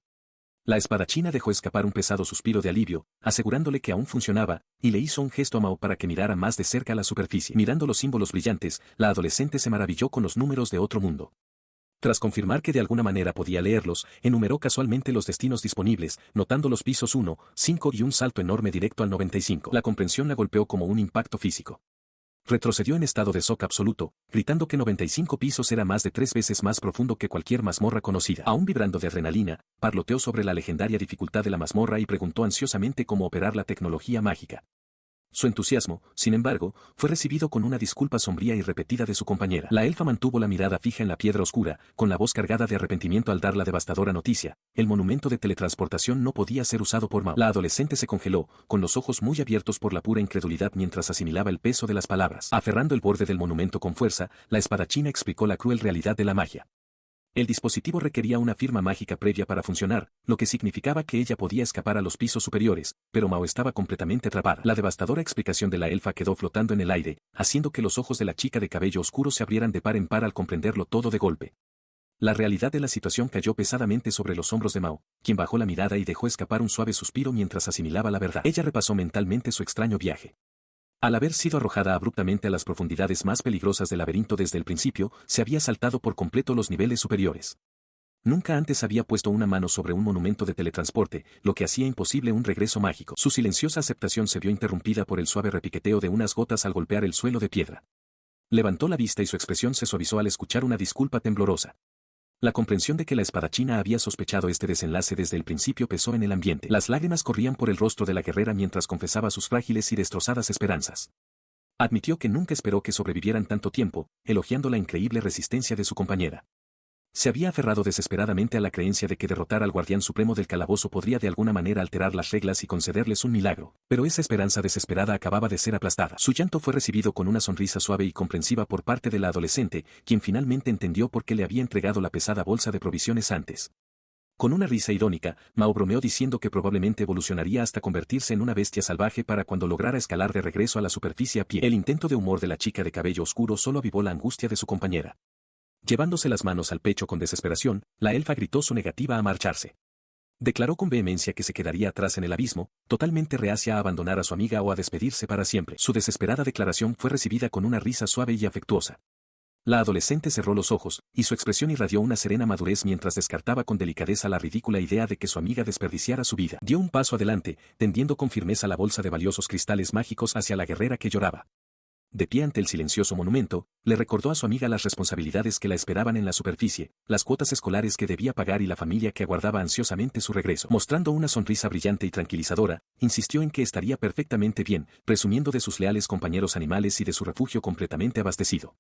La espadachina dejó escapar un pesado suspiro de alivio, asegurándole que aún funcionaba, y le hizo un gesto a Mao para que mirara más de cerca la superficie. Mirando los símbolos brillantes, la adolescente se maravilló con los números de otro mundo. Tras confirmar que de alguna manera podía leerlos, enumeró casualmente los destinos disponibles, notando los pisos 1, 5 y un salto enorme directo al 95. La comprensión la golpeó como un impacto físico. Retrocedió en estado de shock absoluto, gritando que 95 pisos era más de 3 veces más profundo que cualquier mazmorra conocida. Aún vibrando de adrenalina, parloteó sobre la legendaria dificultad de la mazmorra y preguntó ansiosamente cómo operar la tecnología mágica. Su entusiasmo, sin embargo, fue recibido con una disculpa sombría y repetida de su compañera. La elfa mantuvo la mirada fija en la piedra oscura, con la voz cargada de arrepentimiento al dar la devastadora noticia. El monumento de teletransportación no podía ser usado por Mao. La adolescente se congeló, con los ojos muy abiertos por la pura incredulidad mientras asimilaba el peso de las palabras. Aferrando el borde del monumento con fuerza, la espadachina explicó la cruel realidad de la magia. El dispositivo requería una firma mágica previa para funcionar, lo que significaba que ella podía escapar a los pisos superiores, pero Mao estaba completamente atrapada. La devastadora explicación de la elfa quedó flotando en el aire, haciendo que los ojos de la chica de cabello oscuro se abrieran de par en par al comprenderlo todo de golpe. La realidad de la situación cayó pesadamente sobre los hombros de Mao, quien bajó la mirada y dejó escapar un suave suspiro mientras asimilaba la verdad. Ella repasó mentalmente su extraño viaje. Al haber sido arrojada abruptamente a las profundidades más peligrosas del laberinto desde el principio, se había saltado por completo los niveles superiores. Nunca antes había puesto una mano sobre un monumento de teletransporte, lo que hacía imposible un regreso mágico. Su silenciosa aceptación se vio interrumpida por el suave repiqueteo de unas gotas al golpear el suelo de piedra. Levantó la vista y su expresión se suavizó al escuchar una disculpa temblorosa. La comprensión de que la espadachina había sospechado este desenlace desde el principio pesó en el ambiente. Las lágrimas corrían por el rostro de la guerrera mientras confesaba sus frágiles y destrozadas esperanzas. Admitió que nunca esperó que sobrevivieran tanto tiempo, elogiando la increíble resistencia de su compañera. Se había aferrado desesperadamente a la creencia de que derrotar al guardián supremo del calabozo podría de alguna manera alterar las reglas y concederles un milagro, pero esa esperanza desesperada acababa de ser aplastada. Su llanto fue recibido con una sonrisa suave y comprensiva por parte de la adolescente, quien finalmente entendió por qué le había entregado la pesada bolsa de provisiones antes. Con una risa irónica, Mao bromeó diciendo que probablemente evolucionaría hasta convertirse en una bestia salvaje para cuando lograra escalar de regreso a la superficie a pie. El intento de humor de la chica de cabello oscuro solo avivó la angustia de su compañera. Llevándose las manos al pecho con desesperación, la elfa gritó su negativa a marcharse. Declaró con vehemencia que se quedaría atrás en el abismo, totalmente reacia a abandonar a su amiga o a despedirse para siempre. Su desesperada declaración fue recibida con una risa suave y afectuosa. La adolescente cerró los ojos, y su expresión irradió una serena madurez mientras descartaba con delicadeza la ridícula idea de que su amiga desperdiciara su vida. Dio un paso adelante, tendiendo con firmeza la bolsa de valiosos cristales mágicos hacia la guerrera que lloraba. De pie ante el silencioso monumento, le recordó a su amiga las responsabilidades que la esperaban en la superficie, las cuotas escolares que debía pagar y la familia que aguardaba ansiosamente su regreso. Mostrando una sonrisa brillante y tranquilizadora, insistió en que estaría perfectamente bien, presumiendo de sus leales compañeros animales y de su refugio completamente abastecido.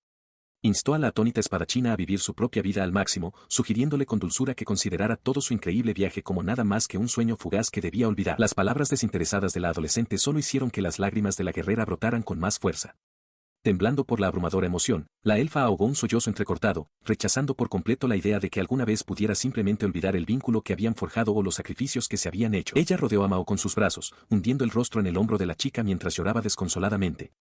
Instó a la atónita espadachina a vivir su propia vida al máximo, sugiriéndole con dulzura que considerara todo su increíble viaje como nada más que un sueño fugaz que debía olvidar. Las palabras desinteresadas de la adolescente solo hicieron que las lágrimas de la guerrera brotaran con más fuerza. Temblando por la abrumadora emoción, la elfa ahogó un sollozo entrecortado, rechazando por completo la idea de que alguna vez pudiera simplemente olvidar el vínculo que habían forjado o los sacrificios que se habían hecho. Ella rodeó a Mao con sus brazos, hundiendo el rostro en el hombro de la chica mientras lloraba desconsoladamente.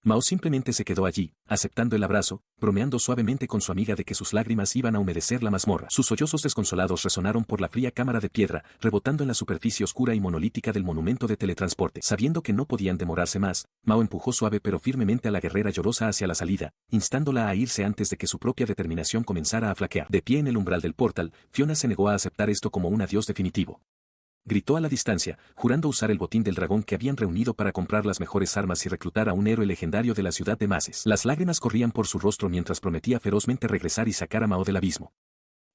Mao simplemente se quedó allí, aceptando el abrazo, bromeando suavemente con su amiga de que sus lágrimas iban a humedecer la mazmorra. Sus sollozos desconsolados resonaron por la fría cámara de piedra, rebotando en la superficie oscura y monolítica del monumento de teletransporte. Sabiendo que no podían demorarse más, Mao empujó suave pero firmemente a la guerrera llorosa hacia la salida, instándola a irse antes de que su propia determinación comenzara a flaquear. De pie en el umbral del portal, Fiona se negó a aceptar esto como un adiós definitivo. Gritó a la distancia, jurando usar el botín del dragón que habían reunido para comprar las mejores armas y reclutar a un héroe legendario de la ciudad de Maces. Las lágrimas corrían por su rostro mientras prometía ferozmente regresar y sacar a Mao del abismo.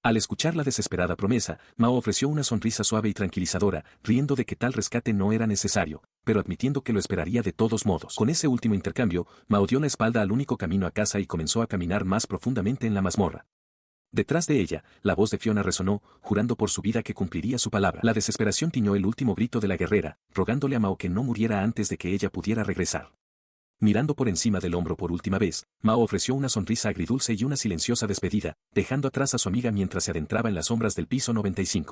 Al escuchar la desesperada promesa, Mao ofreció una sonrisa suave y tranquilizadora, riendo de que tal rescate no era necesario, pero admitiendo que lo esperaría de todos modos. Con ese último intercambio, Mao dio la espalda al único camino a casa y comenzó a caminar más profundamente en la mazmorra. Detrás de ella, la voz de Fiona resonó, jurando por su vida que cumpliría su palabra. La desesperación tiñó el último grito de la guerrera, rogándole a Mao que no muriera antes de que ella pudiera regresar. Mirando por encima del hombro por última vez, Mao ofreció una sonrisa agridulce y una silenciosa despedida, dejando atrás a su amiga mientras se adentraba en las sombras del piso 95.